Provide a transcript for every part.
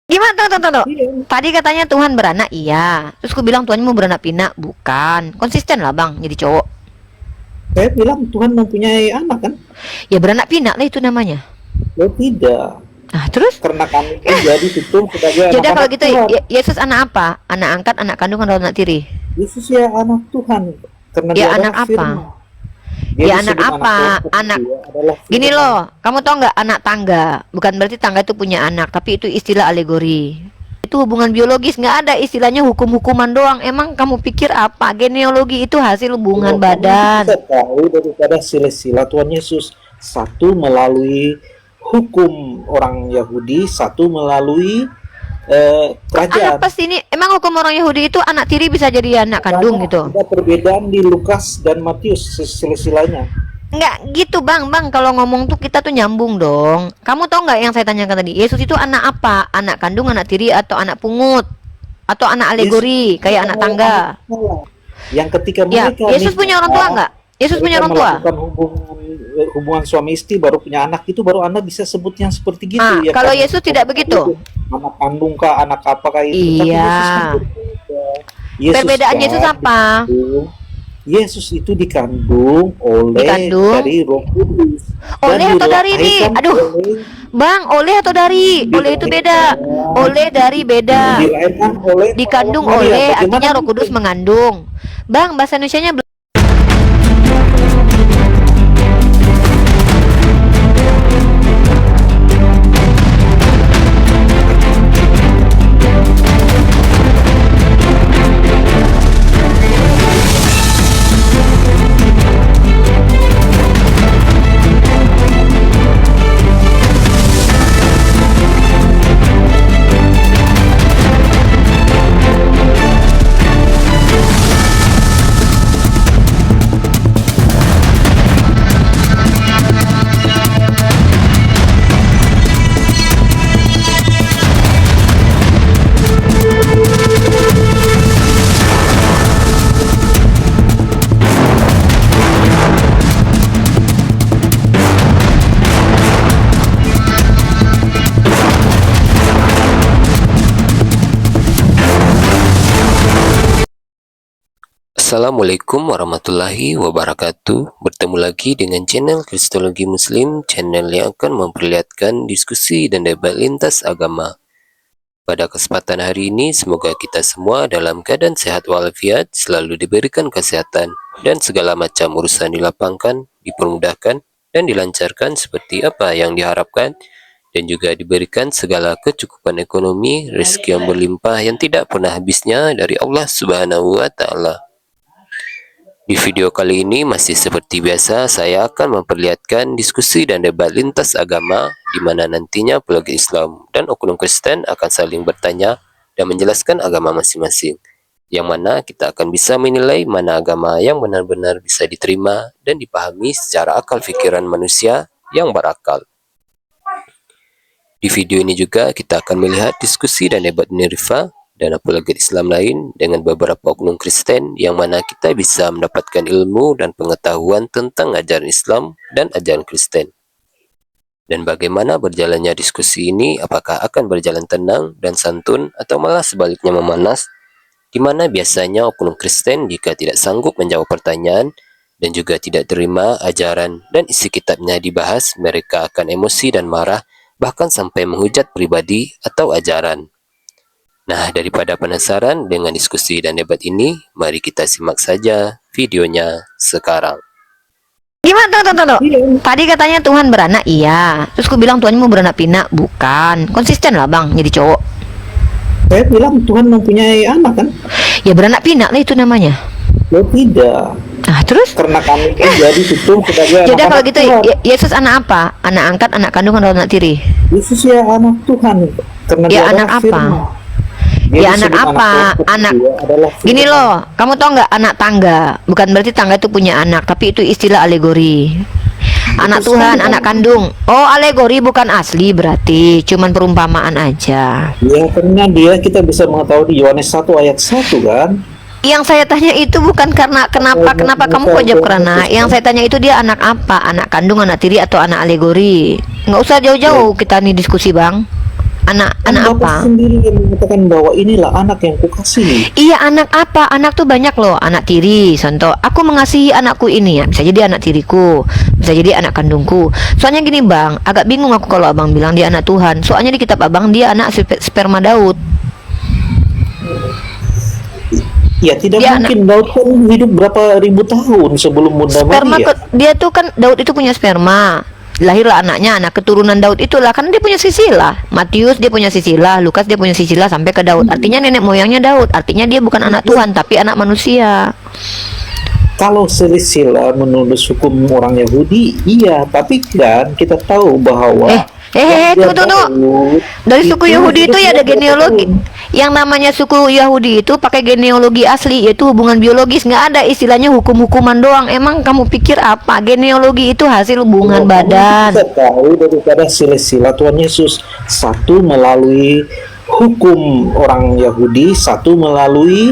Gimana? Tunggu. Iya. Tadi katanya Tuhan beranak, iya. Terus aku bilang Tuhan mau beranak pinak, bukan. Konsisten lah bang, jadi cowok. Saya bilang Tuhan mempunyai anak kan? Ya beranak pinak lah itu namanya. Oh tidak. Ah terus? Karena kami menjadi itu sebagai Yaudah kalau anak-anak gitu, Tuhan. Yesus anak apa? Anak angkat, anak kandung, atau anak tiri? Yesus ya anak Tuhan. Karena Ya dia anak adalah apa? firman. Dia Ya anak disebut apa? Tuhan karena Anak dia adalah gini firman. loh, kamu tau nggak anak tangga? Bukan berarti tangga itu punya anak, tapi itu istilah alegori. Itu hubungan biologis, nggak ada istilahnya hukum-hukuman doang. Emang kamu pikir apa? Genealogi itu hasil hubungan Oh, kamu badan. bisa tahu daripada silsilah Tuhan Yesus. Satu melalui hukum orang Yahudi, satu melalui kerajaan. Anak pasti ini, emang hukum orang Yahudi itu anak tiri bisa jadi anak kandung gitu? Ada perbedaan di Lukas dan Matius silsilahnya. Nggak gitu bang, kalau ngomong tuh kita tuh nyambung dong. Kamu tau nggak yang saya tanyakan tadi? Yesus itu anak apa? Anak kandung, anak tiri, atau anak pungut? Atau anak alegori, kayak anak tangga? Yang ketika Ya, mereka Yesus punya orang tua nggak? Yesus punya orang tua? melakukan hubungan suami istri baru punya anak, itu baru Anda bisa sebut yang seperti gitu. Ah, Ya kalau kan? Yesus tidak begitu? Anak kandung kah, anak apa kah itu. Tapi Iya. Yesus kan berbeda. Yesus Perbedaan kan Yesus apa? dikandung- Yesus itu dikandung oleh Dikandung? dari Roh Kudus. Oleh Dan atau dari ini? dilahirkan Aduh. oleh- Bang, oleh atau dari? Oleh itu beda. Oleh dari beda. dilahirkan oleh Dikandung Maria. oleh, Bagaimana artinya Roh Kudus mungkin? mengandung. Bang, bahasa Indonesianya Assalamualaikum warahmatullahi wabarakatuh. Bertemu lagi dengan channel Kristologi Muslim, channel yang akan memperlihatkan diskusi dan debat lintas agama. Pada kesempatan hari ini, semoga kita semua dalam keadaan sehat walafiat, selalu diberikan kesehatan, dan segala macam urusan dilapangkan, dipermudahkan, dan dilancarkan seperti apa yang diharapkan, dan juga diberikan segala kecukupan ekonomi, rezeki yang berlimpah yang tidak pernah habisnya dari Allah Subhanahu wa Ta'ala. Di video kali ini masih seperti biasa, saya akan memperlihatkan diskusi dan debat lintas agama di mana nantinya pelogi Islam dan oknum Kristen akan saling bertanya dan menjelaskan agama masing-masing, yang mana kita akan bisa menilai mana agama yang benar-benar bisa diterima dan dipahami secara akal pikiran manusia yang berakal. Di video ini juga kita akan melihat diskusi dan debat Nirifa dan apologet Islam lain dengan beberapa oknum Kristen, yang mana kita bisa mendapatkan ilmu dan pengetahuan tentang ajaran Islam dan ajaran Kristen. Dan bagaimana berjalannya diskusi ini, apakah akan berjalan tenang dan santun atau malah sebaliknya memanas, di mana biasanya oknum Kristen jika tidak sanggup menjawab pertanyaan dan juga tidak terima ajaran dan isi kitabnya dibahas, mereka akan emosi dan marah, bahkan sampai menghujat pribadi atau ajaran. Nah, daripada penasaran dengan diskusi dan debat ini, mari kita simak saja videonya sekarang. gimana? Tunggu. Iya. Tadi katanya Tuhan beranak, iya. Terus aku bilang Tuhan mau beranak pinak, bukan. Konsisten lah bang, jadi cowok. Saya bilang Tuhan mempunyai anak kan? Ya beranak pinak lah itu namanya. Oh tidak. Ah terus? Karena kami menjadi itu sebagai Yaudah kalau anak-anak gitu, Tuhan. Yesus anak apa? Anak angkat, anak kandung, atau anak tiri? Yesus ya anak Tuhan. Karena Ya dia anak adalah apa? firman. Dia Ya anak disebut apa? Tuhan, Anak dia adalah gini firman. loh, kamu tau nggak anak tangga? Bukan berarti tangga itu punya anak, tapi itu istilah alegori. Anak Tuhan, anak kandung. Oh, alegori bukan asli berarti, cuman perumpamaan aja. Ya karena dia kita bisa mengetahui di Yohanes 1 ayat 1 kan? Yang saya tanya itu bukan karena kenapa kamu kok jawab karena. Yang saya tanya itu dia anak apa? Anak kandung, anak tiri, atau anak alegori? Nggak usah jauh-jauh kita nih diskusi bang. Anak Kan anak Bapak apa? sendiri yang mengatakan bahwa inilah anak yang kukasihi. Iya, anak apa? Anak tuh banyak loh. Anak tiri, contoh. Aku mengasihi anakku ini ya. Bisa jadi anak tiriku, bisa jadi anak kandungku. Soalnya gini bang, agak bingung aku kalau abang bilang dia anak Tuhan. Soalnya di kitab abang dia anak sperma Daud. Ya tidak Dia mungkin, Daud kan hidup berapa ribu tahun sebelum Bunda Sperma Maria. dia tuh kan Daud itu punya sperma. Lahirlah anaknya, anak keturunan Daud itulah, kan dia punya silsilah. Matius dia punya silsilah, Lukas dia punya silsilah sampai ke Daud. Artinya nenek moyangnya Daud. Artinya dia bukan anak Tuhan tapi anak manusia. Kalau silsilah menurut hukum orang Yahudi, iya, tapi kan kita tahu bahwa Tunggu. Daud Dari suku Yahudi itu ya ada hidupnya berapa genealogi. tahun? Yang namanya suku Yahudi itu pakai genealogi asli, yaitu hubungan biologis. Nggak ada istilahnya hukum-hukuman doang. Emang kamu pikir apa? Genealogi itu hasil hubungan badan. Kita tahu daripada silsilah Tuhan Yesus, satu melalui hukum orang Yahudi, satu melalai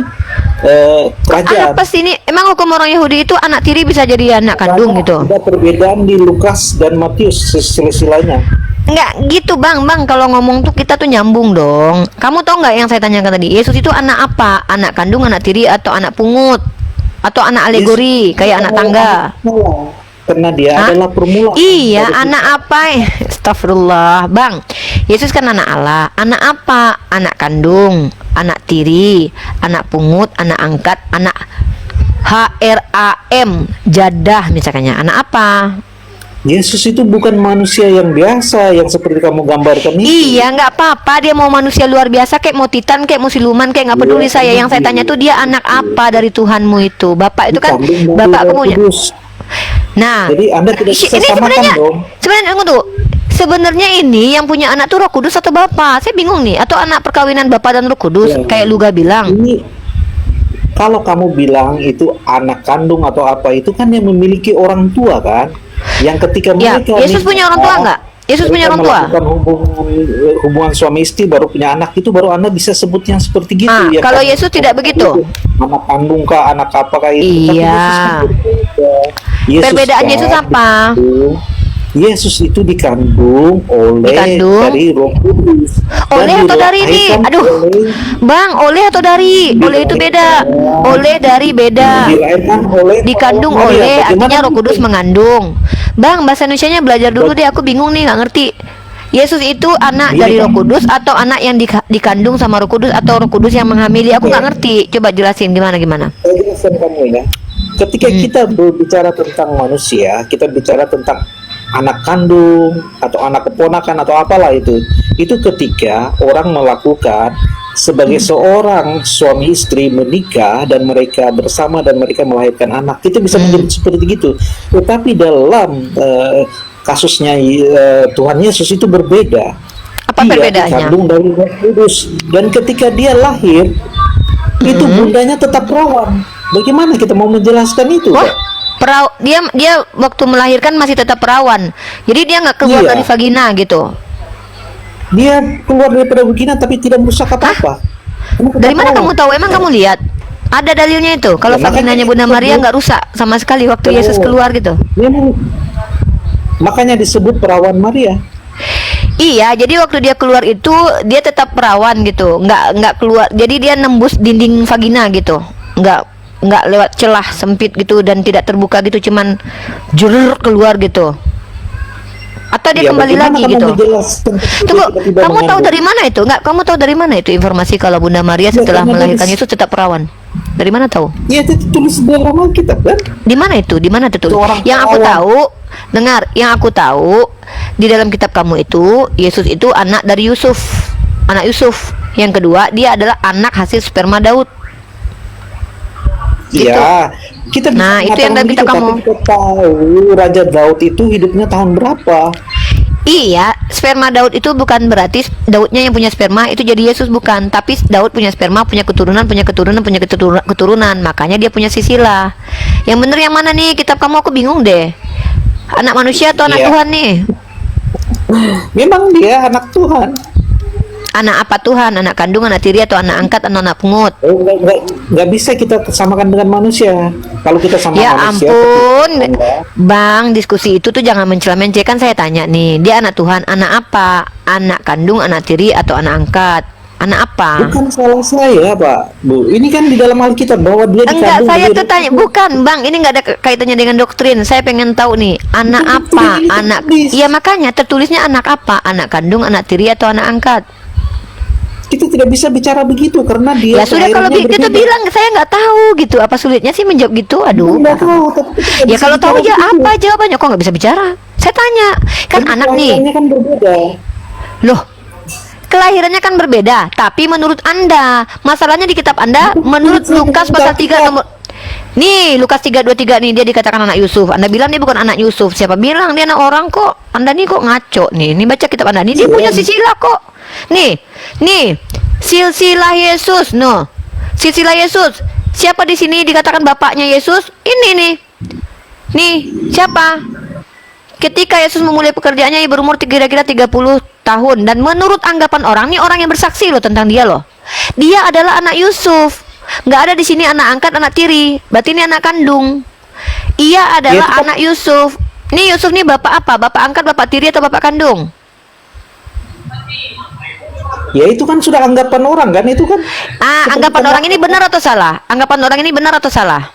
kerajaan. Apa sih ini? Emang hukum orang Yahudi itu anak tiri bisa jadi anak kandung gitu? Ada perbedaan di Lukas dan Matius silsilahnya. Enggak gitu bang, kalau ngomong tuh kita tuh nyambung dong. Kamu tahu nggak yang saya tanyakan tadi? Yesus itu anak apa? Anak kandung, anak tiri, atau anak pungut? Atau anak alegori, kayak anak tangga? Karena dia Hah? adalah permulaan. Iya, dari anak apa? Astagfirullah, bang. Yesus kan anak Allah. Anak apa? Anak kandung, anak tiri, anak pungut, anak angkat, anak HRAM, jadah misalnya. Anak apa? Yesus itu bukan manusia yang biasa yang seperti kamu gambarkan itu. Iya, nggak apa-apa. Dia mau manusia luar biasa, kayak mau titan, kayak mau siluman, kayak nggak peduli Iya, saya. Yang saya iya. tanya tuh dia anak apa dari Tuhanmu itu? Bapak itu kan, Dikandung dari bapak Roh punya. Kudus. Nah, Jadi Anda tidak bisa ini samakan sebenarnya, dong. tunggu tuh. Sebenarnya ini yang punya anak tuh Roh Kudus atau Bapak? Saya bingung nih. Atau anak perkawinan Bapak dan Roh Kudus, Ya. kayak Luga bilang. Ini kalau kamu bilang itu anak kandung atau apa, itu kan yang memiliki orang tua kan, yang ketika Ya, mereka Yesus punya orang tua nggak? Yesus punya orang tua? melakukan hubungan suami istri baru punya anak, itu baru Anda bisa sebut yang seperti gitu. Ya Kalau kan? Yesus tidak begitu. Anak kandung kah, anak apa kah itu. Tapi Iya. Yesus kan berbeda. Yesus Perbedaan kan Yesus apa? dikandung- Yesus itu dikandung oleh Dikandung? dari Roh Kudus. Dan Oleh atau dari ini? dilahirkan Aduh, oleh- Bang, oleh atau dari? Oleh itu beda. Oleh dari beda. dilahirkan oleh Dikandung Maria. oleh, Bagaimana artinya Roh Kudus mungkin? mengandung. Bang, bahasa Indonesianya belajar dulu deh. Aku bingung nih, nggak ngerti. Yesus itu anak Iya, dari Roh Bang. Kudus atau anak yang dikandung sama Roh Kudus atau Roh Kudus yang menghamili? Aku nggak ngerti. Coba jelasin gimana. Saya jelaskan kamu ya. Ketika kita berbicara tentang manusia, kita bicara tentang anak kandung atau anak keponakan atau apalah itu. Itu ketika orang melakukan sebagai seorang suami istri menikah dan mereka bersama dan mereka melahirkan anak. Kita bisa menyebut seperti itu. Tetapi dalam kasusnya Tuhan Yesus itu berbeda. Apa Dia perbedaannya? dikandung dari Roh Kudus dan ketika dia lahir itu bundanya tetap perawan. Bagaimana kita mau menjelaskan itu, Wah, Kak? dia waktu melahirkan masih tetap perawan. Jadi dia nggak keluar Iya. dari vagina gitu. Dia keluar daripada vagina tapi tidak merusak apa-apa. Kenapa Dari tidak mana tahu? kamu tahu? Emang kamu lihat? Ada dalilnya itu. Kalau Ya, makanya vaginanya Bunda disebut- Maria nggak rusak sama sekali waktu Tahu. Yesus keluar gitu. Memang makanya disebut perawan Maria. Iya, jadi waktu dia keluar itu dia tetap perawan gitu, nggak keluar. Jadi dia nembus dinding vagina gitu, nggak lewat celah sempit gitu dan tidak terbuka gitu, cuman jurur keluar gitu. Atau dia Ya, kembali bagaimana lagi kamu gitu. menjelaskan Tunggu, tiba-tiba kamu tahu mengandung? dari mana itu? Nggak, kamu tahu dari mana itu informasi kalau Bunda Maria setelah karena melahirkan dari- Yesus tetap perawan? Dari mana tahu? Ya, itu tulis di dalam Alkitab kan? Di mana itu? Di mana tertulis? Seorang Yang aku perawan. tahu, dengar, yang aku tahu di dalam kitab kamu itu Yesus itu anak dari Yusuf, anak Yusuf. Yang kedua, dia adalah anak hasil sperma Daud. Gitu. Iya. Kita bisa Nah, itu yang mengatakan dalam kitab begitu, kamu. tapi kita tahu Raja Daud itu hidupnya tahun berapa? Iya, sperma Daud itu bukan berarti Daudnya yang punya sperma itu jadi Yesus, bukan. Tapi Daud punya sperma, punya keturunan, keturunan. Makanya dia punya silsilah. Yang bener yang mana nih? Kitab kamu aku bingung deh. Anak manusia atau anak Iya. Tuhan nih? Memang dia anak Tuhan. Anak apa Tuhan? Anak kandung, anak tiri, atau anak angkat, atau anak pungut? Oh, nggak bisa kita samakan dengan manusia. Kalau kita sama Ya manusia, ampun, Anda, Bang, diskusi itu tuh jangan mencela-mencela. Kan saya tanya nih, dia anak Tuhan, anak apa? Anak kandung, anak tiri, atau anak angkat? Anak apa? bukan salah saya, Pak, Bu. Ini kan di dalam Alkitab bahwa dia Enggak, dikandung. saya dia tuh tanya, bukan Bang, ini nggak ada kaitannya dengan doktrin. Saya pengen tahu nih, anak Itu apa? ini Anak, tertulis. iya makanya tertulisnya anak apa? Anak kandung, anak tiri, atau anak angkat? Kita tidak bisa bicara begitu karena dia Ya sudah, kalau kelahirannya gitu berbeda. bilang saya nggak tahu gitu. Apa sulitnya sih menjawab gitu? Aduh. Nggak tahu, tapi kita nggak Ya bisa kalau tahu bicara aja begitu. apa jawabannya? Kok nggak bisa bicara? Saya tanya, kan Tapi anak nih. kelahirannya kan berbeda. Loh, kelahirannya kan berbeda, tapi menurut Anda, masalahnya di kitab Anda, menurut Lukas pasal 3 nomor nih, Lukas 3:23 nih, dia dikatakan anak Yusuf. Anda bilang dia bukan anak Yusuf. Siapa bilang dia anak orang kok? Anda nih kok ngaco nih. Ini baca kitab Anda nih, dia punya silsilah kok. Nih, silsilah Yesus, no. Silsilah Yesus. Siapa di sini dikatakan bapaknya Yesus? Ini nih. Nih, siapa? Ketika Yesus memulai pekerjaannya, ia berumur kira-kira 30 tahun. Dan menurut anggapan orang, nih orang yang bersaksi loh tentang dia loh. Dia adalah anak Yusuf. Nggak ada di sini anak angkat, anak tiri. Berarti ini anak kandung. Ia adalah Ya, anak Yusuf. Nih Yusuf nih bapak apa? Bapak angkat, bapak tiri, atau bapak kandung? Ya itu kan sudah anggapan orang kan, itu kan. Anggapan orang ini benar atau salah? Anggapan orang ini benar atau salah?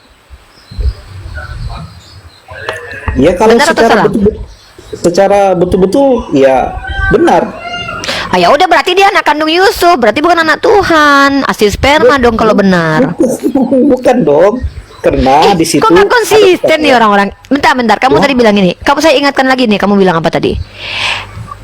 Ya kalau Benar atau salah? secara betul-betul ya benar. Ya udah, berarti dia anak kandung Yusuf. Berarti bukan anak Tuhan. Hasil sperma dong kalau benar. Bukan dong. Karena di situ Kok nggak konsisten ada- nih orang-orang? Bentar, kamu tadi bilang ini. Kamu, saya ingatkan lagi nih, kamu bilang apa tadi?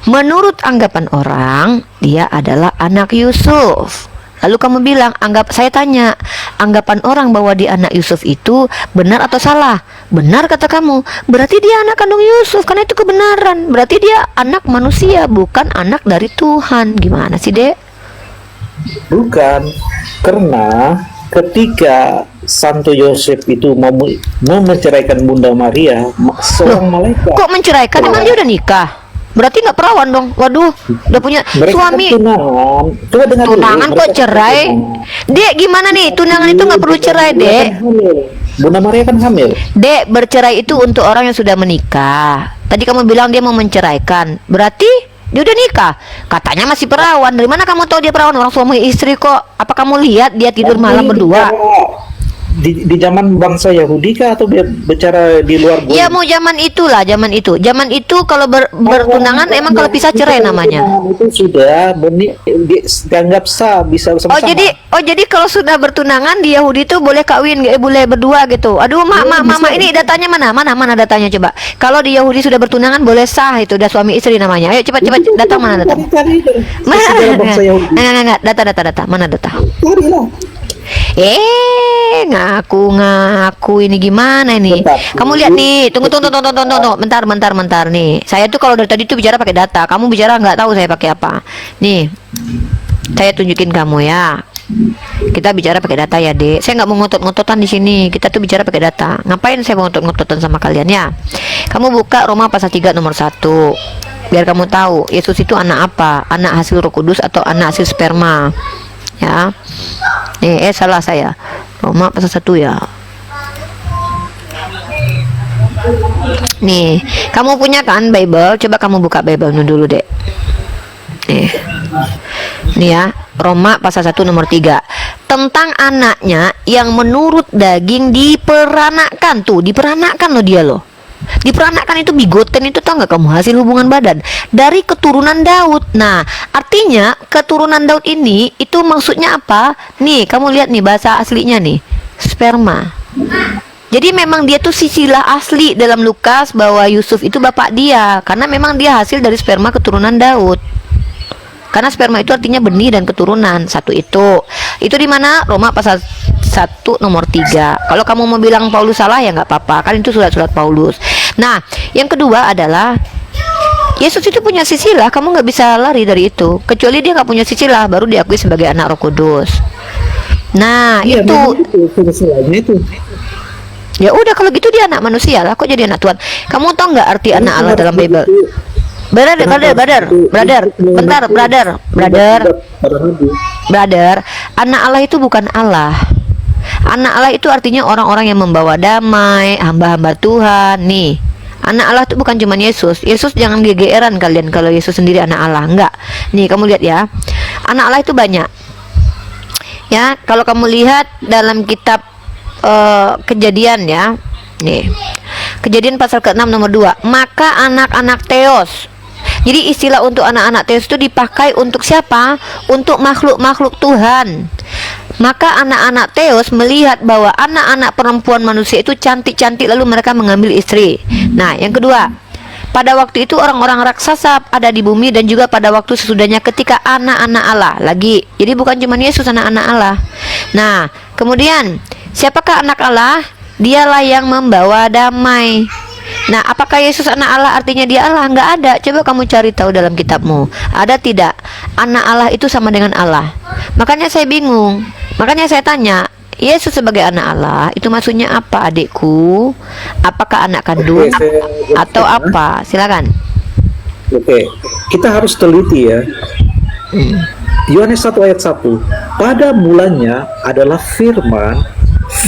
Menurut anggapan orang, dia adalah anak Yusuf. Lalu kamu bilang, saya tanya, anggapan orang bahwa dia anak Yusuf itu benar atau salah? Benar kata kamu. Berarti dia anak kandung Yusuf, karena itu kebenaran. Berarti dia anak manusia, bukan anak dari Tuhan. Gimana sih, Dek? Bukan, karena ketika Santo Yosef itu mau menceraikan Bunda Maria, seorang malaikat. Kok menceraikan? Emang dia udah nikah? Berarti nggak perawan dong. Waduh, udah punya Mereka suami. kan tunangan. Coba dengar dulu, Tunangan mereka kok kan cerai? tunangan. Dek, gimana nih? Tunangan itu nggak perlu cerai, Bunda Dek. kan hamil. Bunda Maria kan hamil. Dek, bercerai itu untuk orang yang sudah menikah. Tadi kamu bilang dia mau menceraikan. Berarti dia udah nikah. Katanya masih perawan. Dari mana kamu tahu dia perawan? Orang suami istri kok. Apa kamu lihat dia tidur malam berdua? Di zaman bangsa Yahudi kah atau bicara di luar bumi? Ya mau zaman itulah, zaman itu. Zaman itu kalau bertunangan emang kalau pisah cerai namanya. Itu sudah dianggap sah, bisa Oh sama-sama. jadi kalau sudah bertunangan di Yahudi itu boleh kawin, boleh berdua gitu. Aduh, mama ini datanya mana datanya coba. Kalau di Yahudi sudah bertunangan boleh sah, itu udah suami istri namanya. Ayo cepat datang, mana datang? Sejarah bangsa Yahudi. Enggak, data. Mana data? Carilah. Ngaku ini gimana ini? Bentar. Kamu lihat nih, tunggu, bentar nih. Saya tuh kalau dari tadi tuh bicara pakai data, kamu bicara nggak tahu saya pakai apa. Nih, saya tunjukin kamu ya. Kita bicara pakai data ya, Dek. Saya nggak mau ngotot-ngototan di sini. Kita tuh bicara pakai data. Ngapain saya mau ngotot-ngototan sama kalian ya? Kamu buka Roma pasal 3 nomor 1. Biar kamu tahu Yesus itu anak apa? Anak hasil Roh Kudus atau anak hasil sperma? Ya. Salah saya. Roma pasal 1 ya. Nih, kamu punya kan Bible? Coba kamu buka Bible dulu, Dek. Nih ya, Roma pasal 1 nomor 3. Tentang anaknya yang menurut daging diperanakkan. Tuh, diperanakkan loh dia loh. Diperanakkan itu bigoten itu, tau nggak kamu, hasil hubungan badan dari keturunan Daud. Nah, artinya keturunan Daud ini itu maksudnya apa? Nih, kamu lihat nih bahasa aslinya nih, sperma. Jadi memang dia tuh silsilah asli dalam Lukas bahwa Yusuf itu bapak dia, karena memang dia hasil dari sperma keturunan Daud. Karena sperma itu artinya benih dan keturunan. Satu itu di mana? Roma pasal 1 nomor 3. Kalau kamu mau bilang Paulus salah ya nggak apa-apa, kan itu surat-surat Paulus. Nah, yang kedua adalah Yesus itu punya silsilah, kamu nggak bisa lari dari itu. Kecuali dia nggak punya silsilah, baru diakui sebagai anak Roh Kudus. Nah, Iya, itu. silsilahnya itu. Ya udah, kalau gitu dia anak manusia lah, kok jadi anak Tuhan? Kamu tahu nggak arti anak Allah dalam Bible? Brother, Kenapa brother, brother, itu- brother, itu- bentar, brother, brother, Pada Nabi. brother. Anak Allah itu bukan Allah. Anak Allah itu artinya orang-orang yang membawa damai, hamba-hamba Tuhan. Nih, anak Allah itu bukan cuma Yesus. Yesus jangan gegeran kalian kalau Yesus sendiri anak Allah. Enggak. Nih, kamu lihat ya. Anak Allah itu banyak. Ya, kalau kamu lihat dalam kitab Kejadian ya. Nih. Kejadian pasal ke-6 nomor 2. Maka anak-anak Theos. Jadi istilah untuk anak-anak Theos itu dipakai untuk siapa? Untuk makhluk-makhluk Tuhan. Maka anak-anak Theos melihat bahwa anak-anak perempuan manusia itu cantik-cantik, lalu mereka mengambil istri. Nah, yang kedua, pada waktu itu orang-orang raksasa ada di bumi, dan juga pada waktu sesudahnya ketika anak-anak Allah lagi. Jadi bukan cuma Yesus anak-anak Allah. Nah, kemudian siapakah anak Allah? Dialah yang membawa damai. Nah, apakah Yesus anak Allah artinya dia Allah? Enggak ada. Coba kamu cari tahu dalam kitabmu. Ada tidak? Anak Allah itu sama dengan Allah. Makanya saya bingung. Makanya saya tanya, Yesus sebagai anak Allah itu maksudnya apa, adikku? Apakah anak kandung Oke, saya jelaskan, atau ya. apa? Silakan. Oke, kita harus teliti ya. Yohanes 1 ayat 1. Pada mulanya adalah firman.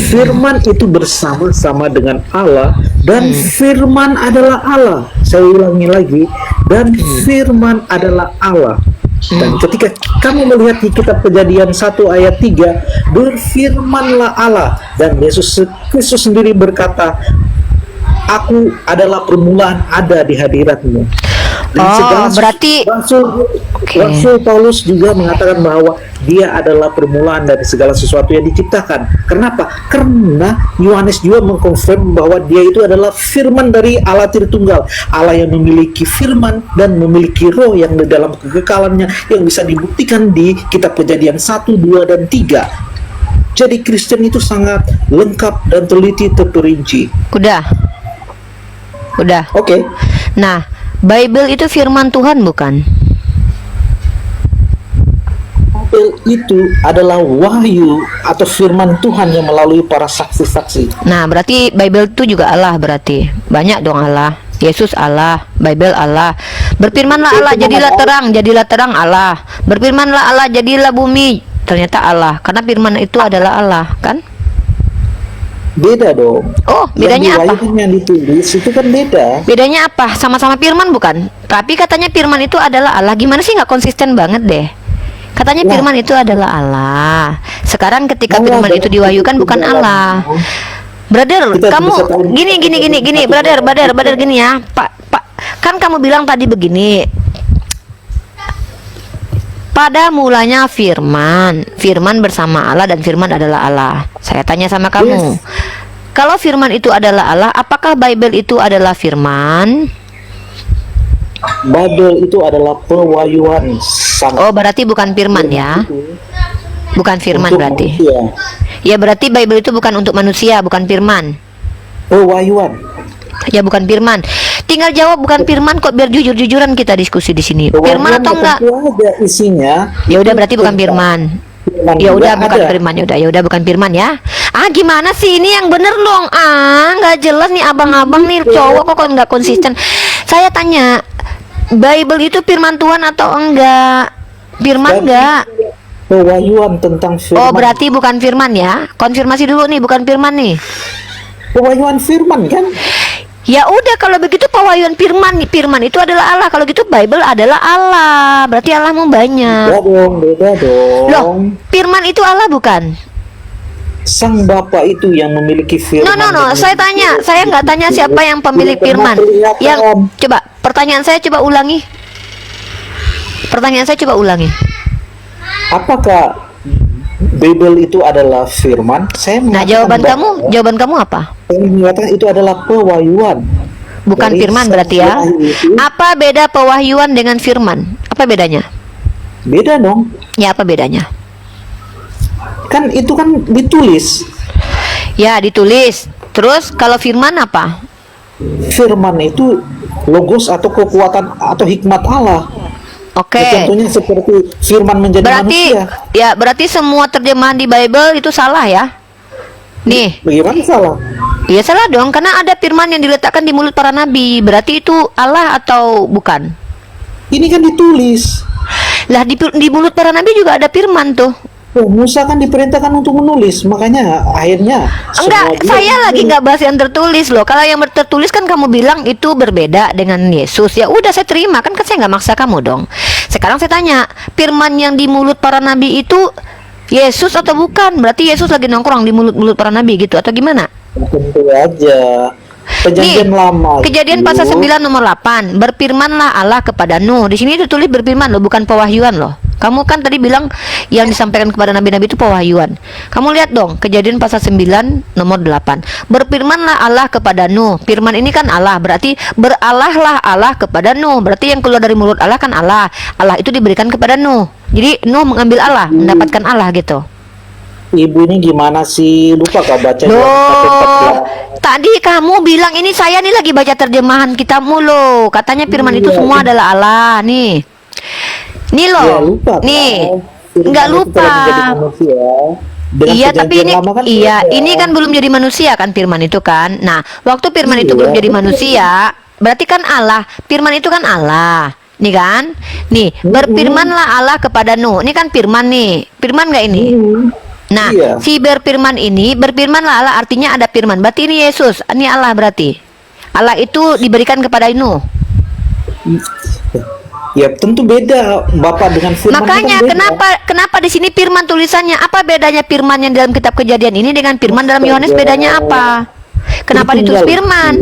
Firman itu bersama-sama dengan Allah, dan firman adalah Allah. Saya ulangi lagi, dan firman adalah Allah. Dan ketika kamu melihat di kitab Kejadian 1 ayat 3, berfirmanlah Allah, dan Yesus Kristus sendiri berkata, aku adalah permulaan ada di hadiratmu. Dan Oh, berarti Rasul Paulus juga mengatakan bahwa dia adalah permulaan dari segala sesuatu yang diciptakan. Kenapa? Karena Yohanes juga mengkonfirm bahwa dia itu adalah firman dari Allah Tritunggal, Allah yang memiliki firman dan memiliki roh yang di dalam kekekalannya, yang bisa dibuktikan di kitab Kejadian 1, 2, dan 3. Jadi Kristen itu sangat lengkap dan teliti terperinci. Udah. Oke. Nah, Bible itu firman Tuhan bukan? Bible itu adalah wahyu atau firman Tuhan yang melalui para saksi-saksi. Nah, berarti Bible itu juga Allah berarti. Banyak dong Allah. Yesus Allah, Bible Allah. Berfirmanlah Allah, jadilah terang Allah. Berfirmanlah Allah, jadilah bumi. Ternyata Allah, karena firman itu adalah Allah, kan? Beda dong. Oh, bedanya apa? Yang ditulis itu kan beda. Bedanya apa? Sama-sama firman bukan? Tapi katanya firman itu adalah Allah. Gimana sih, nggak konsisten banget deh. Katanya Wah. firman itu adalah Allah. Sekarang ketika Allah firman itu diwahyukan bukan Allah. Brother, Kita kamu bisa tahu- gini, brother gini ya. Pak, kan kamu bilang tadi begini. Pada mulanya firman bersama Allah, dan firman adalah Allah. Saya tanya sama kamu. Yes. Kalau firman itu adalah Allah, apakah Bible itu adalah firman? Bible itu adalah pewahyuan sang Oh, berarti bukan firman ya? Bukan firman untuk berarti. manusia. Ya, berarti Bible itu bukan untuk manusia, bukan firman. Pewahyuan. Ya, bukan firman. Tinggal jawab bukan firman kok, biar jujur-jujuran kita diskusi di sini. Firman atau enggak? Itu ada isinya. Ya udah, berarti bukan firman. Firman Ya juga udah, bukan ada. firman. Ya udah bukan firman ya. Ah, gimana sih ini yang bener dong? Ah, nggak jelas nih abang-abang nih cowok kok nggak konsisten. Saya tanya, Bible itu firman Tuhan atau enggak? Firman Dan enggak? Pewahyuan tentang firman. Oh, berarti bukan firman ya? Konfirmasi dulu nih, bukan firman nih. pewahyuan firman kan? Ya udah, kalau begitu pewahyuan firman itu adalah Allah. Kalau gitu Bible adalah Allah. Berarti Allahmu banyak. Beda dong. Loh, firman itu Allah bukan? Sang Bapa itu yang memiliki firman. No. Saya tanya, saya nggak tanya siapa yang pemilik firman. Yang coba pertanyaan saya coba ulangi. Apakah Bible itu adalah firman? Saya Nah, mengatakan jawaban kamu apa? saya mengatakan itu adalah pewahyuan. Bukan Dari firman sang berarti ya? wahyu itu. Apa beda pewahyuan dengan firman? Apa bedanya? Beda dong. Ya, apa bedanya? Kan itu kan ditulis. Ya, ditulis. Terus kalau firman apa? Firman itu logos atau kekuatan atau hikmat Allah. Oke. Ya, contohnya seperti firman menjadi Berarti manusia. berarti semua terjemahan di Bible itu salah ya? Nih, Bagaimana salah? ya salah dong, karena ada firman yang diletakkan di mulut para nabi. Berarti itu Allah atau bukan? Ini kan ditulis. Lah di mulut para nabi juga ada firman tuh. Oh, Musa kan diperintahkan untuk menulis, makanya akhirnya Enggak, saya lagi nggak bahas yang tertulis loh. Kalau yang tertulis kan kamu bilang itu berbeda dengan Yesus. Ya udah saya terima, kan saya nggak maksa kamu dong. Sekarang saya tanya, firman yang di mulut para nabi itu Yesus atau bukan? Berarti Yesus lagi nongkrong di mulut-mulut para nabi gitu atau gimana? tentu aja. Perjanjian lama. Kejadian itu- pasal 9 nomor 8, berfirmanlah Allah kepada Nuh. Di sini ditulis berfirman loh, bukan pewahyuan loh. Kamu kan tadi bilang yang disampaikan kepada nabi-nabi itu pewahyuan. Kamu lihat dong, Kejadian pasal 9 nomor 8. Berfirmanlah Allah kepada Nuh. Firman ini kan Allah, berarti beralahlah Allah kepada Nuh. Berarti yang keluar dari mulut Allah kan Allah. Allah itu diberikan kepada Nuh. Jadi Nuh mengambil Allah, mendapatkan Allah gitu. Ibu ini gimana sih? Lupa kah baca yang Loh, 1:14? tadi kamu bilang ini saya nih lagi baca terjemahan kitabmu loh. Katanya firman itu Iya, semua itu- adalah Allah nih. Nih Ya, loh, lupa kan? nih, Firman nggak itu lupa. telah menjadi manusia. Dengan Iya, tapi perjanjian ini, lama kan iya, beda. ini kan belum jadi manusia kan firman itu kan. Nah, waktu firman itu Iya, belum jadi betul. manusia, berarti kan Allah. Firman itu kan Allah. Nih kan? Nih, berfirmanlah Allah kepada Nuh. Ini kan firman nih. Firman nggak ini? Nah, Iya. si berfirman ini, berfirmanlah Allah artinya ada firman. Berarti ini Yesus, ini Allah berarti. Allah itu diberikan kepada Nuh. Ya tentu beda Bapak dengan firman. Makanya itu kan beda. kenapa di sini firman tulisannya? Apa bedanya firman yang dalam kitab Kejadian ini dengan firman dalam Yohanes, bedanya apa? Kenapa ditulis Tritunggal firman?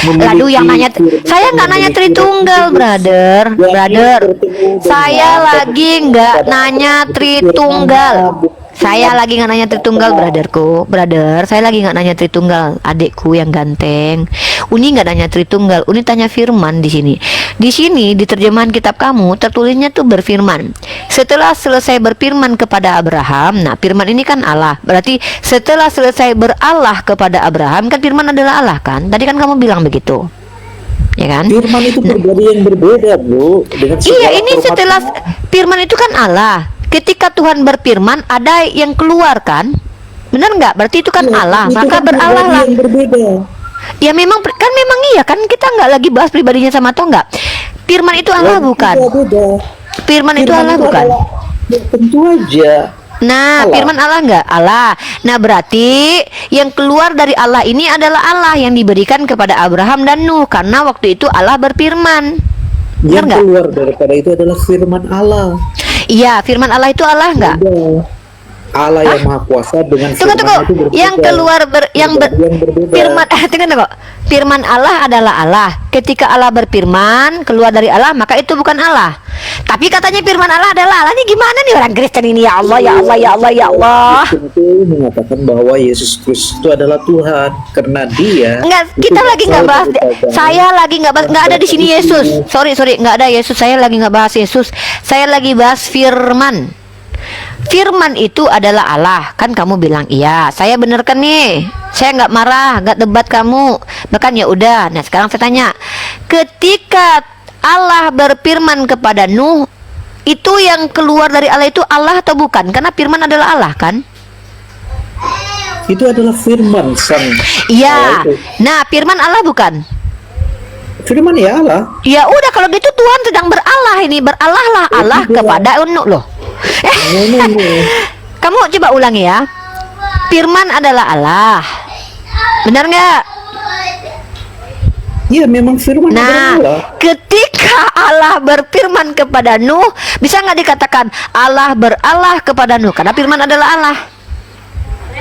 memiliki Lalu yang nanya, firman, saya nggak nanya memiliki Tritunggal, Yesus. brother. Yang Brother, bertemu saya dengan lagi nggak pada nanya firman Tritunggal. bukti Saya lagi nggak nanya Tritunggal, brotherku, brother. Saya lagi nggak nanya Tritunggal, adikku yang ganteng. Uni nggak nanya Tritunggal, Uni tanya firman di sini. Di sini di terjemahan kitab kamu tertulisnya tuh berfirman. Setelah selesai berfirman kepada Abraham, nah firman ini kan Allah. Berarti setelah selesai beralah kepada Abraham, kan firman adalah Allah kan? Tadi kan kamu bilang begitu, ya kan? Firman itu pribadi yang berbeda, Bu. Dengan Iya, segala ini hormat- setelah firman itu kan Allah. Ketika Tuhan berfirman, ada yang keluar kan? Benar nggak? Berarti itu kan Iya, Allah. itu Maka kan beralah pribadi lah. yang berbeda. Ya memang kan memang iya kan, kita nggak lagi bahas pribadinya sama atau nggak. Firman itu Allah Yang bukan? itu beda. Firman itu Allah itu bukan? adalah- ya, tentu aja. Nah, Allah. firman Allah nggak? Allah. Nah, berarti yang keluar dari Allah ini adalah Allah yang diberikan kepada Abraham dan Nuh, karena waktu itu Allah berfirman. Benar Yang nggak? keluar daripada itu adalah firman Allah. Iya, firman Allah itu Allah nggak? Beda. Allah yang Maha Kuasa dengan Tunggu, firman tunggu. itu berbeda. Yang keluar yang berbeda. firman tunggu. Firman Allah adalah Allah. Ketika Allah berfirman keluar dari Allah, maka itu bukan Allah. Tapi katanya firman Allah adalah Allah. Ini gimana nih orang Kristen ini? Ya Allah, ya Allah, ya Allah, ya Allah. Kristen itu mengatakan bahwa Yesus Kristus itu adalah Tuhan karena Dia. Enggak, kita itu lagi nggak bahas. berasal dari- Saya lagi nggak bahas. Nggak ada di sini Yesus. Sorry, nggak ada Yesus. Saya lagi nggak bahas Yesus. Saya lagi bahas firman. Firman itu adalah Allah. Kan kamu bilang iya. Saya benarkan nih. Saya nggak marah, nggak debat kamu. Bahkan ya udah. Nah sekarang saya tanya, ketika Allah berfirman kepada Nuh, itu yang keluar dari Allah itu Allah atau bukan? Karena firman adalah Allah kan? Itu adalah firman sang. Iya. Allah itu. Nah firman Allah bukan? Firman ya Allah. Ya udah kalau gitu Tuhan sedang beralah ini, beralah lah Allah kepada Nuh loh. Kamu coba ulangi ya. Firman adalah Allah. Benar nggak? Iya, memang firman adalah Nah, Allah. ketika Allah berfirman kepada Nuh, bisa nggak dikatakan Allah beralah kepada Nuh? Karena firman adalah Allah.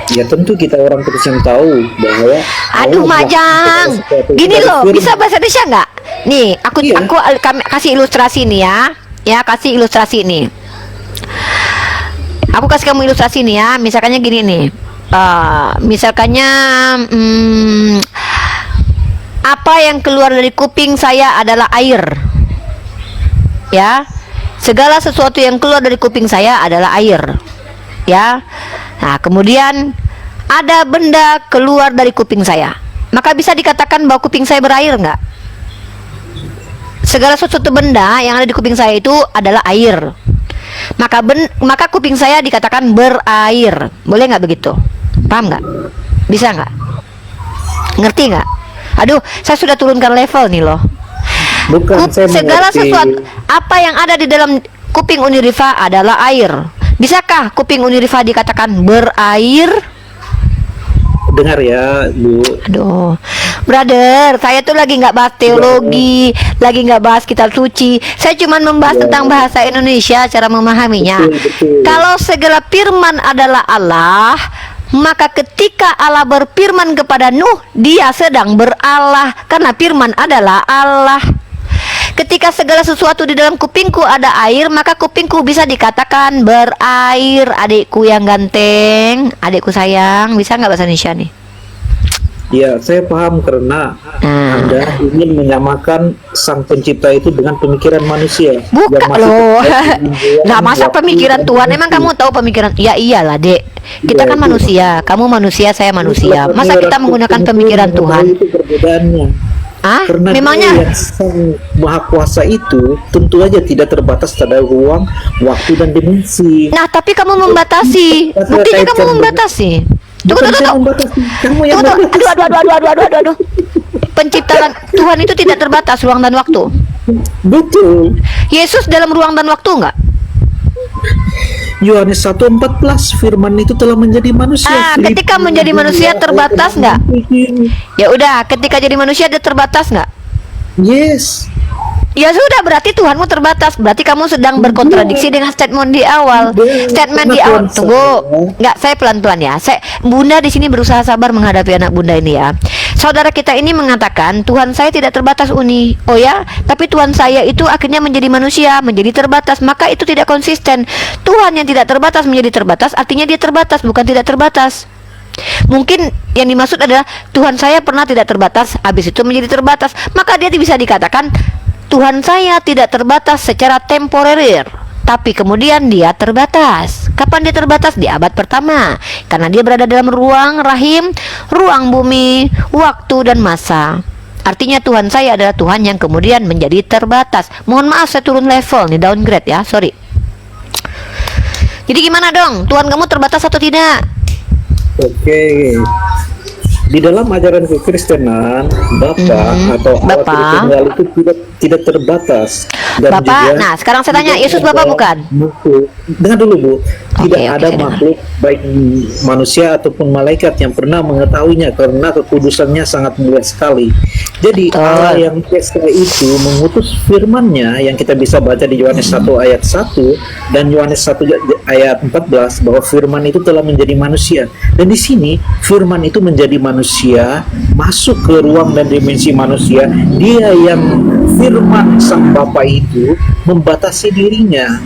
Ya tentu kita orang Kristen tahu bahwa Aduh, Allah Majang. melakukan sesuatu itu Gini dari loh, firman. bisa bahasa Indonesia nggak? Nih, Iya. kami kasih ilustrasi nih ya. Ya, kasih ilustrasi nih. Aku kasih kamu ilustrasi nih ya. Misalkannya gini nih. Misalkannya apa yang keluar dari kuping saya adalah air. Ya. Segala sesuatu yang keluar dari kuping saya adalah air. Ya. Nah, kemudian ada benda keluar dari kuping saya. Maka bisa dikatakan bahwa kuping saya berair nggak? Segala sesuatu benda yang ada di kuping saya itu adalah air. Maka kuping saya dikatakan berair. Boleh nggak begitu? Paham nggak? Bisa nggak? Ngerti nggak? Aduh, saya sudah turunkan level nih loh. Bukan, saya Segala mengerti. sesuatu apa yang ada di dalam kuping Uni Rifa adalah air. Bisakah kuping Uni Rifa dikatakan berair? Dengar ya, Bu. Aduh, brother, saya tuh lagi nggak bahas teologi, lagi nggak bahas kitab suci. Saya cuma membahas Ya. tentang bahasa Indonesia, cara memahaminya. Betul, betul. Kalau segala firman adalah Allah, maka ketika Allah berfirman kepada Nuh, dia sedang beralah karena firman adalah Allah. Ketika segala sesuatu di dalam kupingku ada air, maka kupingku bisa dikatakan berair. Adikku yang ganteng, adikku sayang, bisa nggak bahasa Indonesia nih? Ya, saya paham karena Nah. Anda ingin menyamakan sang pencipta itu dengan pemikiran manusia. Bukan Yang masih loh. terkait dengan Nah, masa waktu pemikiran dan Tuhan? dimensi. Emang kamu tahu pemikiran? Ya iyalah, Dek. Kita Iya, kan iya. manusia. Kamu manusia, saya manusia. Masa kita menggunakan pemikiran Tuhan? Itu perbedaannya. Ah, Karena memangnya? Dia yang sang maha kuasa itu tentu aja tidak terbatas pada ruang, waktu dan dimensi. Nah, tapi kamu membatasi. Buktinya kamu membatasi. Tunggu, Bukan saya tunggu. membatasi, kamu yang Tunggu, membatasi. aduh. Penciptaan Tuhan itu tidak terbatas ruang dan waktu. Betul. Yesus dalam ruang dan waktu enggak? Yohanes 1:14 firman itu telah menjadi manusia. Ah, ketika menjadi manusia terbatas nggak? Ya udah, ketika jadi manusia dia terbatas nggak? Yes. Ya sudah, berarti Tuhanmu terbatas. Berarti kamu sedang berkontradiksi dengan statement di awal. Statement di awal. Tunggu, nggak, saya pelan-pelan ya. Bunda di sini berusaha sabar menghadapi anak bunda ini ya. Saudara kita ini mengatakan Tuhan saya tidak terbatas, Uni. Oh ya, tapi Tuhan saya itu akhirnya menjadi manusia, menjadi terbatas. Maka itu tidak konsisten. Tuhan yang tidak terbatas menjadi terbatas, artinya dia terbatas, bukan tidak terbatas. Mungkin yang dimaksud adalah Tuhan saya pernah tidak terbatas, habis itu menjadi terbatas. Maka dia bisa dikatakan Tuhan saya tidak terbatas secara temporer, tapi kemudian dia terbatas. Kapan dia terbatas? Di abad pertama, karena dia berada dalam ruang rahim, ruang bumi, waktu dan masa. Artinya Tuhan saya adalah Tuhan yang kemudian menjadi terbatas. Mohon maaf saya turun level nih, downgrade ya, sorry. Jadi gimana dong? Tuhan kamu terbatas atau tidak? Oke. Di dalam ajaran kekristenan, Bapa atau Allah Bapa. Tritunggal itu tidak terbatas. Dan Bapak, juga nah sekarang saya tanya, tidak Yesus ada Bapak bukan? makhluk. Dengar dulu, Bu. Tidak Oke, ada saya dengar. makhluk baik manusia ataupun malaikat yang pernah mengetahuinya karena kekudusannya sangat mulia sekali. Jadi Betul. Allah yang Esa itu mengutus firman-Nya yang kita bisa baca di Yohanes 1 ayat 1 dan Yohanes 1 ayat 14 bahwa firman itu telah menjadi manusia. Dan di sini firman itu menjadi manusia, masuk ke ruang dan dimensi manusia. Dia yang firman sang Bapa itu membatasi dirinya.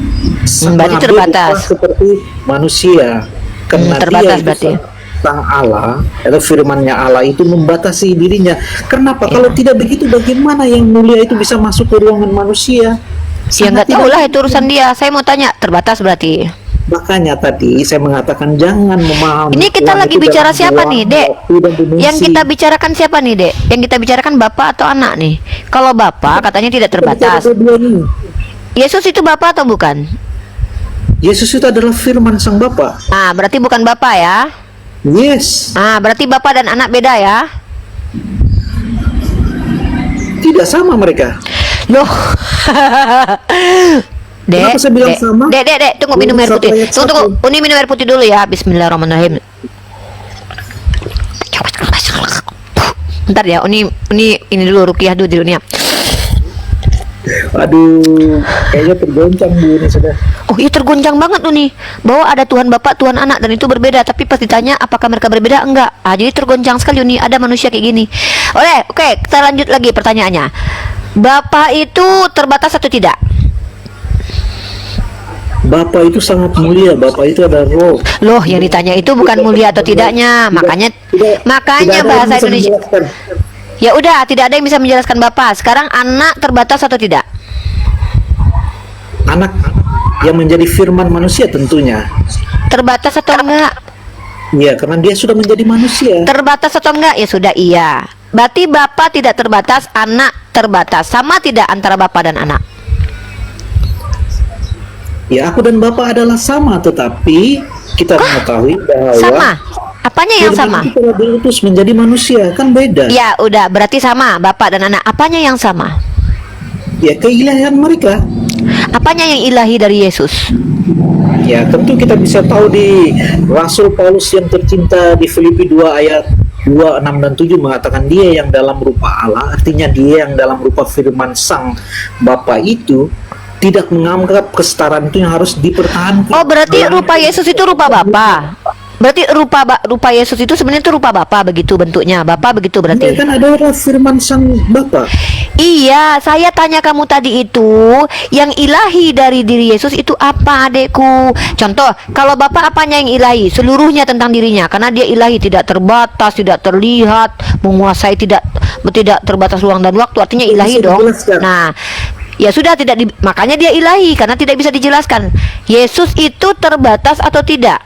Berarti Hampir terbatas. rupa seperti manusia. Karena terbatas dia itu berarti. sang Allah atau firmannya Allah itu membatasi dirinya. Kenapa? Kalau tidak begitu bagaimana yang mulia itu bisa masuk ke ruangan manusia? Ya nggak tahu lah, itu urusan dia. Saya mau tanya, terbatas berarti. Makanya tadi saya mengatakan jangan memahami. Ini kita Tuhan lagi itu bicara dalam siapa ruang, nih, Dek? waktu, dan dimensi. Yang kita bicarakan siapa nih, Dek? Yang kita bicarakan bapak atau anak nih? Kalau bapak katanya tidak Kita bicara terbatas. kedua nih. Yesus itu bapak atau bukan? Yesus itu adalah firman sang Bapa. Ah, berarti bukan bapak ya? Yes, Ah, berarti bapak dan anak beda ya? tidak sama mereka. Loh. Dek, Kenapa saya bilang Dek, sama? Dek, tunggu minum air Satu putih. ayat Tunggu, satu. Uni minum air putih dulu ya. Bismillahirrahmanirrahim. Bentar ya, Uni ini dulu rukiah dulu di dunia. Aduh, kayaknya tergoncang Bu ini sudah. Oh iya, tergoncang banget Uni, bahwa ada Tuhan Bapak, Tuhan Anak, dan itu berbeda. Tapi pas ditanya apakah mereka berbeda, enggak. Ah, jadi tergoncang sekali Uni, ada manusia kayak gini. Oke, kita lanjut lagi pertanyaannya. Bapak itu terbatas atau tidak? Bapa itu sangat mulia, Bapa itu ada roh. Loh, yang ditanya itu bukan mulia atau tidaknya. Makanya tidak makanya ada yang bahasa bisa Indonesia. menjelaskan. Ya udah, tidak ada yang bisa menjelaskan Bapak. Sekarang anak terbatas atau tidak? Anak yang menjadi firman manusia tentunya. Terbatas atau enggak? Iya, karena dia sudah menjadi manusia. Terbatas atau enggak? Ya sudah, iya. Berarti Bapak tidak terbatas, anak terbatas. Sama tidak antara Bapak dan anak? Ya, aku dan Bapa adalah sama, tetapi kita mengetahui bahwa Sama. Apanya yang firman sama? itu telah diutus menjadi manusia, kan beda. Ya udah, berarti sama Bapak dan anak. Apanya yang sama? Ya, keilahian mereka. Apanya yang ilahi dari Yesus? Ya, tentu kita bisa tahu di Rasul Paulus yang tercinta di Filipi 2 ayat 2, 6 dan 7 mengatakan dia yang dalam rupa Allah, artinya dia yang dalam rupa firman Sang Bapa itu tidak menganggap kesetaraan itu yang harus dipertahankan. Oh, berarti rupa Yesus itu rupa Bapa. Berarti rupa Yesus itu sebenarnya itu rupa Bapa, begitu bentuknya. Bapa begitu Dia berarti. kan adalah firman Sang Bapa. Iya, saya tanya kamu tadi itu, yang ilahi dari diri Yesus itu apa, adekku? Contoh, kalau Bapa apanya yang ilahi? Seluruhnya tentang dirinya, karena dia ilahi, tidak terbatas, tidak terlihat, menguasai, tidak terbatas ruang dan waktu, artinya ilahi Bisa dong. dijelaskan. Nah, ya sudah, makanya dia ilahi karena tidak bisa dijelaskan. Yesus itu terbatas atau tidak?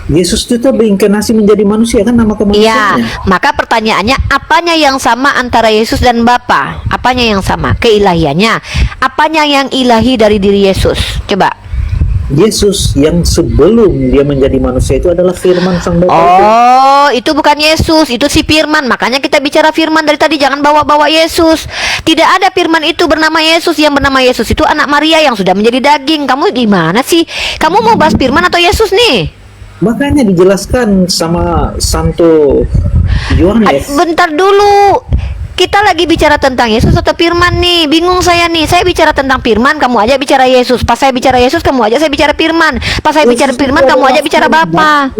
Yesus itu berinkarnasi menjadi manusia, kan nama Iya, kemanusiaannya. maka pertanyaannya apanya yang sama antara Yesus dan Bapa? Apanya yang sama? Keilahiannya. Apanya yang ilahi dari diri Yesus? Coba. Yesus yang sebelum dia menjadi manusia itu adalah firman Sang Bapa. Oh, itu bukan Yesus, itu si Firman. Makanya kita bicara Firman dari tadi, jangan bawa-bawa Yesus. Tidak ada Firman itu bernama Yesus. Yang bernama Yesus itu anak Maria yang sudah menjadi daging. Kamu gimana sih? Kamu mau bahas Firman atau Yesus nih? Makanya dijelaskan sama Santo Yohanes. Bentar dulu. Kita lagi bicara tentang Yesus atau Firman nih? Bingung saya nih. Saya bicara tentang Firman, kamu aja bicara Yesus. Pas saya bicara Yesus, kamu aja saya bicara Firman. Pas saya bicara Firman, kamu aja bicara Bapa.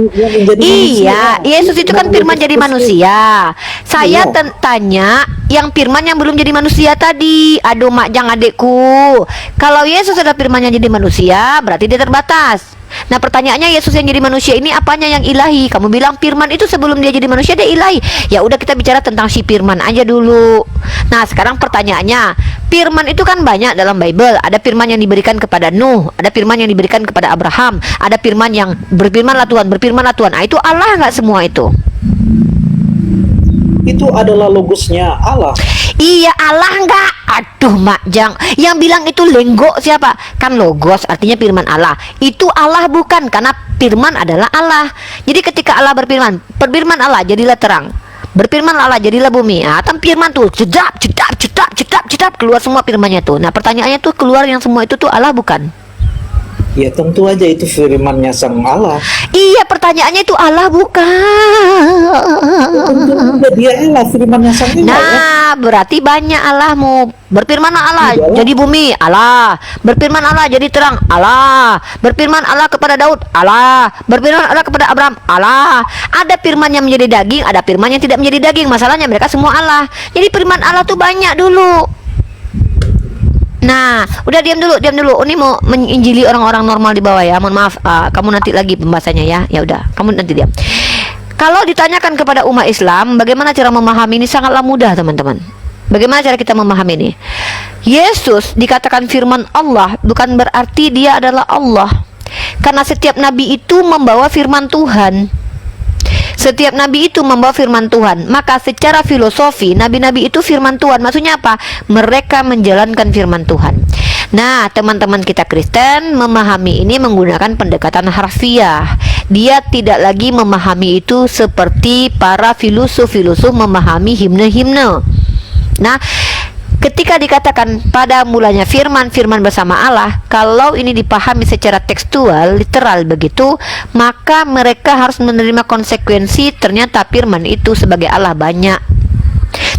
Iya, Yesus itu kan Firman jadi manusia. Saya tanya yang Firman yang belum jadi manusia tadi. Aduh, Makjang adekku. Kalau Yesus adalah Firman yang jadi manusia, berarti dia terbatas. Nah, pertanyaannya, Yesus yang jadi manusia ini apanya yang ilahi? Kamu bilang Firman itu sebelum dia jadi manusia dia ilahi. Ya udah, kita bicara tentang si Firman aja dulu. Nah, sekarang pertanyaannya, Firman itu kan banyak dalam Bible. Ada firman yang diberikan kepada Nuh, ada firman yang diberikan kepada Abraham, ada firman yang berfirmanlah Tuhan, berfirmanlah Tuhan. Nah, itu Allah nggak semua itu? Itu adalah logosnya Allah. Iya, Allah enggak. Aduh, Makjang, yang bilang itu lenggo siapa? Kan logos artinya firman Allah. Itu Allah bukan, karena firman adalah Allah. Jadi ketika Allah berfirman, berfirman Allah jadilah terang, berfirman Allah jadilah bumi. Ah, firman tuh jedap jedap jedap jedap jedap keluar semua firmannya tuh. Nah, pertanyaannya tuh, keluar yang semua itu tuh Allah bukan? Ya tentu aja itu firmannya Sang Allah. Iya, pertanyaannya itu Allah bukan? Tentu aja dia Allah, firmannya Sang Allah. Nah, berarti banyak Allahmu. Berfirman Allah Iya. jadi bumi, Allah. Berfirman Allah jadi terang, Allah. Berfirman Allah kepada Daud, Allah. Berfirman Allah kepada Abraham, Allah. Ada firman yang menjadi daging, ada firman yang tidak menjadi daging. Masalahnya mereka semua Allah. Jadi firman Allah tuh banyak dulu. Nah, udah diam dulu. Ini mau menginjili orang-orang normal di bawah ya. Mohon maaf, kamu nanti lagi pembahasannya ya. Ya udah, kamu nanti diam. Kalau ditanyakan kepada umat Islam, bagaimana cara memahami ini, sangatlah mudah, teman-teman. Bagaimana cara kita memahami ini? Yesus dikatakan firman Allah bukan berarti dia adalah Allah. Karena setiap nabi itu membawa firman Tuhan. Setiap nabi itu membawa firman Tuhan. Maka secara filosofi, nabi-nabi itu firman Tuhan. Maksudnya apa? Mereka menjalankan firman Tuhan. Nah, teman-teman kita Kristen memahami ini menggunakan pendekatan harfiah. Dia tidak lagi memahami itu seperti para filosof-filosof memahami himne-himne. Nah, ketika dikatakan pada mulanya firman bersama Allah, kalau ini dipahami secara tekstual, literal begitu, maka mereka harus menerima konsekuensi ternyata firman itu sebagai Allah banyak.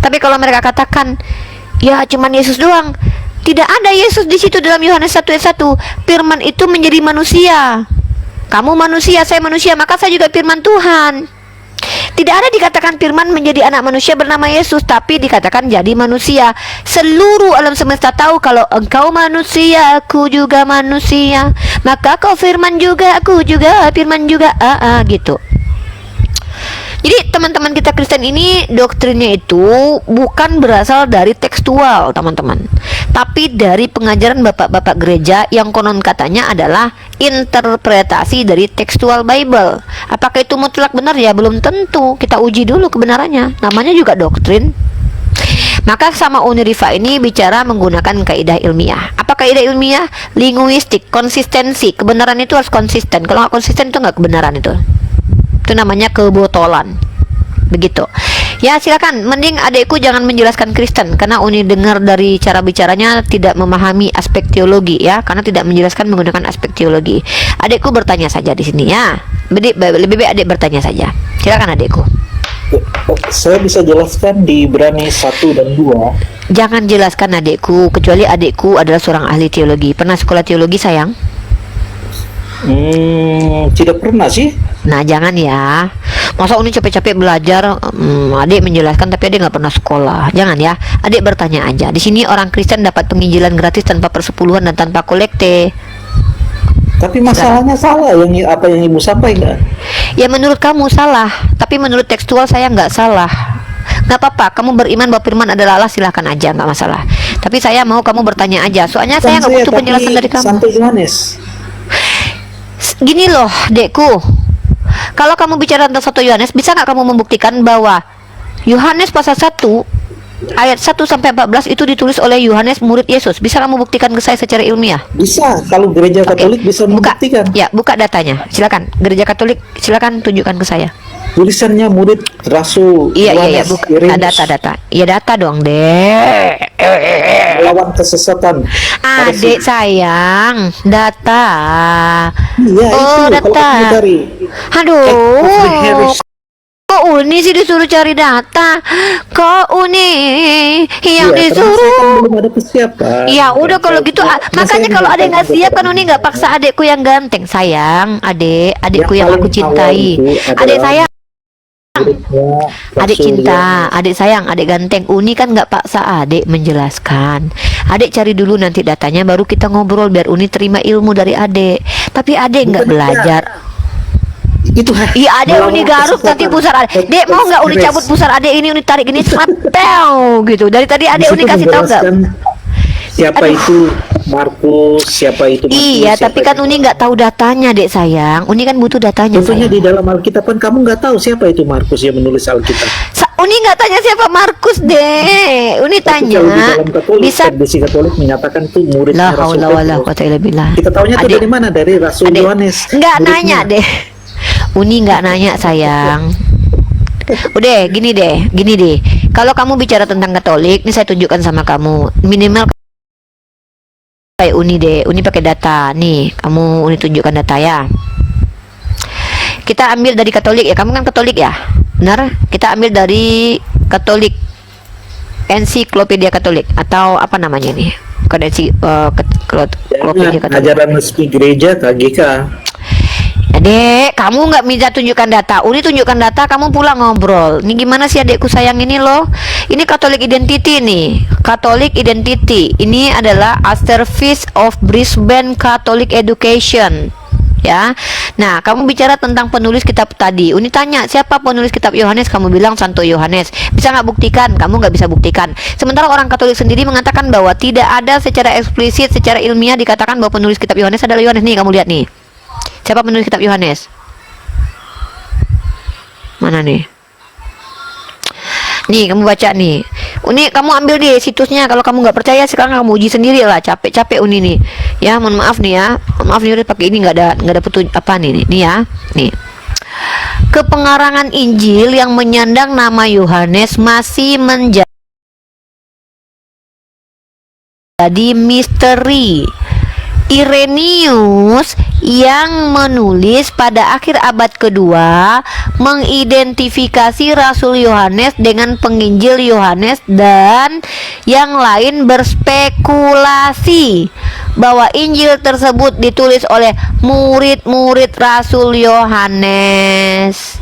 Tapi kalau mereka katakan, ya cuman Yesus doang, tidak ada Yesus di situ dalam Yohanes 1 ayat 1. Firman itu menjadi manusia. Kamu manusia, saya manusia, maka saya juga firman Tuhan. Tidak ada dikatakan firman menjadi anak manusia bernama Yesus, tapi dikatakan jadi manusia. Seluruh alam semesta tahu kalau engkau manusia, aku juga manusia. Maka kau firman juga, aku juga firman juga. Gitu. Jadi teman-teman kita Kristen ini doktrinnya itu bukan berasal dari tekstual, teman-teman, tapi dari pengajaran bapak-bapak gereja yang konon katanya adalah interpretasi dari tekstual Bible. Apakah itu mutlak benar? Ya belum tentu. Kita uji dulu kebenarannya. Namanya juga doktrin. Maka sama Unirifa ini bicara menggunakan kaidah ilmiah. Apa kaidah ilmiah? Linguistik, konsistensi. Kebenaran itu harus konsisten. Kalau nggak konsisten itu nggak kebenaran itu. Itu namanya kebotolan. Begitu. Ya silakan, mending adekku jangan menjelaskan Kristen karena Uni dengar dari cara bicaranya tidak memahami aspek teologi ya, karena tidak menjelaskan menggunakan aspek teologi. Adekku bertanya saja di sini ya. Lebih baik adek bertanya saja. Silakan adekku. Saya bisa jelaskan di Ibrani 1 dan 2. Jangan jelaskan adekku, kecuali adekku adalah seorang ahli teologi. Pernah sekolah teologi sayang? Tidak pernah sih. Nah jangan ya. Masa Uni capek-capek belajar, adik menjelaskan tapi adik nggak pernah sekolah. Jangan ya. Adik bertanya aja. Di sini orang Kristen dapat penginjilan gratis tanpa persepuluhan dan tanpa kolekte. Tapi masalahnya salah yang apa yang ibu sampaikan. Ya menurut kamu salah, tapi menurut tekstual saya nggak salah. Nggak apa-apa, kamu beriman bahwa firman adalah Allah, silahkan aja, nggak masalah. Tapi saya mau kamu bertanya aja. Soalnya saya nggak butuh penjelasan dari kamu. Santo Yohanes. Gini loh, dekku. Kalau kamu bicara tentang 1 Yohanes, bisa nggak kamu membuktikan bahwa Yohanes pasal 1 ayat 1 sampai 14 itu ditulis oleh Yohanes murid Yesus? Bisa kamu buktikan ke saya secara ilmiah? Bisa, kalau gereja Katolik bisa membuktikan. Ya, buka datanya. Silakan. Gereja Katolik, silakan tunjukkan ke saya. Tulisannya murid Rasul Iya, Yohanes buka Irenaeus. data. Iya, data dong, Dek. Melawan kesesatan. Adik sayang, data. Iya, Oh, itu data. kalau kamu cari. Aduh. Kok Uni sih disuruh cari data? Kok Uni yang Iya, karena saya kan disuruh? belum ada persiapan. Ya udah kalau gitu, makanya kalau ada yang nggak siap kan Uni nggak paksa. paksa adekku yang ganteng sayang, adekku yang paling aku cintai, awal itu adek adalah sayang, Rasul adek cinta, Yohanes. adek sayang, adek ganteng. Uni kan nggak paksa adek menjelaskan. Adek cari dulu nanti datanya, baru kita ngobrol biar Uni terima ilmu dari adek. Tapi adek nggak Bukan belajar. Itu Iya adek melawan Uni garuk kesesatan. nanti pusar adek. Dek mau nggak Uni cabut pusar adek ini, Uni tarik gini sepel gitu. Dari tadi adek Di Uni situ kasih tahu nggak? menjelaskan siapa Aduh. itu Markus, siapa itu Markus. Iya, siapa tapi kan itu- Uni nggak tahu datanya, Dek sayang. Uni kan butuh datanya, Tentunya sayang. di dalam Alkitab kan kamu nggak tahu siapa itu Markus yang menulis Alkitab. Uni nggak tanya siapa Markus, Dek. Uni Tapi tanya. kalau di dalam Katolik, Bisa. tradisi Katolik menyatakan itu muridnya La Rasul haula wala Petrus. quwata illa billah. Kita tahunya tuh Adek, dari mana? Dari Rasul Adek, Yohanes. nggak muridnya. nanya, deh. Uni nggak nanya, sayang. Udah, gini deh. Kalau kamu bicara tentang Katolik, ini saya tunjukkan sama kamu. Minimal kayak Uni deh. Uni pakai data. Nih, kamu Uni tunjukkan data ya. Kita ambil dari Katolik ya. Kamu kan Katolik ya? Benar? Kita ambil dari Katolik. Ensiklopedia Katolik atau apa namanya ini? Bukan ensiklopedia Jangan, Katolik. ajaran resmi gereja KGK. Adek, kamu nggak minta tunjukkan data. Uni tunjukkan data, kamu pulang ngobrol. Ini gimana sih adekku sayang ini loh? Ini Catholic Identity nih. Catholic Identity. Ini adalah A Service of Brisbane Catholic Education. Ya. Nah, kamu bicara tentang penulis kitab tadi. Uni tanya, siapa penulis kitab Yohanes? Kamu bilang Santo Yohanes. Bisa nggak buktikan? Kamu nggak bisa buktikan. Sementara orang Katolik sendiri mengatakan bahwa tidak ada secara eksplisit, secara ilmiah dikatakan bahwa penulis kitab Yohanes adalah Yohanes. Nih, kamu lihat nih. Siapa penulis kitab Yohanes? Mana nih? Nih, kamu baca nih. Uni, kamu ambil di situsnya. Kalau kamu nggak percaya, sekarang kamu uji sendiri lah. Capek-capek Uni nih. Ya, mohon maaf nih ya. Mohon maaf nih udah pakai ini nggak ada petunjuk apa nih ya. Nih. Kepengarangan Injil yang menyandang nama Yohanes masih menjadi misteri. Irenaeus yang menulis pada akhir abad kedua mengidentifikasi Rasul Yohanes dengan penginjil Yohanes, dan yang lain berspekulasi bahwa Injil tersebut ditulis oleh murid-murid Rasul Yohanes.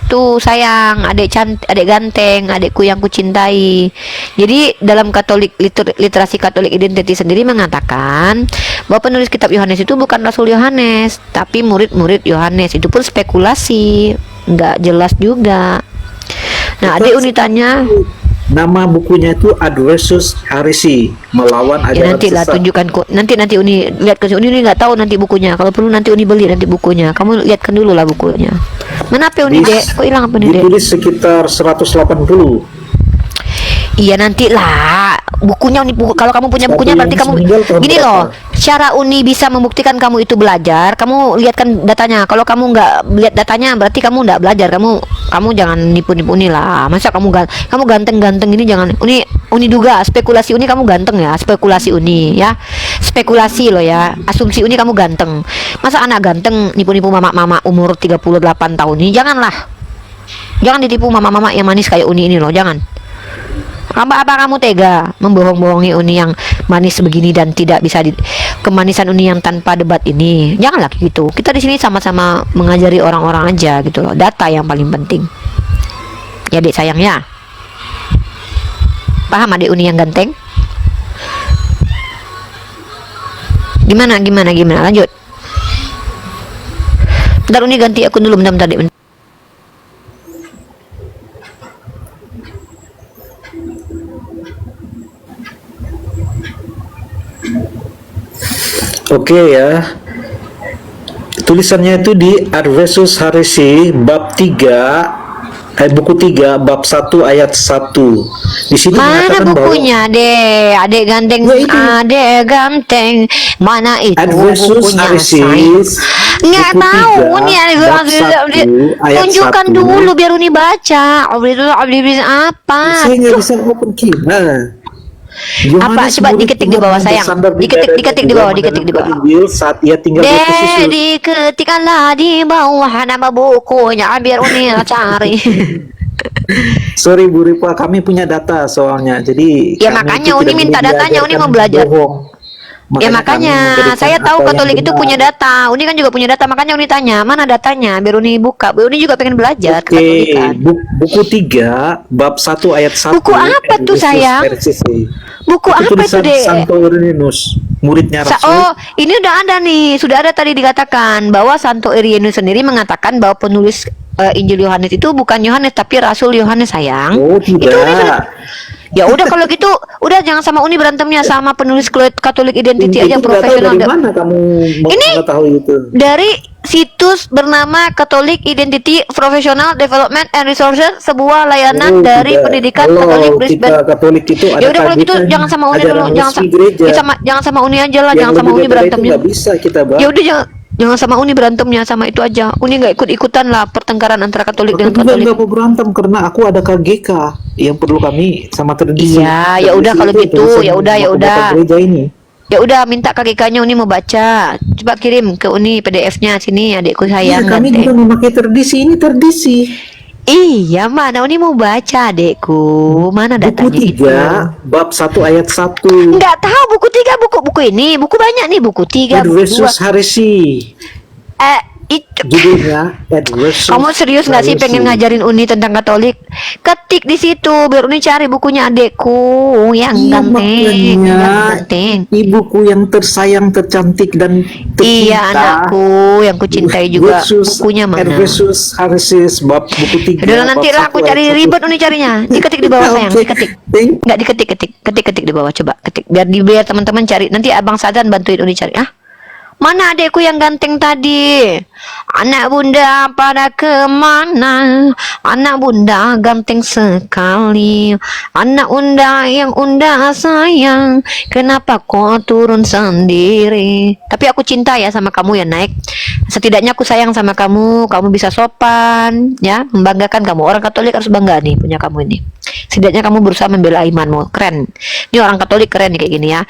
Tuh sayang, adek cantik, adek ganteng, adekku yang kucintai. Jadi dalam Katolik literasi Katolik Identity sendiri mengatakan bahwa penulis kitab Yohanes itu bukan Rasul Yohanes, tapi murid-murid Yohanes. Itu pun spekulasi, nggak jelas juga. Nah, adek Uni tanya, Nama bukunya itu Adversus Heresy, melawan ya ajaran nanti lah sesat. tunjukkan kok. Nanti Uni lihat ke Uni nggak tahu nanti bukunya. Kalau perlu nanti Uni beli nanti bukunya. Kamu lihatkan dulu lah bukunya. Mana apa Uni, Dek? Kok hilang apa nih, Dek? Ditulis sekitar 180. Iya nanti lah bukunya kalau kamu punya Satu bukunya yang berarti kamu meninggal tahun gini berapa? loh. Cara Uni bisa membuktikan kamu itu belajar, kamu lihatkan datanya. Kalau kamu nggak lihat datanya, berarti kamu nggak belajar. Kamu jangan nipu-nipu Uni lah. Masa kamu ganteng-ganteng ini, jangan. Uni duga spekulasi Uni kamu ganteng ya, spekulasi Uni ya. Spekulasi loh ya. Asumsi Uni kamu ganteng. Masa anak ganteng nipu-nipu mama-mama umur 38 tahun ini, janganlah. Jangan ditipu mama-mama yang manis kayak Uni ini loh, jangan. Apa kamu tega membohong-bohongi Uni yang manis begini dan tidak bisa kemanisan Uni yang tanpa debat ini? Janganlah gitu. Kita di sini sama-sama mengajari orang-orang aja gitu loh. Data yang paling penting. Ya Dek sayang ya. Paham adik Uni yang ganteng? Gimana? Lanjut. Bentar Uni ganti akun dulu, bentar Dek. Oke ya. Tulisannya itu di Adversus Harisi bab 3 buku 3 bab 1 ayat 1. Di situ Mana mengatakan bukunya, Dek? Adek ganteng, Ya, itu. adek ganteng. Mana itu Adversus bukunya? Harisi Nggak buku tahu 3 nih, bab 1 ayat tunjukkan 1. dulu biar Uni baca. Abdi apa? Saya nggak bisa open keyboard. Apa? Coba diketik di bawah sayang. Diketik di bawah. Saat ia tinggal di posisi Diketikkanlah di bawah nama bukunya biar Uni cari. Sorry Bu Ripa, kami punya data soalnya. Jadi Ya kami makanya itu Uni tidak minta boleh datanya, Uni diajarkan mau belajar. bohong. Ya kami makanya memberikan saya tahu apa yang Katolik itu benar. punya data. Uni kan juga punya data, makanya Uni tanya mana datanya biar Uni buka. Uni juga pengen belajar Oke, Katolikan. buku 3 bab 1 ayat 1. Buku apa tuh, sayang? Buku apa itu, tulisan Dek? Santo Irenaeus, muridnya Rasul. Oh, ini udah ada nih. Sudah ada tadi dikatakan bahwa Santo Irenaeus sendiri mengatakan bahwa penulis Injil Yohanes itu bukan Yohanes tapi Rasul Yohanes, sayang. Oh, Itu Uni sudah. tidak. Ya udah kalau gitu, udah jangan sama Uni berantemnya, sama penulis Katolik Identity aja Itu nggak tahu profesional. dari mana kamu mengetahui itu? Dari situs bernama Catholic Identity Professional Development and Resources, sebuah layanan dari tidak. pendidikan Kalau Katolik kita Brisbane. Katolik itu ada Ya udah kalau gitu kegiatan jangan sama Uni ajaran dulu, resmi gereja. jangan sama Uni aja lah, Yang jangan sama lebih Uni daripada itu berantemnya. nggak bisa kita bahas. Ya udah jangan sama Uni berantemnya, sama itu aja. Uni nggak ikut-ikutan lah pertengkaran antara Katolik Aku dengan juga Katolik. nggak mau berantem karena aku ada KGK yang perlu kami sama tradisi. Iya, ya udah kalau Tradisi itu gitu, tradisi ya udah. bapak-bapak gereja ini. Ya udah minta KGK-nya Uni mau baca. Coba kirim ke Uni PDF-nya sini, adikku Iya, sayang. kami ganteng. juga memakai tradisi ini tradisi. Iya, mana Uni mau baca, adekku. Mana Buku datanya itu? 3 bab 1 ayat 1. Enggak tahu buku 3, buku ini, buku banyak nih, buku 3, buku 2. Adversus Harisi. Itu. Judulnya Adversus. Kamu serius nggak sih pengen ngajarin Uni tentang Katolik? Ketik di situ biar Uni cari bukunya adekku yang Iya, ganteng, makanya. yang ganteng. Ibuku yang tersayang, tercantik dan tercinta. Iya, anakku yang kucintai juga. Adversus- Bukunya mana? Adversus Harisi bab buku 3. Udah lah, nanti lah aku cari ribet Uni carinya. Diketik di bawah sayang, Oke. diketik. Thank- Enggak ketik di bawah, coba ketik. Biar teman-teman cari. Nanti Abang Sadan bantuin Uni cari. Mana adekku yang ganteng tadi? Anak bunda pada kemana? Anak bunda ganteng sekali. Anak bunda yang unda sayang. Kenapa kau turun sendiri? Tapi aku cinta ya sama kamu ya, Naik. Setidaknya aku sayang sama kamu. Kamu bisa sopan, ya, membanggakan kamu. Orang Katolik harus bangga nih punya kamu ini. Setidaknya kamu berusaha membela imanmu. Keren. Ini orang Katolik keren nih kayak gini ya.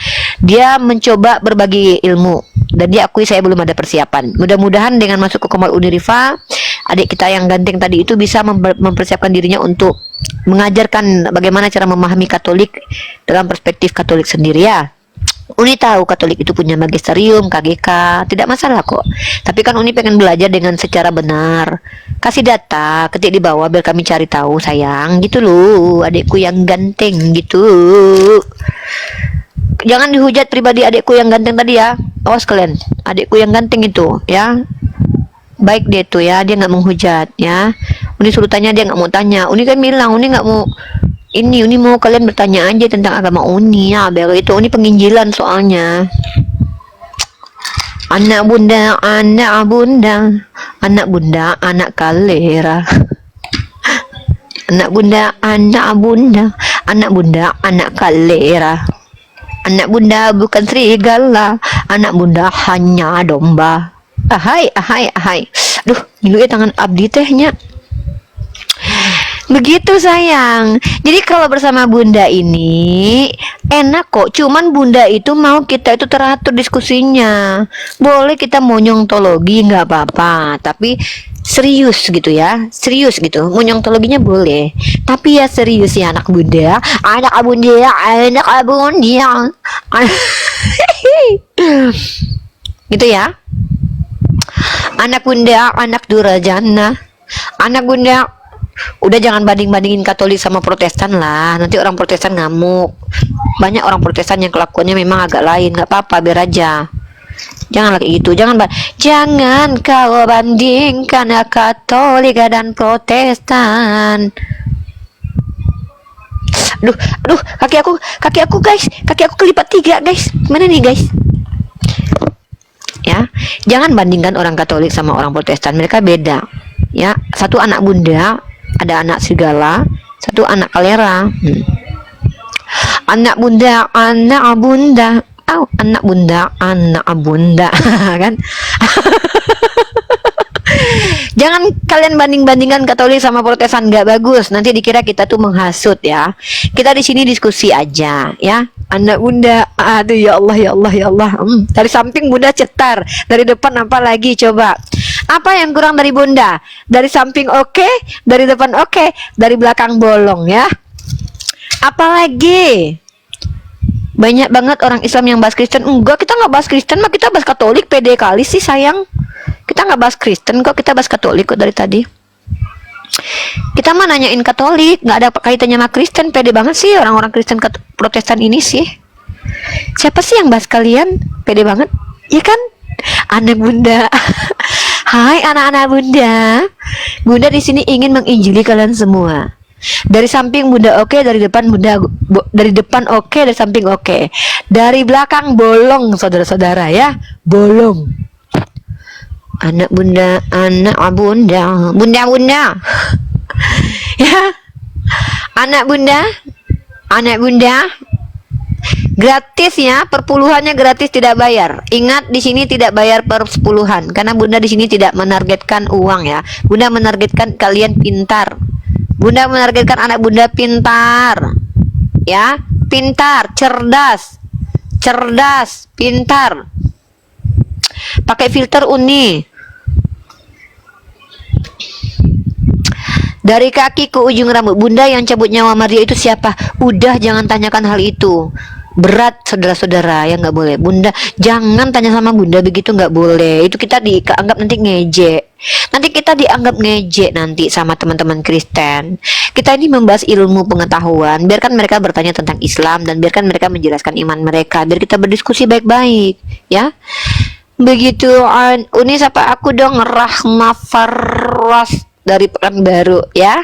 Dia mencoba berbagi ilmu dan dia akui saya belum ada persiapan. Mudah-mudahan dengan masuk ke Komol Unirifa, adik kita yang ganteng tadi itu bisa mempersiapkan dirinya untuk mengajarkan bagaimana cara memahami Katolik dalam perspektif Katolik sendiri ya. Uni tahu Katolik itu punya magisterium, KGK, tidak masalah kok. Tapi kan Uni pengen belajar dengan secara benar. Kasih data, ketik di bawah biar kami cari tahu, sayang. Gitu loh, adikku yang ganteng gitu. Jangan dihujat pribadi adikku yang ganteng tadi ya. Awas kalian, adikku yang ganteng itu ya. Baik dia tuh ya, dia nggak menghujat ya. Uni suruh tanya, dia nggak mau tanya. Uni kan bilang, Uni nggak mau Uni mau kalian bertanya aja tentang agama Uni ya. Biar itu Uni penginjilan soalnya. Anak bunda, anak bunda, anak bunda, anak kalera. Anak bunda, anak bunda, anak bunda, anak kalera. Anak bunda bukan serigala, anak bunda hanya domba. Ahai, ahai, ahai. Duh, ngilu tangan abdi tehnya. Begitu sayang. Jadi kalau bersama bunda ini enak kok. Cuman bunda itu mau kita itu teratur diskusinya. Boleh kita monyontologi nggak apa-apa, tapi serius gitu ya, serius gitu. Monyontologinya boleh, tapi ya serius ya anak bunda, anak bunda, anak bunda. Gitu ya. Anak bunda, anak durajana, anak bunda. Udah jangan banding-bandingin Katolik sama Protestan lah. Nanti orang Protestan ngamuk. Banyak orang Protestan yang kelakuannya memang agak lain. Nggak apa-apa, biar aja. Jangan lagi gitu. Jangan kau bandingkan Katolik dan Protestan. Aduh, kaki aku guys. Kaki aku kelipat 3 guys. Mana nih guys? Ya, jangan bandingkan orang Katolik sama orang Protestan. Mereka beda. Ya, satu anak bunda, ada anak serigala, satu anak kalera. Anak bunda, anak bunda. Anak bunda, anak bunda. Kan? Jangan kalian banding-bandingkan Katolik sama Protestan, nggak bagus. Nanti dikira kita tuh menghasut ya. Kita di sini diskusi aja ya. Anak bunda, aduh ya Allah ya Allah ya Allah. Dari samping bunda cetar, dari depan apa lagi coba? Apa yang kurang dari bunda? Dari samping oke, dari depan oke, dari belakang bolong ya. Apalagi? Banyak banget orang Islam yang bahas Kristen. Enggak, kita nggak bahas Kristen, mah kita bahas Katolik. Pede kali sih sayang. Kita nggak bahas Kristen kok, kita bahas Katolik kok dari tadi. Kita mah nanyain Katolik, nggak ada kaitannya sama Kristen. Pede banget sih orang-orang Kristen Protestan ini sih. Siapa sih yang bahas kalian? Pede banget, ya kan? Anak bunda. Hai anak-anak bunda. Bunda di sini ingin menginjili kalian semua. Dari samping bunda oke, dari depan bunda dari depan oke, dari samping oke. Dari belakang bolong saudara-saudara ya, bolong. Anak bunda, anak bunda, bunda. Ya. Anak bunda, anak bunda. Gratis ya, perpuluhannya gratis, tidak bayar. Ingat di sini tidak bayar per sepuluhan karena bunda di sini tidak menargetkan uang ya. Bunda menargetkan kalian pintar. Bunda menargetkan anak bunda pintar. Ya, pintar, cerdas. Cerdas, pintar. Pakai filter Uni. Dari kaki ke ujung rambut. Bunda yang cabut nyawa Maria itu siapa? Udah, jangan tanyakan hal itu. Berat saudara-saudara, ya nggak boleh. Bunda jangan tanya sama bunda begitu, nggak boleh. Itu kita dianggap nanti ngejek. Nanti kita dianggap ngejek nanti sama teman-teman Kristen. Kita ini membahas ilmu pengetahuan. Biarkan mereka bertanya tentang Islam dan biarkan mereka menjelaskan iman mereka. Biar kita berdiskusi baik-baik, ya. Begitu. Uni sapa aku dong, Rahma Farwas dari Pekanbaru ya.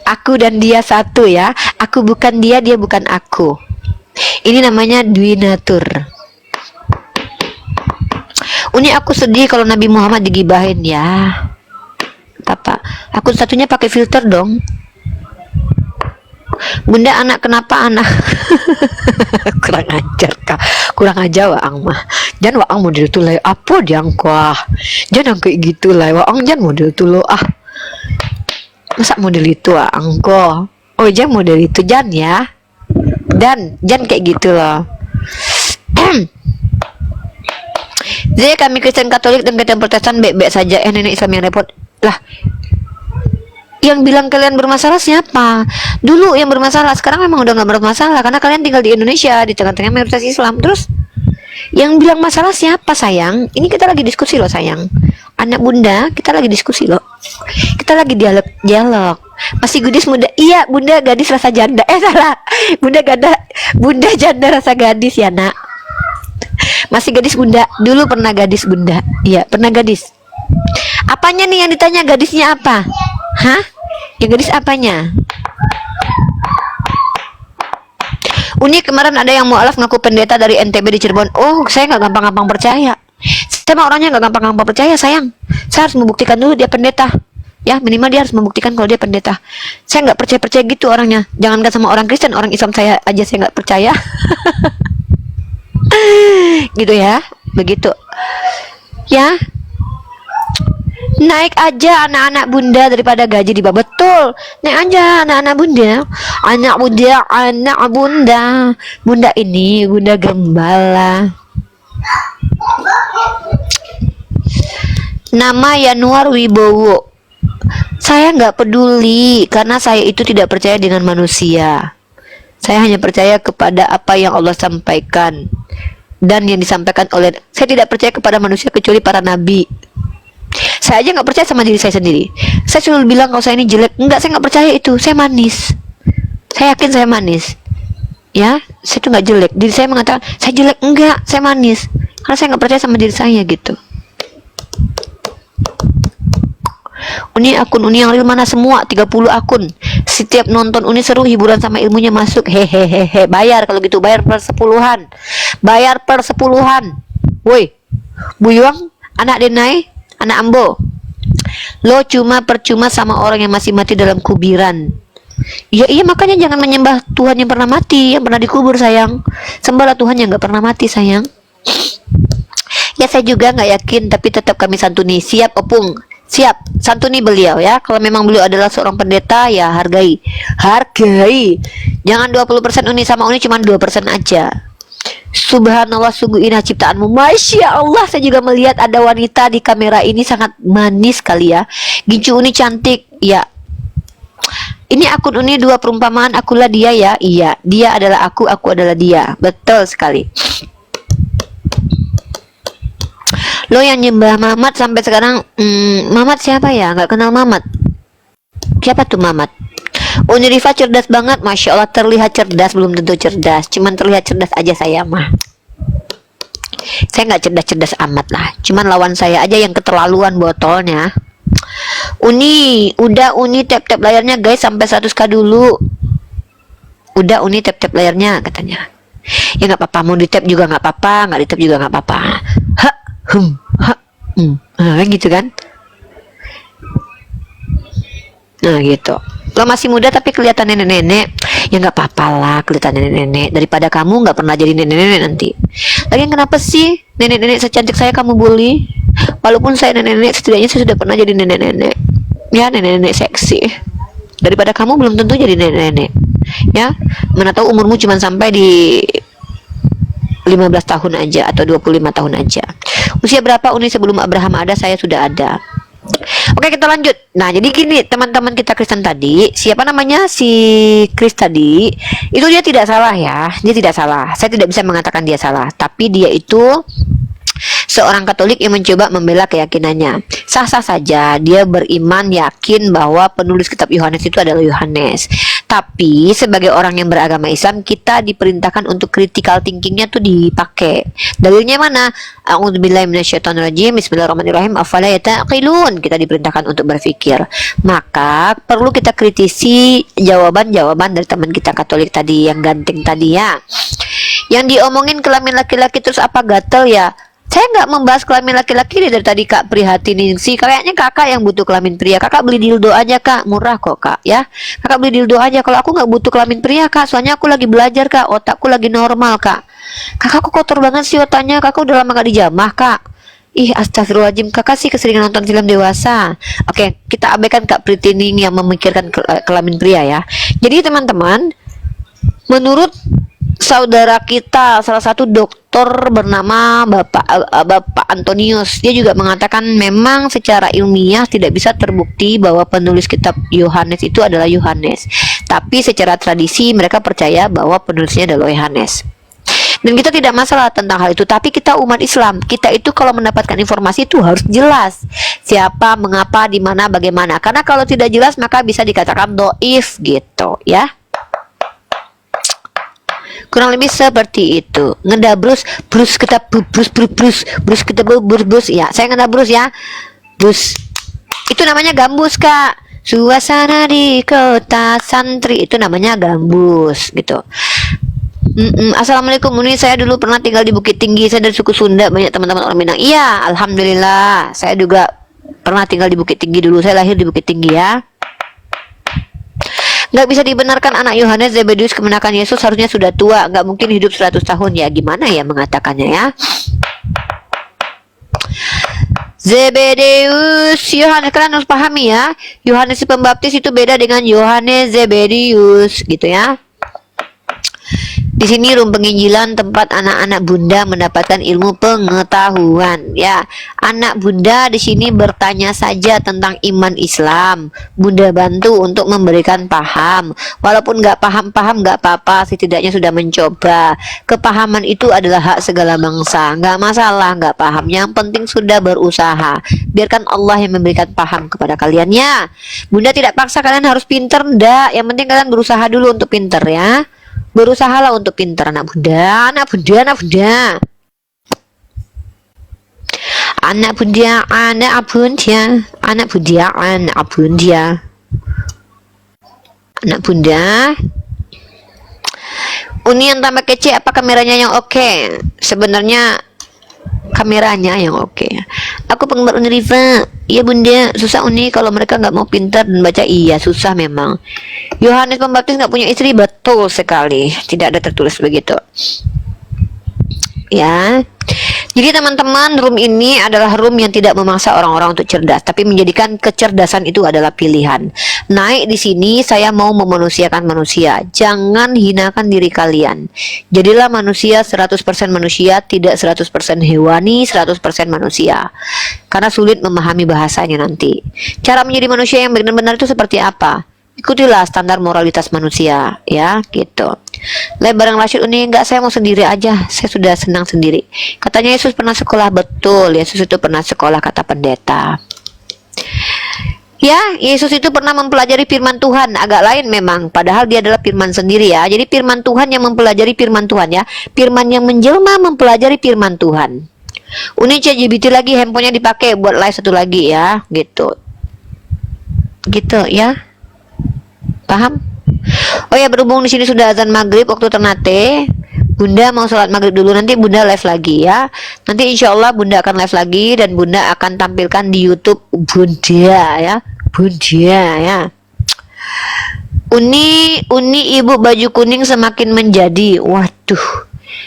Aku dan dia satu ya. Aku bukan dia, dia bukan aku. Ini namanya dwinatur. Uni aku sedih kalau Nabi Muhammad digibahin ya. Apa? Aku satunya pakai filter dong. Bunda anak kenapa anak? Kurang ajar kah? Kurang aja waang mah. Jangan waang model tuh lah. Apa diang kuah? Jangan kayak gitu lah. Waang jangan model tuh lo ah. Masa model itu waang kok? Oh jangan model itu jangan ya. Dan jangan kayak gitu loh. Jadi kami Kristen Katolik dan Kristen Protestan baik-baik saja. Nenek Islam yang repot lah. Yang bilang kalian bermasalah siapa? Dulu yang bermasalah, sekarang memang udah nggak bermasalah karena kalian tinggal di Indonesia di tengah-tengah mayoritas Islam. Terus yang bilang masalah siapa sayang? Ini kita lagi diskusi loh sayang. Anak bunda, kita lagi diskusi loh. Kita lagi dialog. Masih gadis muda. Iya, bunda gadis rasa janda. Salah. Bunda janda rasa gadis ya nak. Masih gadis bunda. Dulu pernah gadis bunda. Iya, pernah gadis. Apanya nih yang ditanya, gadisnya apa? Hah? Yang gadis apanya? Uni kemarin ada yang mualaf ngaku pendeta dari NTB di Cirebon. Oh, saya nggak gampang-gampang percaya. Saya mah orangnya nggak gampang-gampang percaya sayang. Saya harus membuktikan dulu dia pendeta. Ya, minimal dia harus membuktikan kalau dia pendeta. Saya nggak percaya gitu orangnya. Jangankan sama orang Kristen, orang Islam saya aja saya nggak percaya. Gitu ya, begitu. Ya, naik aja anak-anak bunda daripada gaji di bawah. Betul, naik aja anak-anak bunda. Anak bunda. Bunda ini, bunda gembala. Nama Yanuar Wibowo. Saya nggak peduli karena saya itu tidak percaya dengan manusia. Saya hanya percaya kepada apa yang Allah sampaikan dan yang disampaikan oleh. Saya tidak percaya kepada manusia kecuali para nabi. Saya aja nggak percaya sama diri saya sendiri. Saya selalu bilang kalau saya ini jelek. Enggak, saya nggak percaya itu. Saya manis. Saya yakin saya manis. Ya, saya tuh nggak jelek. Diri saya mengatakan saya jelek. Enggak, saya manis. Karena saya nggak percaya sama diri saya gitu. Uni akun Uni yang real mana semua 30 akun. Setiap nonton Uni seru, hiburan sama ilmunya masuk. Hehehe. Bayar kalau gitu, bayar per 10-an. Bayar per 10-an. Woi, Buyuang, anak Denai, anak Ambo. Lo cuma percuma sama orang yang masih mati dalam kubiran. Iya makanya jangan menyembah Tuhan yang pernah mati, yang pernah dikubur sayang. Sembahlah Tuhan yang nggak pernah mati sayang. Ya saya juga nggak yakin, tapi tetap kami santuni. Siap Opung, siap santuni beliau ya. Kalau memang beliau adalah seorang pendeta, ya hargai. Jangan 20% Uni sama Uni, cuma 2% aja. Subhanallah, sungguh indah ciptaanmu. Masya Allah, saya juga melihat ada wanita di kamera ini sangat manis kali ya. Gincu Uni cantik ya. Ini akun Uni 2 perumpamaan, akulah dia ya. Iya, dia adalah aku adalah dia. Betul sekali. Lo yang nyembah Mamat sampai sekarang, Mamat siapa ya? Nggak kenal Mamat. Siapa tuh Mamat? Uni Rifa cerdas banget, Masya Allah. Terlihat cerdas, belum tentu cerdas. Cuman terlihat cerdas aja saya mah. Saya nggak cerdas-cerdas amat lah. Cuman lawan saya aja yang keterlaluan botolnya. Uni, udah Uni tap-tap layarnya guys sampai 100k dulu. Udah Uni tap-tap layarnya katanya. Ya nggak apa-apa, mau di tap juga nggak apa-apa, nggak di tap juga nggak apa-apa. Nah, gitu kan. Nah gitu. Lo masih muda tapi kelihatan nenek-nenek. Ya nggak apa-apa lah kelihatan nenek-nenek, daripada kamu nggak pernah jadi nenek-nenek nanti. Lagian kenapa sih nenek-nenek secantik saya kamu bully? Walaupun saya nenek-nenek, setidaknya saya sudah pernah jadi nenek-nenek. Ya, nenek-nenek seksi. Daripada kamu belum tentu jadi nenek-nenek. Ya, mana tahu umurmu cuma sampai di 15 tahun aja atau 25 tahun aja. Usia berapa Uni sebelum Abraham ada, saya sudah ada. Oke, kita lanjut. Nah, jadi gini teman-teman kita Kristen tadi, siapa namanya si Chris tadi, itu dia tidak salah ya. Dia tidak salah. Saya tidak bisa mengatakan dia salah, tapi dia itu seorang Katolik yang mencoba membela keyakinannya. Sah-sah saja dia beriman yakin bahwa penulis kitab Yohanes itu adalah Yohanes. Tapi sebagai orang yang beragama Islam, kita diperintahkan untuk critical thinkingnya tuh dipakai. Dalilnya mana? A'udzubillahi minasyaitonirrajim. Bismillahirrahmanirrahim. Afala yataqilun. Kita diperintahkan untuk berpikir. Maka perlu kita kritisi jawaban-jawaban dari teman kita Katolik tadi yang ganteng tadi ya. Yang diomongin kelamin laki-laki terus apa gatel ya? Saya nggak membahas kelamin laki-laki dari tadi Kak prihatinin sih. Kayaknya kakak yang butuh kelamin pria. Kakak beli dildo aja Kak, murah kok Kak ya. Kakak beli dildo aja. Kalau aku nggak butuh kelamin pria Kak, soalnya aku lagi belajar Kak, otakku lagi normal Kak. Kakak kok kotor banget sih otaknya. Kakak udah lama gak dijamah Kak. Ih astagfirullahaladzim, kakak sih keseringan nonton film dewasa. Oke, kita abaikan Kak Pritining yang memikirkan kelamin pria ya. Jadi teman-teman, menurut saudara kita salah satu dokter bernama Bapak Antonius, dia juga mengatakan memang secara ilmiah tidak bisa terbukti bahwa penulis kitab Yohanes itu adalah Yohanes, tapi secara tradisi mereka percaya bahwa penulisnya adalah Yohanes. Dan kita tidak masalah tentang hal itu, tapi kita umat Islam, kita itu kalau mendapatkan informasi itu harus jelas siapa, mengapa, di mana, bagaimana. Karena kalau tidak jelas maka bisa dikatakan doif gitu ya. Kurang lebih seperti itu. Ngedabrus, brus kita brus kita brus ya. Saya ngedabrus ya. Brus. Itu namanya gambus, Kak. Suasana di kota santri itu namanya gambus gitu. Assalamualaikum Uni, saya dulu pernah tinggal di Bukit Tinggi. Saya dari suku Sunda, banyak teman-teman orang Minang. Iya, alhamdulillah. Saya juga pernah tinggal di Bukit Tinggi dulu. Saya lahir di Bukit Tinggi ya. Nggak bisa dibenarkan anak Yohanes Zebedeus kemenakan Yesus harusnya sudah tua, nggak mungkin hidup 100 tahun ya. Gimana ya mengatakannya ya? Zebedeus, Yohanes, kalian harus pahami ya. Yohanes Pembaptis itu beda dengan Yohanes Zebedeus gitu ya. Di sini room penginjilan tempat anak-anak bunda mendapatkan ilmu pengetahuan ya. Anak bunda di sini bertanya saja tentang iman Islam. Bunda bantu untuk memberikan paham. Walaupun nggak paham-paham nggak apa-apa, setidaknya sudah mencoba. Kepahaman itu adalah hak segala bangsa. Nggak masalah nggak paham. Yang penting sudah berusaha. Biarkan Allah yang memberikan paham kepada kalian ya. Bunda tidak paksa kalian harus pinter, ndak. Yang penting kalian berusaha dulu untuk pinter ya. Berusahalah untuk pintar anak bunda, anak bunda, anak bunda, anak bunda, anak bunda, anak bunda, anak bunda, anak bunda. Uni yang tambah kece apa kameranya yang oke? Sebenarnya kameranya yang oke. Aku penggemar Uni Riva. Iya bunda, susah Uni kalau mereka nggak mau pintar dan baca. Iya susah memang. Yohanes Pembaptis nggak punya istri, betul sekali. Tidak ada tertulis begitu. Ya. Jadi teman-teman, room ini adalah room yang tidak memaksa orang-orang untuk cerdas, tapi menjadikan kecerdasan itu adalah pilihan. Naik di sini saya mau memanusiakan manusia. Jangan hinakan diri kalian. Jadilah manusia 100% manusia, tidak 100% hewani, 100% manusia. Karena sulit memahami bahasanya nanti. Cara menjadi manusia yang benar-benar itu seperti apa? Ikutilah standar moralitas manusia, ya, gitu. Lebar yang Rashid Uni, enggak, saya mau sendiri aja. Saya sudah senang sendiri. Katanya Yesus pernah sekolah, betul. Yesus itu pernah sekolah, kata pendeta. Ya, Yesus itu pernah mempelajari firman Tuhan, agak lain memang. Padahal dia adalah firman sendiri ya. Jadi firman Tuhan yang mempelajari firman Tuhan ya. Firman yang menjelma mempelajari firman Tuhan. Uni ChatGPT lagi, handphonenya dipakai buat live satu lagi ya, gitu. Gitu ya. Paham? Oh ya, berhubung di sini sudah azan maghrib waktu Ternate, Bunda mau sholat maghrib dulu, nanti Bunda live lagi ya. Nanti insya Allah Bunda akan live lagi dan Bunda akan tampilkan di YouTube Bunda ya, Bunda ya. Uni ibu baju kuning semakin menjadi, waduh.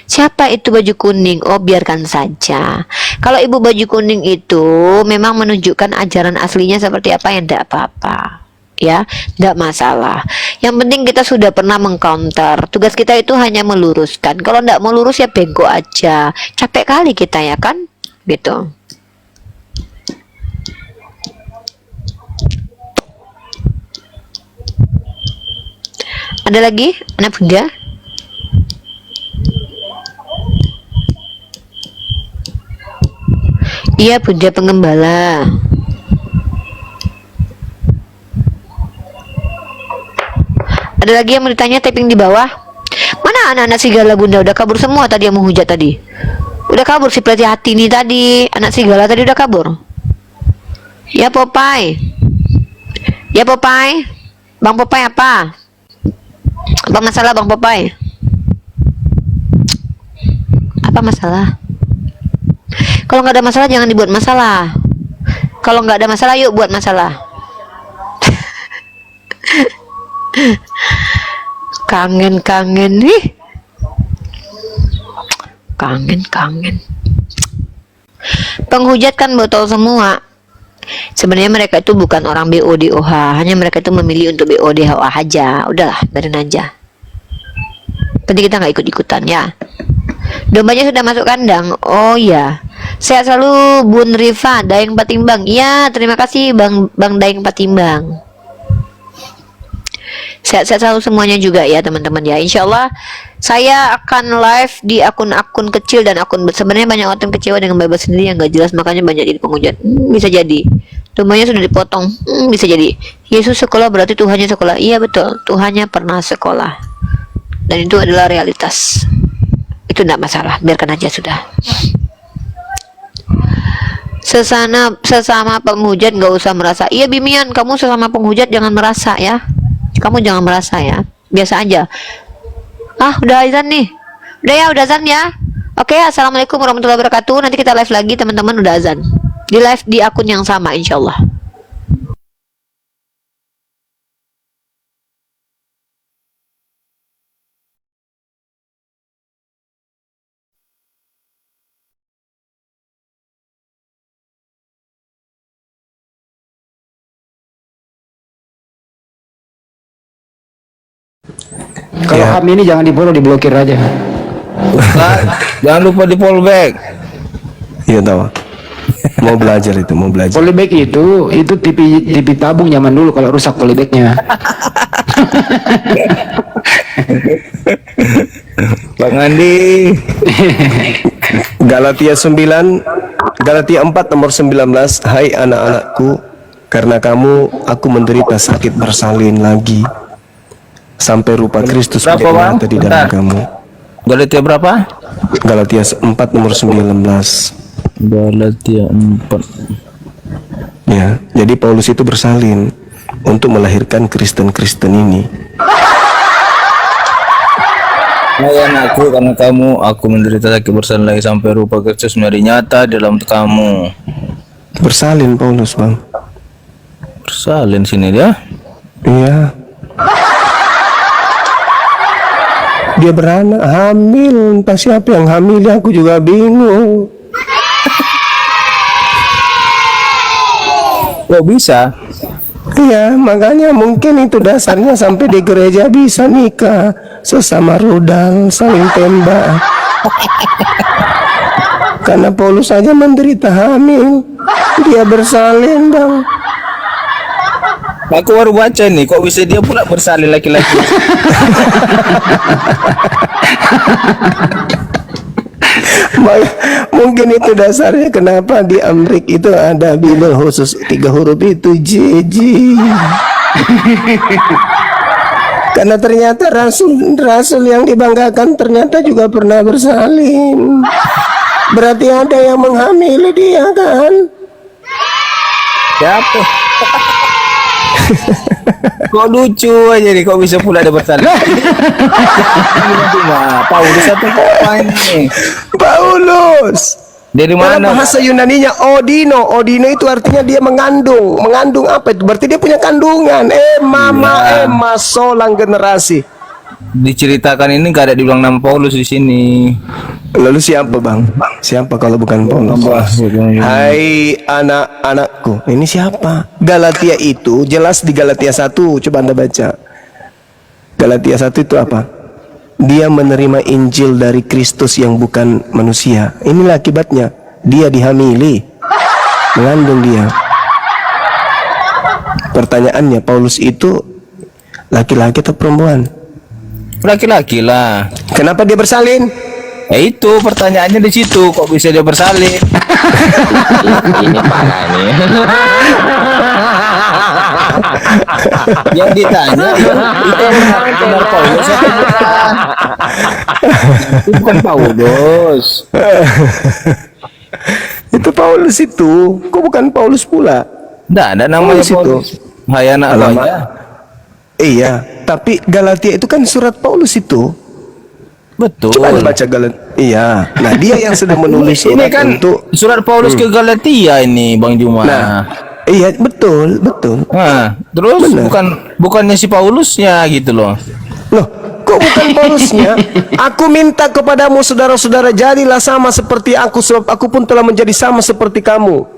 Siapa itu baju kuning? Oh, biarkan saja. Kalau ibu baju kuning itu memang menunjukkan ajaran aslinya seperti apa, yang tidak apa-apa. Ya, tidak masalah. Yang penting kita sudah pernah mengcounter. Tugas kita itu hanya meluruskan. Kalau tidak mau lurus ya bengkok aja. Capek kali kita ya kan? Gitu. Ada lagi anak bunda? Iya, bunda pengembala. Ada lagi yang mau ditanya, tapping di bawah. Mana anak-anak serigala bunda? Udah kabur semua tadi yang menghujat tadi. Udah kabur si pelatih hati ini tadi. Anak serigala tadi udah kabur. Ya Popeye. Ya Popeye. Bang Popeye apa? Apa masalah Bang Popeye? Apa masalah? Kalau nggak ada masalah jangan dibuat masalah. Kalau nggak ada masalah yuk buat masalah. Kangen nih, kangen. Penghujat kan botol semua. Sebenarnya mereka itu bukan orang BODOH, hanya mereka itu memilih untuk BODH aja. Udahlah, biarin aja. Penting kita nggak ikut-ikutan ya. Dombanya sudah masuk kandang. Oh ya, sehat selalu Bun Riva, Daeng Patimbang. Iya, terima kasih Bang Daeng Patimbang. Sehat-sehat selalu semuanya juga ya teman-teman ya. Insya Allah saya akan live di akun-akun kecil dan akun, sebenarnya banyak orang kecewa dengan Bible sendiri yang gak jelas, makanya banyak jadi penghujat. Bisa jadi dombanya sudah dipotong. Bisa jadi Yesus sekolah berarti Tuhannya sekolah. Iya betul, Tuhannya pernah sekolah dan itu adalah realitas. Itu tidak masalah, biarkan aja sudah. Sesama penghujat gak usah merasa. Iya Bimian, kamu sesama penghujat jangan merasa ya. Kamu jangan merasa ya, biasa aja. Ah, udah azan nih. Udah ya, udah azan ya. Oke, assalamualaikum warahmatullahi wabarakatuh. Nanti kita live lagi teman-teman, udah azan. Di live di akun yang sama insya Allah. Kalau HAM ini jangan di follow, diblokir aja. Jangan lupa di fallback. Iya tahu. Mau belajar itu, mau belajar. Polyback itu TV tabung zaman dulu kalau rusak polybacknya. Bang Andi. Galatia 4 nomor 19. Hai anak-anakku, karena kamu aku menderita sakit bersalin lagi sampai rupa Kristus Berapa, menjadi Bang? nyata di dalam Bentar. kamu. Galatia berapa? Galatia 4 nomor 19. Galatia 4. Ya, jadi Paulus itu bersalin untuk melahirkan Kristen-Kristen ini. Hai anakku, karena kamu aku menderita sakit bersalin lagi sampai rupa Kristus menjadi nyata di dalam kamu. Bersalin Paulus, Bang. Bersalin sini dia. Iya. Dia beranak, hamil. Entah siapa yang hamil, aku juga bingung. Kok bisa? Iya, makanya mungkin itu dasarnya sampai di gereja bisa nikah sesama rudal, saling tembak. Karena Paulus saja menderita hamil, dia bersalin, Bang. Aku baru baca nih, kok bisa dia pula bersalin laki-laki? Mungkin itu dasarnya kenapa di Amrik itu ada Bible khusus 3 huruf itu JJ. Karena ternyata rasul yang dibanggakan ternyata juga pernah bersalin. Berarti ada yang menghamili dia kan? Siapa? Kok lucu aja nih, kok bisa pula ada bersalin? Cuma Paulus atau apa ini? Paulus. Dari Dalam mana? bahasa Yunaninya Odino. Odino itu artinya dia mengandung. Mengandung apa itu? Berarti dia punya kandungan. Iya. Emma solang generasi. Diceritakan ini gak ada dibilang nama Paulus di sini. Lalu siapa, Bang? Siapa kalau bukan Paulus? Hai anak-anakku. Ini siapa? Galatia itu jelas di Galatia 1. Coba Anda baca. Galatia 1 itu apa? Dia menerima Injil dari Kristus yang bukan manusia. Inilah akibatnya. Dia dihamili. Mengandung dia. Pertanyaannya, Paulus itu laki-laki atau perempuan? Laki-laki lah. Kenapa dia bersalin? Itu pertanyaannya di situ, kok bisa dia bersalin? Ini parah nih. Yang ditanya itu benar Paulus atau bukan? Itu bukan Paulus. Itu Paulus itu. Kok bukan Paulus pula? Nggak ada namanya Paulus itu. Paulus. Hai anak Alamak. aja. Iya, tapi Galatia itu kan surat Paulus itu. Betul. Coba Anda baca Galatia. Iya. Nah, dia yang sedang menulis Ini surat kan untuk surat Paulus ke Galatia ini, Bang Juma. Nah, iya, betul. Nah, terus Benar. bukannya si Paulusnya gitu loh. Loh, kok bukan Paulusnya? Aku minta kepadamu saudara-saudara, jadilah sama seperti aku, sebab aku pun telah menjadi sama seperti kamu.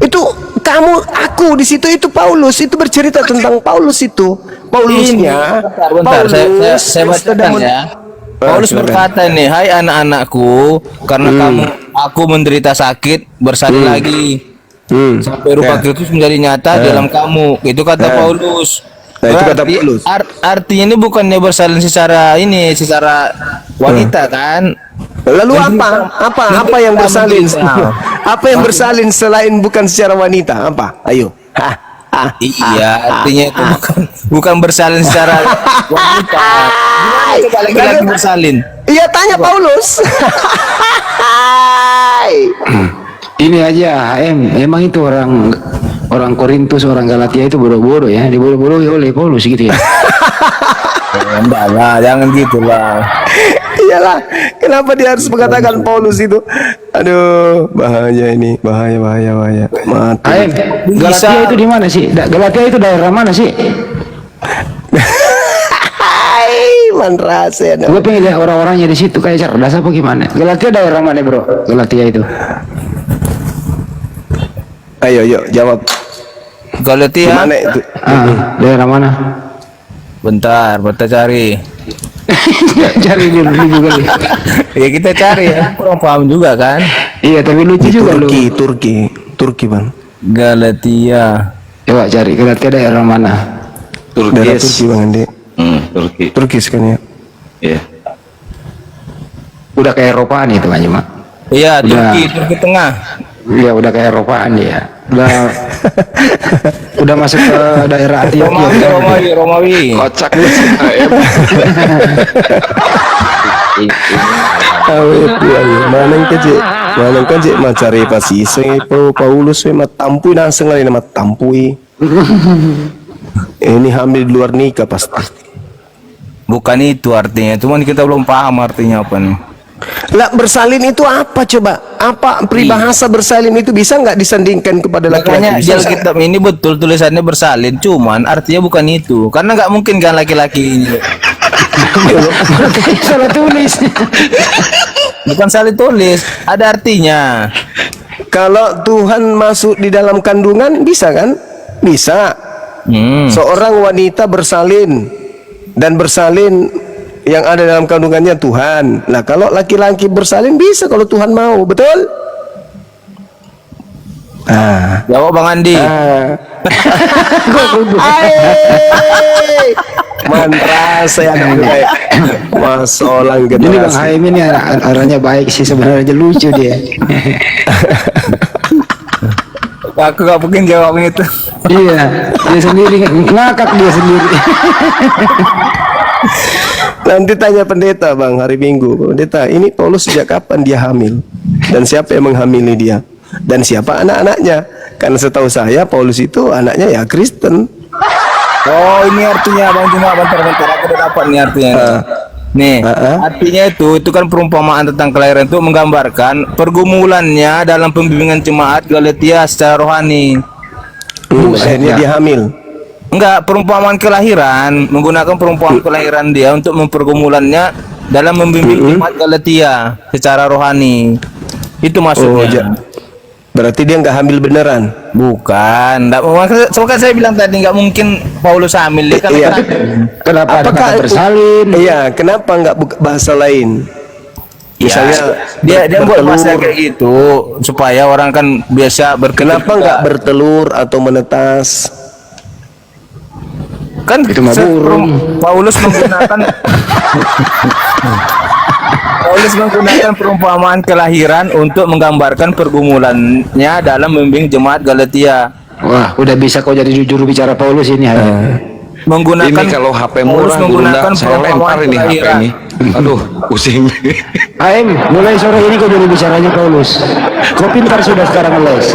Itu kamu, aku di situ itu Paulus, itu bercerita tentang Paulus itu. Paulusnya. Bentar, Paulus saya bacakan sedang ya. Paulus silakan. berkata nih, hai anak-anakku, karena aku menderita sakit bersalin lagi sampai rupa Kristus menjadi nyata dalam kamu. Itu kata Paulus. Nah, itu kata Berarti Paulus. Artinya ini bukannya bersalin secara wanita kan? Lalu apa yang bersalin? Apa yang bersalin selain bukan secara wanita? Apa? Ayo. Iya, artinya itu bukan bersalin secara wanita. Gimana coba laki-laki bersalin? Iya, tanya Paulus. Ini aja HM, emang itu orang Korintus, orang Galatia itu bodoh-bodoh ya, dibodoh-bodohi oleh Paulus gitu ya. Enggak lah, jangan gitulah. Iyalah, Kenapa dia harus mengatakan Paulus itu? Aduh, bahaya ini, bahaya. Mati. Aim, Galatia itu di mana sih? Galatia itu daerah mana sih? Hai, manrase. Gue pengen lihat orang-orangnya di situ kayak cerdas apa gimana? Galatia daerah mana bro? Galatia itu? Ayo, jawab. Galatia. Mana itu? Daerah mana? Bentar cari. Cari dulu juga nih. Ya kita cari ya. Kurang paham juga kan. Iya tapi lucu juga lu. Turki bang. Galatia. Coba cari Galatia daerah mana? Daerah Turki bang Andi. Turki. Turki kan ya. Iya. Udah ke Eropaan itu kan cuma. Iya, Udah. Turki Tengah. Iya udah ke Eropaan dia. Udah masuk ke daerah Ethiopia. Romawi. Kocak lu sih. Awet ya, manang kaje macari pasi Paulus we matampui naseng lain matampui. Ini hamil di luar nikah pasti. Bukan itu artinya, cuman kita belum paham artinya apa nih. Lah bersalin itu apa coba? Apa peribahasa bersalin itu bisa nggak disandingkan kepada Makanya laki-laki? di Alkitab ini betul tulisannya bersalin, cuman artinya bukan itu. Karena nggak mungkin kan laki-laki ini. Salah tulis. Bukan salin tulis, ada artinya. Kalau Tuhan masuk di dalam kandungan bisa kan? Bisa. Seorang wanita bersalin dan bersalin yang ada dalam kandungannya Tuhan. Nah, kalau laki-laki bersalin bisa kalau Tuhan mau, betul? Jawab Bang Andi. Mantra saya ada kayak masolang Ini Bang generasi. Haim ini arahnya baik sih sebenarnya lucu dia. Aku gak mungkin jawabnya itu. Iya, dia sendiri ngakak dia sendiri. Nanti tanya pendeta bang hari Minggu, pendeta ini Paulus sejak kapan dia hamil dan siapa yang menghamili dia dan siapa anak-anaknya? Karena setahu saya Paulus itu anaknya ya Kristen. Oh ini artinya Bang Juma, bentar aku udah dapat nih artinya. Nih, artinya itu kan perumpamaan tentang kelahiran itu menggambarkan pergumulannya dalam pembimbingan jemaat Galatia secara rohani. Akhirnya dia hamil. Enggak, perumpamaan kelahiran, menggunakan perumpamaan kelahiran dia untuk mempergumulannya dalam membimbing jemaat Galatia secara rohani. Itu maksudnya. Berarti dia nggak hamil beneran? Bukan, soalnya saya bilang tadi nggak mungkin Paulus hamil dia kan. Iya. Kenapa ada kata bersalin? Iya, kenapa nggak buka bahasa lain? Misalnya dia buat bahasa kayak gitu supaya orang kan biasa kenapa nggak bertelur atau menetas? Kan Itu mah burung. Paulus menggunakan perumpamaan kelahiran untuk menggambarkan pergumulannya dalam membimbing jemaat Galatia. Wah, udah bisa kau jadi juru bicara Paulus ini. Menggunakan Ini kalau HP Paulus murah menggunakan Gurunda, saya lempar ini HP kelahiran. ini. Aduh, pusing. Aim, mulai sore ini kau juru bicaranya Paulus. Kau pintar sudah sekarang ngeles.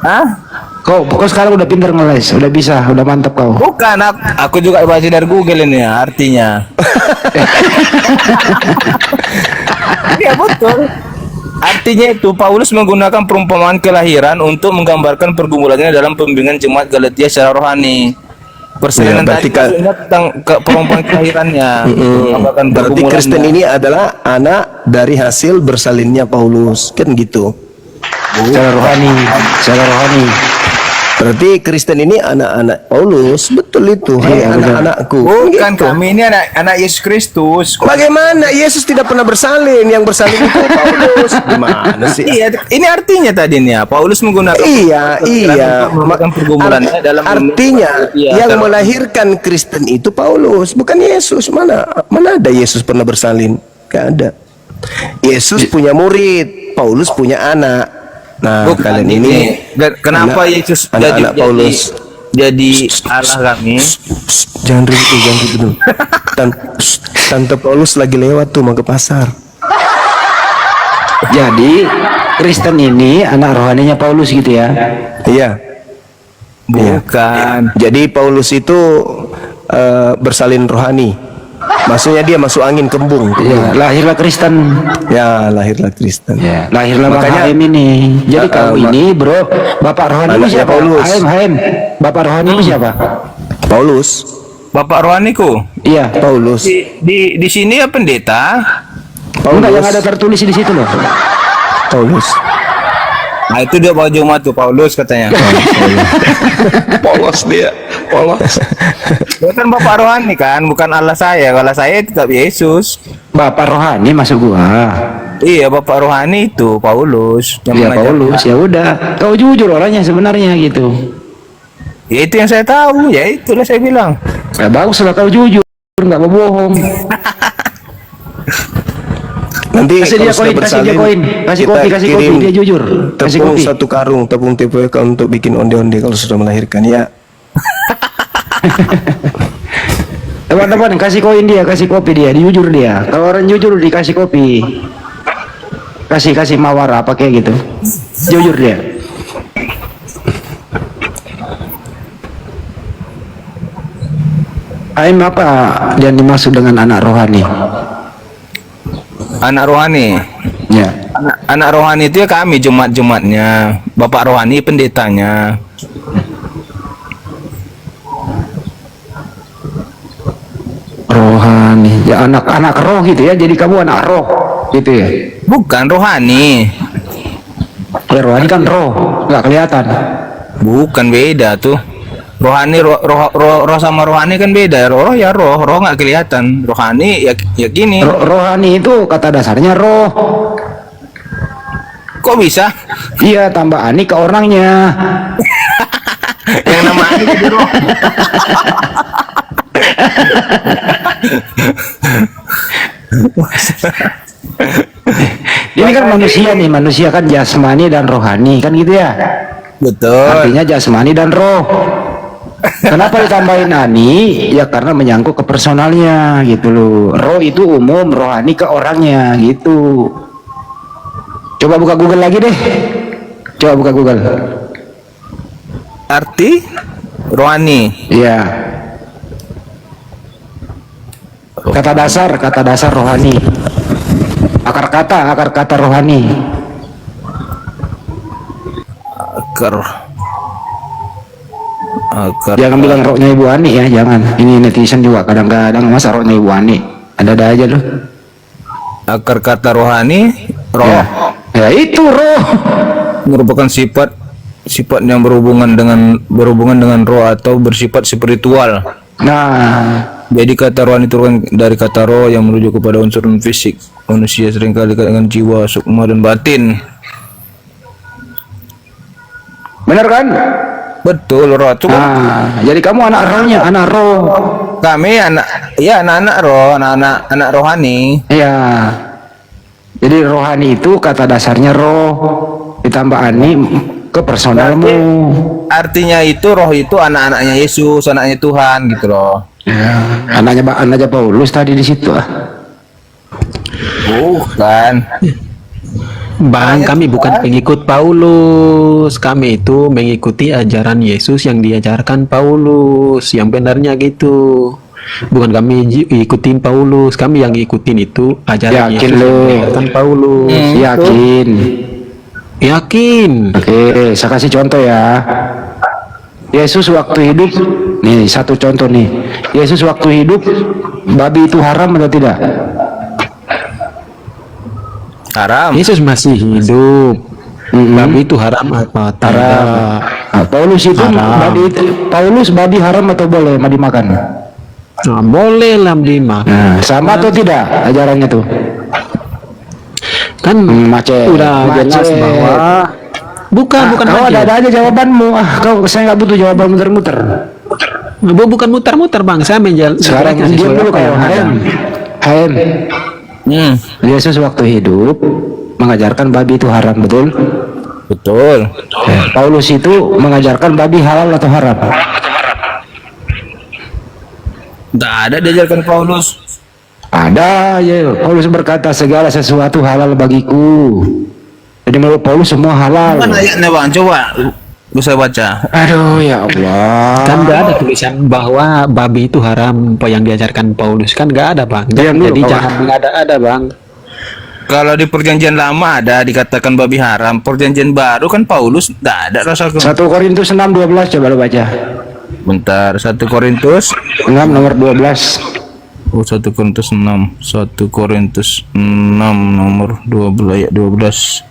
Hah? Kau sekarang udah pintar ngeles, udah bisa, udah mantap kau. Bukan, aku juga baca dari Google ini ya, artinya. Ya betul. Artinya itu Paulus menggunakan perumpamaan kelahiran untuk menggambarkan pergumulannya dalam pembimbingan jemaat Galatia secara rohani. Persalinan berarti tadi maksudnya tentang perumpamaan kelahirannya. Menggambarkan Berarti pergumulannya. Kristen ini adalah anak dari hasil bersalinnya Paulus, kan gitu? Secara rohani. Berarti Kristen ini anak-anak Paulus, betul itu. Hai anak-anakku. Bukan Gitu. kami ini anak Yesus Kristus. Bagaimana Yesus tidak pernah bersalin? Yang bersalin itu Paulus. Gimana sih? Iya, ini artinya tadi nih ya. Paulus menggunakan Iya. menggunakan pergumulannya dalam Artinya Iya, yang dalam- melahirkan Kristen itu Paulus, bukan Yesus. Mana ada Yesus pernah bersalin? Gak ada. Yesus punya murid, Paulus punya anak. Nah, Bukan, kalian ini kenapa anak- Yesus anak-anak Paulus. jadi Allah kami? Jangan ribut dulu. Tante Paulus lagi lewat tuh mau ke pasar. Jadi Kristen ini anak rohaninya Paulus gitu ya. Iya. Bukan. Jadi Paulus itu bersalin rohani. Maksudnya dia masuk angin kembung. Ya, lahirlah Kristen. Ya, lahirlah Kristen. Ya, lahirlah Bang Makanya- HM ini. Jadi kamu ini, Bro, Bapak rohani itu Anaknya siapa? Paulus. HM. Bapak rohani itu siapa? Paulus. Bapak rohaniku Iya. Paulus. di sini ya pendeta. Enggak, yang ada tertulis di situ loh. Paulus. Nah itu dia baju Jumat tuh Paulus katanya. Polos dia. Polos. Dia kan bapak rohani kan, bukan Allah saya. Kalau saya tetap Yesus. Bapak rohani masuk gua. Iya bapak rohani itu Paulus. Ya mengajar- Paulus, ya udah. Kau jujur orangnya sebenarnya gitu. Ya itu yang saya tahu. Ya itulah saya bilang. Ya bagus lah kau jujur, nggak mau bohong. Nanti Kasih dia kalau sudah koin, kasih dia bersalin, koin, kasih kita kopi, kasih kirim kopi, dia jujur. Kasih tepung kopi. 1 karung, tepung TPK untuk bikin onde-onde kalau sudah melahirkan ya. Teman-teman kasih koin dia, kasih kopi dia, jujur dia. Kalau orang jujur dikasih kopi. Kasih mawar apa kayak gitu. Jujur dia. Aim apa yang dimaksud dengan anak rohani? Anak rohani. Ya. Anak rohani itu ya kami Jumat-Jumatnya. Bapak rohani pendetanya. Rohani. Ya anak-anak roh gitu ya. Jadi kamu anak roh gitu ya. Bukan rohani. Ya rohani kan roh, nggak kelihatan. Bukan, beda tuh. Rohani roh sama rohani kan beda. Roh ya roh nggak kelihatan. Rohani ya gini. Rohani itu kata dasarnya roh. Kok bisa? Iya, tambah ani ke orangnya. Yang nama ani jadi roh. Ini kan manusia nih, manusia kan jasmani dan rohani kan gitu ya. Betul. Artinya jasmani dan roh. Kenapa ditambahin ani? Ya karena menyangkut ke personalnya gitu loh. Roh itu umum, rohani ke orangnya gitu. Coba buka Google lagi deh. Coba buka Google. Arti rohani. Iya. Kata dasar rohani. Akar kata rohani. Akar. Jangan bilang rohnya Ibu Ani ya, jangan. Ini netizen juga kadang-kadang masa rohnya Ibu Ani. Ada aja loh. Akar kata rohani, roh Ya itu roh. merupakan sifat yang berhubungan dengan roh atau bersifat spiritual. Nah, Jadi kata rohani turun dari kata roh yang merujuk kepada unsur fisik. Manusia seringkali dengan jiwa, sukma dan batin. benar kan? Betul, roh itu kan Nah, jadi kamu anak rohnya, anak roh. kami anak-anak roh, anak rohani. Iya. Jadi rohani itu kata dasarnya roh ditambah ani ke personalmu. Artinya itu roh itu anak-anaknya Yesus, anaknya Tuhan gitu loh. Ya, anaknya Paulus tadi di situ ah. Bukan. Bang, kami bukan pengikut Paulus. Kami itu mengikuti ajaran Yesus yang diajarkan Paulus. Yang benarnya gitu. Bukan kami ikutin Paulus. Kami yang ikutin itu ajaran Yakin Yesus lu? yang diajarkan Paulus. Yakin. Yakin. Oke, saya kasih contoh ya. Yesus waktu hidup, nih satu contoh nih. Yesus waktu hidup, babi itu haram atau tidak? Haram. Yesus masih hidup. Babi itu haram apa? Haram. Nah, Paulus itu Haram. Paulus babi haram atau boleh dimakan? Nah, boleh lah dimakan. Nah, sama atau tidak ajarannya tuh? Kan Macet. udah jelas bahwa bukan kau macet. ada aja jawabanmu. Saya nggak butuh jawaban muter-muter. Bukan muter-muter bang, saya Sekarang menjelaskan diam dulu apa yang kau. ada. HM. Yesus waktu hidup mengajarkan babi itu haram, betul? Betul. Paulus itu mengajarkan babi halal atau haram? Tidak ada diajarkan Paulus. Ada ya. Paulus berkata segala sesuatu halal bagiku. Jadi menurut Paulus semua halal. Mana ayatnya bang? Coba bisa baca. Aduh ya Allah. Kan nggak ada tulisan bahwa babi itu haram apa yang diajarkan Paulus, kan nggak ada bang. Diam dulu, Jadi kawan. jangan mengada-ada bang. Kalau di perjanjian lama ada dikatakan babi haram. Perjanjian baru kan Paulus tidak ada rasaku. 1 Korintus 6:12 coba lo baca. Bentar, 1 Korintus 6 nomor 12. Oh, 1 Korintus 6. 1 Korintus 6 nomor 12 ayat 12.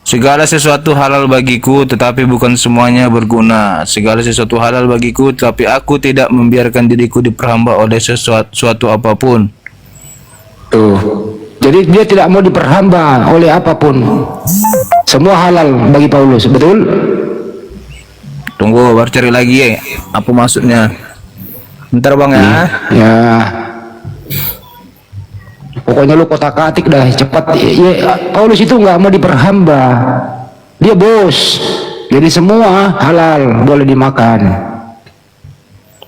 Segala sesuatu halal bagiku, tetapi bukan semuanya berguna. Segala sesuatu halal bagiku, tetapi aku tidak membiarkan diriku diperhamba oleh sesuatu apapun. Tuh. Jadi dia tidak mau diperhamba oleh apapun. Semua halal bagi Paulus, betul? Tunggu, baru cari lagi ya. Apa maksudnya? Bentar bang ya. Ya. Pokoknya lu kotak-atik dah cepat. Ya, Paulus itu nggak mau diperhamba. Dia bos. Jadi semua halal boleh dimakan.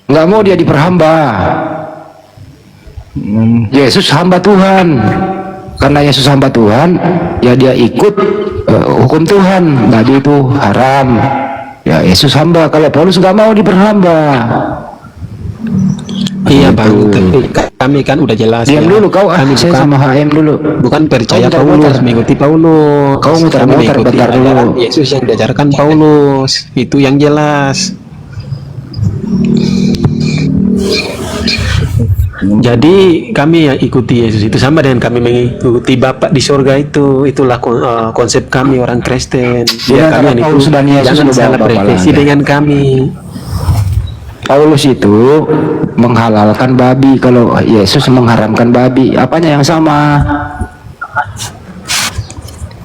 Nggak mau dia diperhamba. Yesus hamba Tuhan. Karena Yesus hamba Tuhan, ya dia ikut hukum Tuhan. Tadi itu haram. Ya Yesus hamba. Kalau Paulus nggak mau diperhamba. Iya bang, tapi kami kan udah jelas. Diam ya. dulu kau. Kami Saya sama HM dulu. bukan percaya Kau Paulus, muter-muter. mengikuti Paulus. Kau muter-muter, Kami mengikuti bentar dulu. ajaran Yesus yang diajarkan Paulus, itu yang jelas. Jadi kami yang ikuti Yesus itu sama dengan kami mengikuti Bapa di surga itu. Itulah konsep kami orang Kristen. Ya, Kami yang Paulus dan Yesus jangan lu salah bawa Bapak berefleksi lagi. dengan kami. Paulus itu menghalalkan babi, kalau Yesus mengharamkan babi. Apanya yang sama?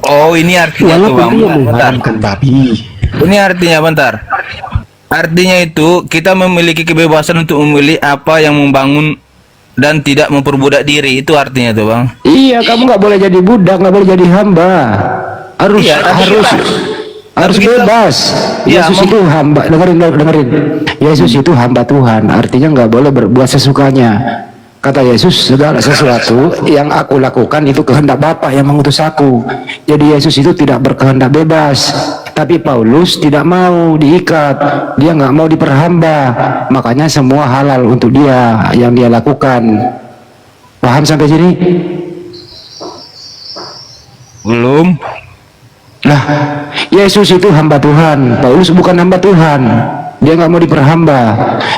Oh, ini artinya tuh bang. Walaupun dia Bentar. mengharamkan babi. Ini artinya bentar. Artinya itu kita memiliki kebebasan untuk memilih apa yang membangun dan tidak memperbudak diri. Itu artinya tuh bang. Iya, kamu nggak boleh jadi budak, nggak boleh jadi hamba. Harus Iya, tapi harus kita- bebas. Iya, Yesus itu hamba. Dengerin. Yesus itu hamba Tuhan. Artinya nggak boleh berbuat sesukanya. Kata Yesus, segala sesuatu yang aku lakukan itu kehendak Bapa yang mengutus aku. Jadi Yesus itu tidak berkehendak bebas. Tapi Paulus tidak mau diikat. Dia nggak mau diperhamba. Makanya semua halal untuk dia yang dia lakukan. Paham sampai sini? Belum. Nah, Yesus itu hamba Tuhan. Paulus bukan hamba Tuhan. Dia nggak mau diperhamba.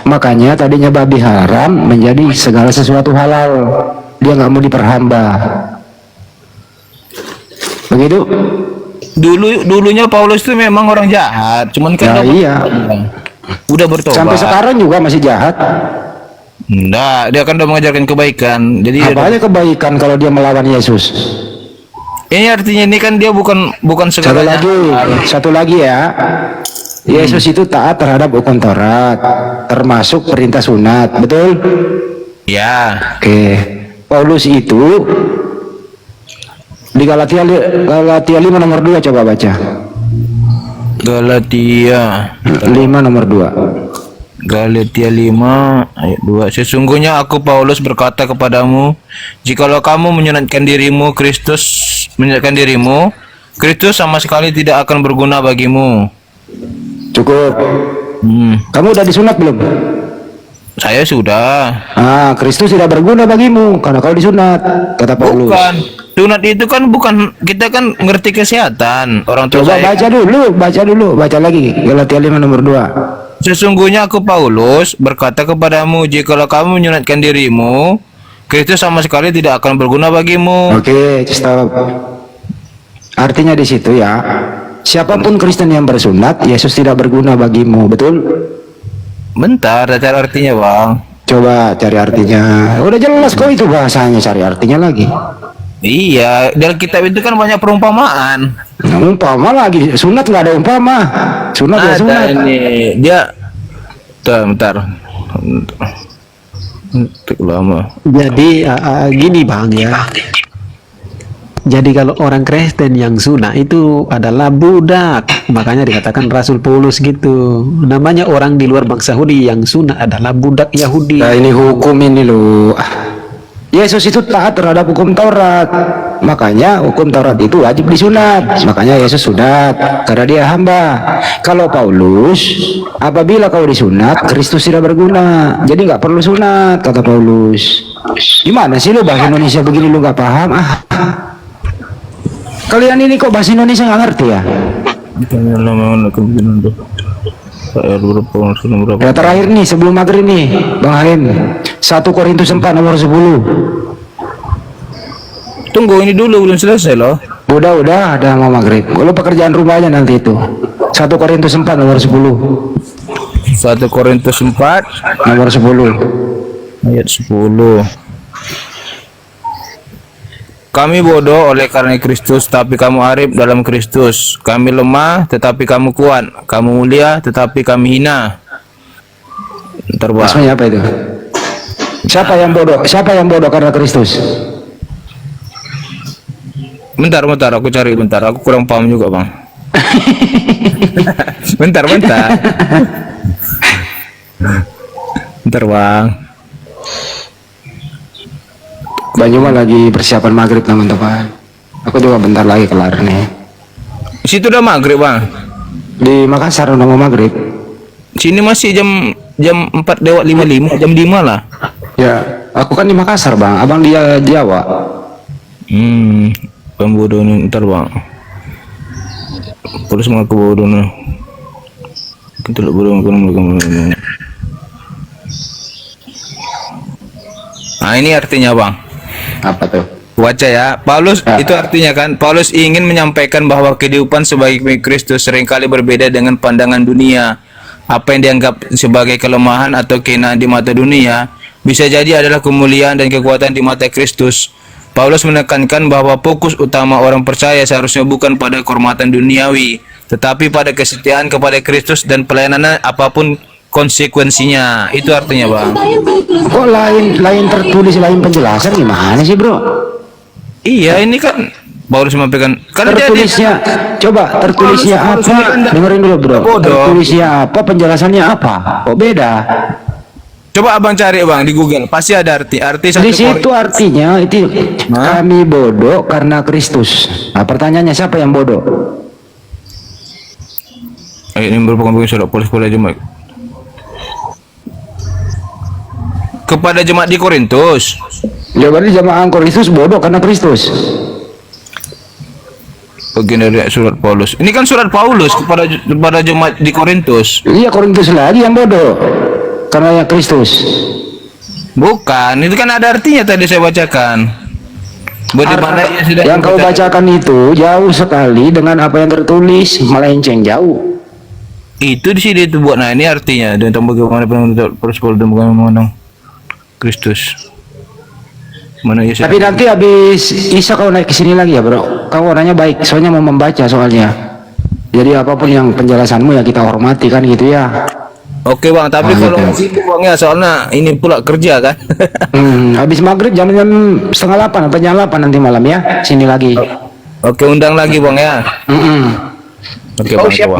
Makanya tadinya babi haram menjadi segala sesuatu halal. Dia nggak mau diperhamba. Begitu? Dulunya Paulus itu memang orang jahat. Cuman kan Ya, iya. udah bertobat. Sampai sekarang juga masih jahat. Enggak, dia kan udah mengajarkan kebaikan. Jadi Apa aja kebaikan kalau dia melawan Yesus? ini artinya ini kan dia bukan segalanya. Satu lagi ya. Yesus itu taat terhadap hukum Taurat, termasuk perintah sunat, betul? Ya. Oke. Paulus itu di Galatia 5 nomor 2 coba baca. Galatia 5 nomor 2. Galatia 5 ayat 2. Sesungguhnya aku Paulus berkata kepadamu, jikalau kamu menyunatkan dirimu, Kristus sama sekali tidak akan berguna bagimu. Cukup. Kamu udah disunat belum? Saya sudah. Kristus tidak berguna bagimu karena kau disunat, kata Paulus. Bukan. Sunat itu kan bukan, kita kan ngerti kesehatan. Orang tua Coba saya. baca dulu, baca lagi Galatia 5 nomor 2. Sesungguhnya aku Paulus berkata kepadamu, jikalau kamu menyunatkan dirimu, Kristus sama sekali tidak akan berguna bagimu. Oke, stop. Artinya di situ ya, siapapun Kristen yang bersunat, Yesus tidak berguna bagimu, betul? Bentar, cari artinya bang. Coba cari artinya. Udah jelas kok itu bahasanya, cari artinya lagi. Iya, dalam kitab itu kan banyak perumpamaan. Nah, umpama lagi, sunat nggak ada umpama. Sunat ya sunat. Ada ini, dia. Bentar. Lama. Jadi gini bang ya. Jadi kalau orang Kristen yang sunat itu adalah budak, makanya dikatakan Rasul Paulus gitu. Namanya orang di luar bangsa Yahudi yang sunat adalah budak Yahudi. Nah, ini hukum ini loh. Yesus itu taat terhadap hukum Taurat, makanya hukum Taurat itu wajib disunat, makanya Yesus sunat karena dia hamba. Kalau Paulus, apabila kau disunat, Kristus tidak berguna, jadi nggak perlu sunat, kata Paulus. Gimana sih lu bahasa Indonesia begini lu nggak paham? Kalian ini kok bahasa Indonesia nggak ngerti ya? Ya terakhir nih sebelum maghrib nih Bang Haim, 1 Korintus 4 nomor 10. Tunggu ini dulu, belum selesai loh. Udah ada mau maghrib. Lu pekerjaan rumahnya nanti itu 1 Korintus 4 nomor 10. 1 Korintus 4 Nomor 10 ayat 10. Kami bodoh oleh karena Kristus, tapi kamu arif dalam Kristus. Kami lemah, tetapi kamu kuat. Kamu mulia, tetapi kami hina. Terbang. Maksudnya apa itu? Siapa yang bodoh? Siapa yang bodoh karena Kristus? Bentar, aku cari bentar. Aku kurang paham juga, Bang. bentar. Bentar, Bang. Banyu mah lagi persiapan maghrib teman-teman. Aku juga bentar lagi kelar nih. Di situ udah maghrib, Bang. Di Makassar udah mau maghrib. Sini masih jam 4:55, jam 5 lah. Ya, aku kan di Makassar Bang. Abang dia Jawa. Pembodoh nih, ntar Bang. Terus mengaku bodoh nih. Kita lihat bodoh. Nah ini artinya Bang. Apa tuh? Baca ya, Paulus itu artinya kan, Paulus ingin menyampaikan bahwa kehidupan sebagai Kristus seringkali berbeda dengan pandangan dunia. Apa yang dianggap sebagai kelemahan atau kehinaan di mata dunia bisa jadi adalah kemuliaan dan kekuatan di mata Kristus. Paulus menekankan bahwa fokus utama orang percaya seharusnya bukan pada kehormatan duniawi, tetapi pada kesetiaan kepada Kristus dan pelayanan apapun konsekuensinya. Itu artinya Bang. Kok lain tertulis, lain penjelasan gimana sih bro? Iya ini kan Paulus menyampaikan kan tertulisnya tertulisnya apa? Dengerin dulu bro. Tertulisnya apa? Penjelasannya apa? Kok beda? Coba abang cari bang di Google, pasti ada arti di situ artinya itu kami bodoh karena Kristus. Nah pertanyaannya siapa yang bodoh? Ini merupakan surat Paulus pada jemaat kepada jemaat di Korintus. Ya berarti jemaat Korintus bodoh karena Kristus. Bagian dari surat Paulus. Ini kan surat Paulus kepada jemaat di Korintus. Iya Korintus lagi yang bodoh karena Kristus. Bukan, itu kan ada artinya tadi saya bacakan. Bagaimana yang kau bacakan itu jauh sekali dengan apa yang tertulis, melenceng jauh. Itu di sini itu buat. Nah ini artinya dan bagaimana penuntut Paulus dan bagaimana Kristus. Mana Yesus? Tapi nanti habis Isa kau naik ke sini lagi ya bro. Kau orangnya baik, soalnya mau membaca soalnya. Jadi apapun yang penjelasanmu ya kita hormati kan gitu ya. Oke bang, tapi kalau gitu bang ya soalnya ini pula kerja kan. Habis maghrib jam 7:30 apa jam 8 nanti malam ya sini lagi. Oke undang lagi bang ya. Oke bang. Siap.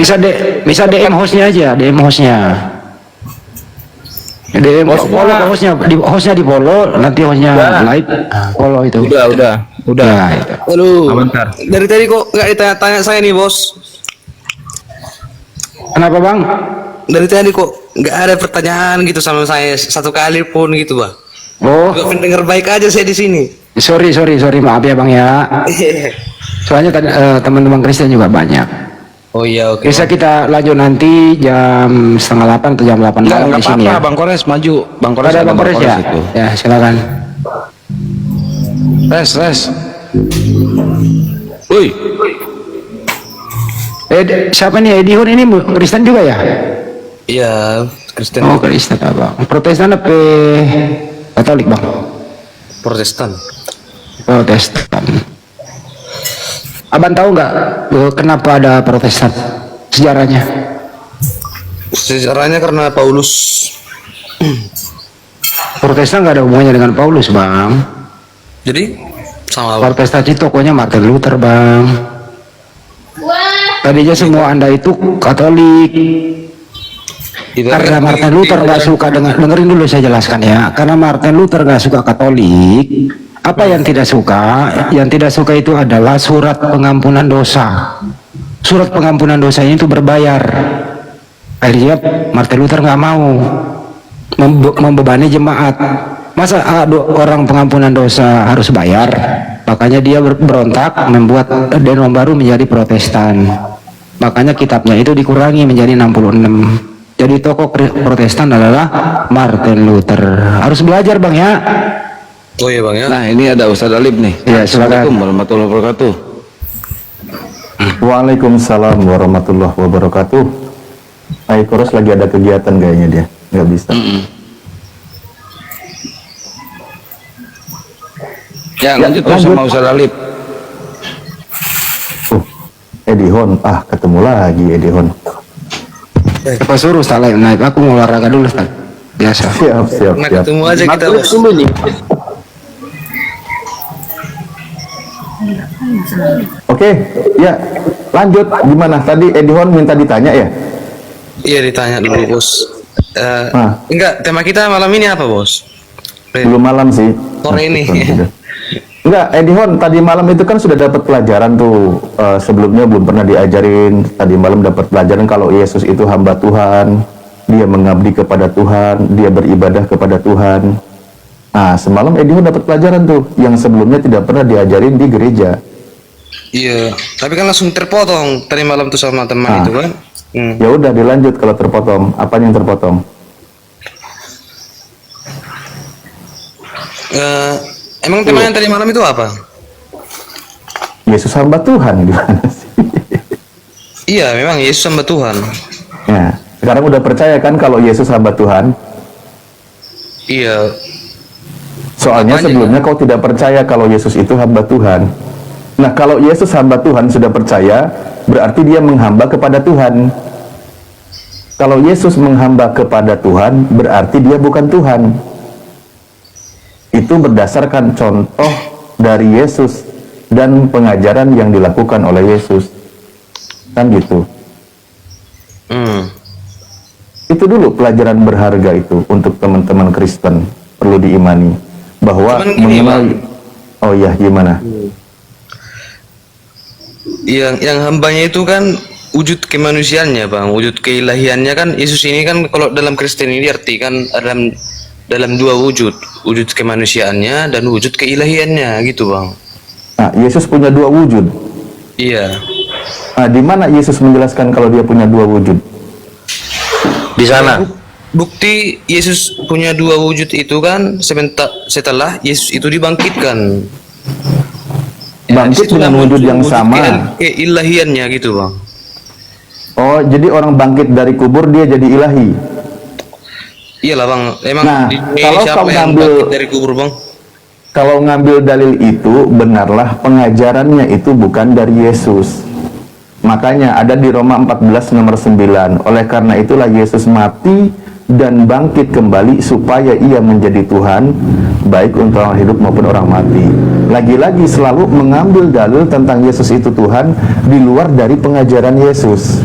Bisa DM hostnya aja, DM hostnya. DM follow hostnya di follow, nanti hostnya live follow itu. Udah. Ya, itu. Aduh, dari tadi kok nggak ditanya-tanya saya nih bos. Kenapa bang? Dari tadi kok nggak ada pertanyaan gitu sama saya satu kali pun gitu bang. Oh. Gak pendengar baik aja saya di sini. Sorry maaf ya bang ya. Soalnya teman-teman Kristen juga banyak. Oh iya oke. Bisa kita lanjut nanti jam 7:30 atau jam 8 malam di sini ya. Bang Kores maju. Bang Kores ada Bang Kores ya. Itu. Ya silakan. Res. Woi. Siapa nih Edi Hun ini Kristen juga ya? Iya Kristen. Oh Kristen abang. Protestan apa Katolik bang? Protestan. Abang tahu nggak kenapa ada Protestan? Sejarahnya? Sejarahnya karena Paulus. Protestan nggak ada hubungannya dengan Paulus bang. Jadi sama Protestan itu tokonya Martin Luther bang. Tadinya semua Anda itu Katolik. Karena Martin Luther nggak suka dengan, dengerin dulu saya jelaskan ya. Karena Martin Luther nggak suka Katolik. Apa yang tidak suka? Yang tidak suka itu adalah surat pengampunan dosa. Surat pengampunan dosanya itu berbayar. Akhirnya Martin Luther nggak mau membebani jemaat. Masa orang pengampunan dosa harus bayar? Makanya dia berontak, membuat denom baru menjadi Protestan. Makanya kitabnya itu dikurangi menjadi 66. Jadi tokoh Protestan adalah Martin Luther. Harus belajar bang ya. Oh iya bang ya. Nah, ini ada Ustadz Alip nih. Ya, silakan. Assalamualaikum warahmatullahi wabarakatuh. Waalaikumsalam warahmatullahi wabarakatuh. Koros lagi ada kegiatan kayaknya dia, nggak bisa. Ya, lanjut tuh sama Ustadz Alip. Edihon, ketemu lagi Edihon. Apa suruh salah naik? Aku mau olahraga dulu Ustaz. Biasa. Siap. Nah ketemu aja kita bos. Oke, ya lanjut. Gimana? Tadi Edihon minta ditanya ya? Iya ditanya dulu bos. Enggak, tema kita malam ini apa bos? Belum malam sih. Sore ini. Enggak, Edihon tadi malam itu kan sudah dapat pelajaran tuh. Sebelumnya belum pernah diajarin. Tadi malam dapat pelajaran kalau Yesus itu hamba Tuhan. Dia mengabdi kepada Tuhan. Dia beribadah kepada Tuhan. Nah, semalam Edihon dapat pelajaran tuh yang sebelumnya tidak pernah diajarin di gereja. Iya, tapi kan langsung terpotong tadi malam tuh sama teman itu kan. Ya udah dilanjut kalau terpotong. Apa yang terpotong? Emang tema yang tadi malam itu apa? Yesus hamba Tuhan gimana sih? Iya, memang Yesus hamba Tuhan. Ya, sekarang udah percaya kan kalau Yesus hamba Tuhan? Iya. Soalnya sebelumnya kau tidak percaya kalau Yesus itu hamba Tuhan. Nah, kalau Yesus hamba Tuhan sudah percaya, berarti dia menghamba kepada Tuhan. Kalau Yesus menghamba kepada Tuhan, berarti dia bukan Tuhan. Itu berdasarkan contoh dari Yesus dan pengajaran yang dilakukan oleh Yesus. Kan gitu. Itu dulu pelajaran berharga itu untuk teman-teman Kristen. Perlu diimani. Bahwa mengenal... Oh ya, gimana? Yang hambanya itu kan wujud kemanusiaannya bang, wujud keilahiannya kan. Yesus ini kan kalau dalam Kristen ini diartikan dalam dua wujud kemanusiaannya dan wujud keilahiannya gitu bang. Nah, Yesus punya dua wujud. Iya. Nah, di mana Yesus menjelaskan kalau dia punya dua wujud? Di sana. Bukti Yesus punya dua wujud itu kan setelah Yesus itu dibangkitkan. Bangkit dengan wujud yang sama. Keilahiannya gitu bang. Oh, jadi orang bangkit dari kubur dia jadi ilahi. Iyalah bang, emang Nah, kalau siapa kau yang ngambil bangkit dari kubur bang? Kalau ngambil dalil itu, benarlah pengajarannya itu bukan dari Yesus. Makanya ada di Roma 14 nomor 9. Oleh karena itulah Yesus mati dan bangkit kembali supaya ia menjadi Tuhan, baik untuk orang hidup maupun orang mati. Lagi-lagi selalu mengambil dalil tentang Yesus itu Tuhan di luar dari pengajaran Yesus.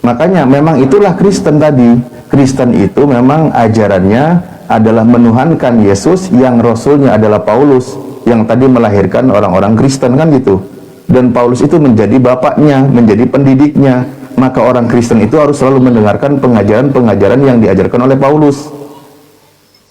Makanya memang itulah Kristen tadi. Kristen itu memang ajarannya adalah menuhankan Yesus, yang rasulnya adalah Paulus, yang tadi melahirkan orang-orang Kristen kan gitu. Dan Paulus itu menjadi bapaknya, menjadi pendidiknya. Maka orang Kristen itu harus selalu mendengarkan pengajaran-pengajaran yang diajarkan oleh Paulus.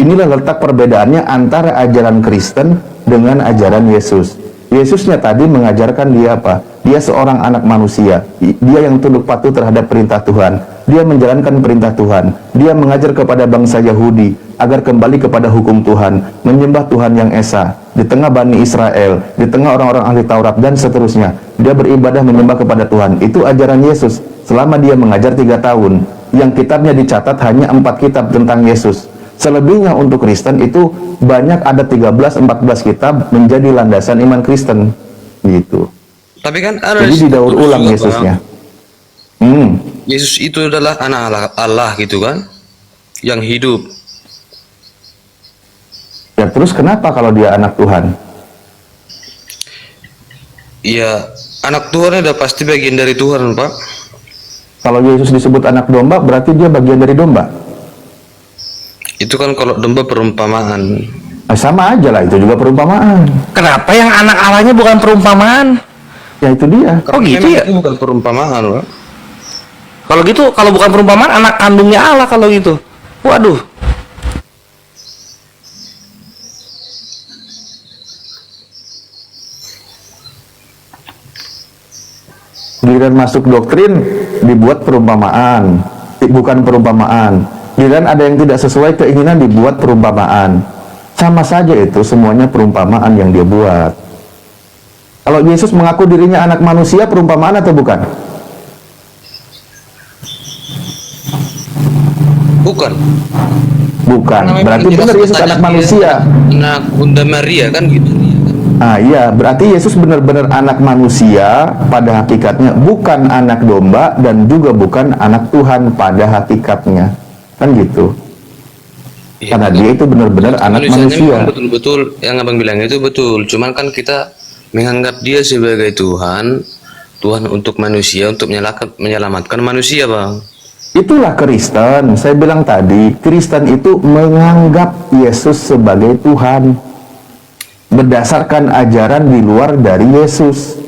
Inilah letak perbedaannya antara ajaran Kristen dengan ajaran Yesus. Yesusnya tadi mengajarkan dia apa? Dia seorang anak manusia. Dia yang tunduk patuh terhadap perintah Tuhan. Dia menjalankan perintah Tuhan. Dia mengajar kepada bangsa Yahudi agar kembali kepada hukum Tuhan, menyembah Tuhan yang esa di tengah Bani Israel, di tengah orang-orang ahli Taurat dan seterusnya. Dia beribadah menyembah kepada Tuhan. Itu ajaran Yesus selama dia mengajar 3 tahun. Yang kitabnya dicatat hanya 4 kitab tentang Yesus. Selebihnya untuk Kristen itu banyak, ada 13-14 kitab menjadi landasan iman Kristen gitu. Tapi kan ada jadi didaur ulang Yesusnya. Yesus itu adalah anak Allah gitu kan, yang hidup. Ya terus kenapa kalau dia anak Tuhan? Iya, anak Tuhan udah pasti bagian dari Tuhan, Pak. Kalau Yesus disebut anak domba, berarti dia bagian dari domba. Itu kan kalau domba perumpamaan. Sama aja lah, itu juga perumpamaan. Kenapa yang anak Allahnya bukan perumpamaan? Ya itu dia. Oh gitu Memang ya? itu bukan perumpamaan, Pak. Kalau gitu, kalau bukan perumpamaan, anak kandungnya Allah kalau gitu. Waduh. Giliran masuk doktrin dibuat perumpamaan, bukan perumpamaan. Giliran ada yang tidak sesuai keinginan dibuat perumpamaan. Sama saja itu semuanya perumpamaan yang dia buat. Kalau Yesus mengaku dirinya anak manusia, perumpamaan atau bukan? Bukan. Bukan. Karena memang Berarti benar jelas Yesus anak katanya dia manusia. Anak Bunda Maria kan gitu. Ah iya, berarti Yesus benar-benar anak manusia pada hakikatnya, bukan anak domba dan juga bukan anak Tuhan pada hakikatnya. Kan gitu. Iya, Karena dia itu benar-benar anak Manusianya manusia. memang betul-betul yang abang bilang itu betul. Cuman kan kita menganggap dia sebagai Tuhan, Tuhan untuk manusia, untuk menyelamatkan manusia, bang. Itulah Kristen. Saya bilang tadi, Kristen itu menganggap Yesus sebagai Tuhan berdasarkan ajaran di luar dari Yesus.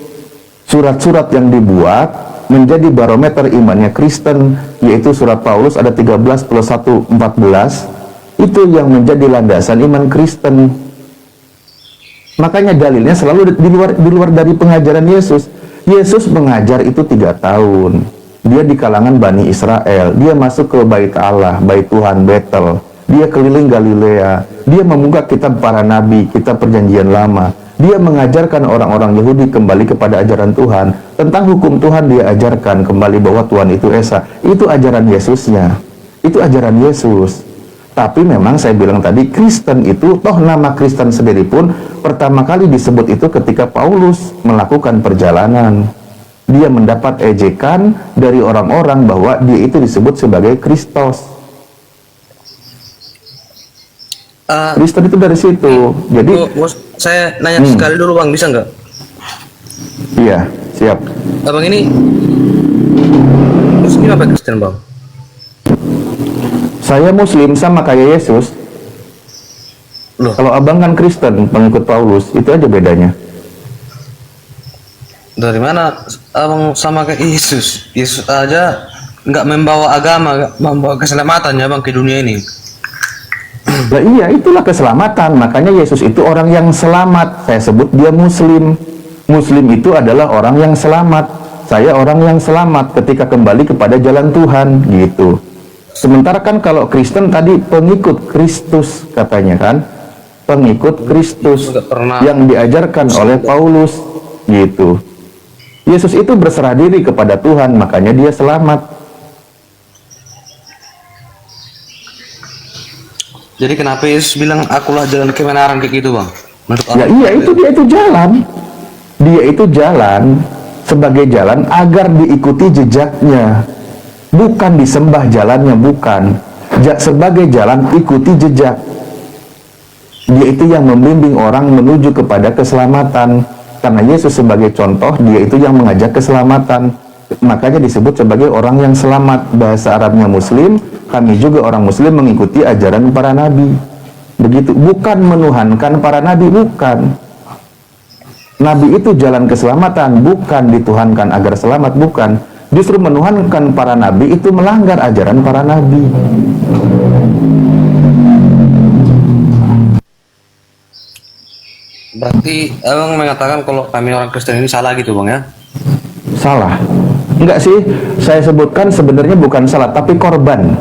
Surat-surat yang dibuat menjadi barometer imannya Kristen, yaitu surat Paulus ada 13 plus 1 14. Itu yang menjadi landasan iman Kristen. Makanya dalilnya selalu di luar dari pengajaran Yesus. Yesus mengajar itu 3 tahun. Dia di kalangan Bani Israel. Dia masuk ke Bait Allah, Bait Tuhan, Betel. Dia keliling Galilea. Dia membuka kitab para nabi, kitab perjanjian lama. Dia mengajarkan orang-orang Yahudi kembali kepada ajaran Tuhan. Tentang hukum Tuhan dia ajarkan kembali bahwa Tuhan itu Esa. Itu ajaran Yesusnya. Itu ajaran Yesus. Tapi memang saya bilang tadi, Kristen itu, toh nama Kristen sendiri pun pertama kali disebut itu ketika Paulus melakukan perjalanan. Dia mendapat ejekan dari orang-orang bahwa dia itu disebut sebagai Kristos. Kristen itu dari situ. Jadi saya nanya sekali dulu, bang, bisa nggak? iya, siap. Abang ini Muslim apa Kristen, bang? Saya Muslim sama kayak Yesus. Loh. Kalau abang kan Kristen, pengikut Paulus, itu aja bedanya. Dari mana abang sama kayak Yesus? Yesus aja nggak membawa agama, nggak membawa keselamatan ya, bang, ke dunia ini. Lah iya, itulah keselamatan. Makanya Yesus itu orang yang selamat. Saya sebut dia Muslim. Muslim itu adalah orang yang selamat. Saya orang yang selamat ketika kembali kepada jalan Tuhan, gitu. Sementara kan kalau Kristen tadi pengikut Kristus katanya kan, pengikut Kristus yang diajarkan oleh Paulus, gitu. Yesus itu berserah diri kepada Tuhan, makanya dia selamat. Jadi kenapa Yesus bilang akulah jalan kebenaran kayak gitu, bang? Menurut Ya iya, itu dia itu jalan. Dia itu jalan sebagai jalan agar diikuti jejaknya. Bukan disembah jalannya, bukan. Sebagai jalan ikuti jejak. Dia itu yang membimbing orang menuju kepada keselamatan. Karena Yesus sebagai contoh, dia itu yang mengajak keselamatan. Makanya disebut sebagai orang yang selamat. Bahasa Arabnya Muslim, kami juga orang Muslim mengikuti ajaran para nabi. Begitu, bukan menuhankan para nabi, bukan. Nabi itu jalan keselamatan, bukan dituhankan agar selamat, bukan. Justru menuhankan para nabi itu melanggar ajaran para nabi. Berarti abang mengatakan kalau kami orang Kristen ini salah gitu, bang, ya? Salah. Enggak sih, saya sebutkan sebenarnya bukan salah, tapi korban.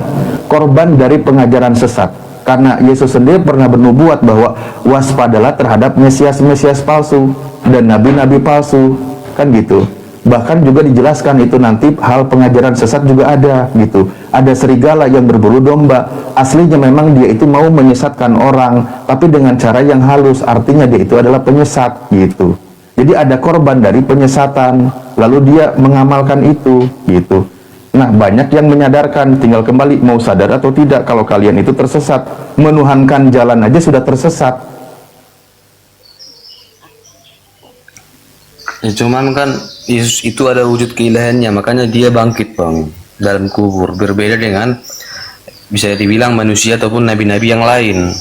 Korban dari pengajaran sesat. Karena Yesus sendiri pernah bernubuat bahwa waspadalah terhadap Mesias-Mesias palsu dan nabi-nabi palsu. Kan gitu. Bahkan juga dijelaskan itu nanti hal pengajaran sesat juga ada gitu. Ada serigala yang berbulu domba. Aslinya memang dia itu mau menyesatkan orang, tapi dengan cara yang halus. Artinya dia itu adalah penyesat gitu. Jadi ada korban dari penyesatan, lalu dia mengamalkan itu, gitu. Nah, banyak yang menyadarkan, tinggal kembali mau sadar atau tidak kalau kalian itu tersesat. Menuhankan jalan aja sudah tersesat. Ya, cuman kan Yesus itu ada wujud keilahiannya, makanya dia bangkit, bang. dalam kubur, berbeda dengan bisa dibilang manusia ataupun nabi-nabi yang lain.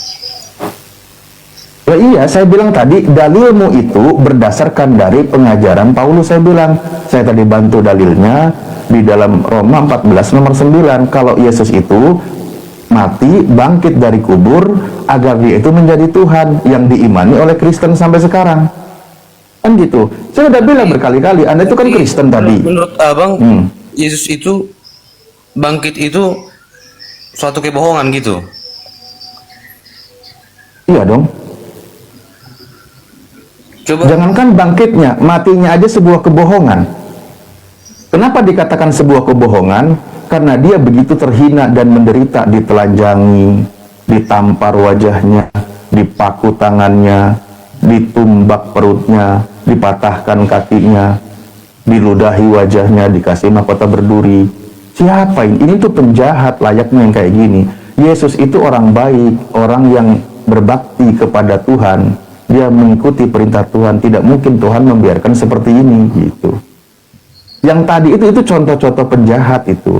Ya iya, saya bilang tadi dalilmu itu berdasarkan dari pengajaran Paulus. Saya tadi bantu dalilnya di dalam Roma 14 nomor 9. Kalau Yesus itu mati, bangkit dari kubur agar dia itu menjadi Tuhan yang diimani oleh Kristen sampai sekarang. Kan gitu. Saya udah bilang berkali-kali, Anda itu kan Kristen tadi. Menurut Abang, Yesus itu bangkit itu suatu kebohongan gitu? Iya dong. Coba. Jangankan bangkitnya, matinya aja sebuah kebohongan. Kenapa dikatakan sebuah kebohongan? Karena dia begitu terhina dan menderita, ditelanjangi, ditampar wajahnya, dipaku tangannya, ditumbak perutnya, dipatahkan kakinya, diludahi wajahnya, dikasih mahkota berduri. Siapa ini? Ini tuh penjahat layaknya yang kayak gini. Yesus itu orang baik, orang yang berbakti kepada Tuhan. Dia mengikuti perintah Tuhan. Tidak mungkin Tuhan membiarkan seperti ini gitu. Yang tadi itu contoh-contoh penjahat itu.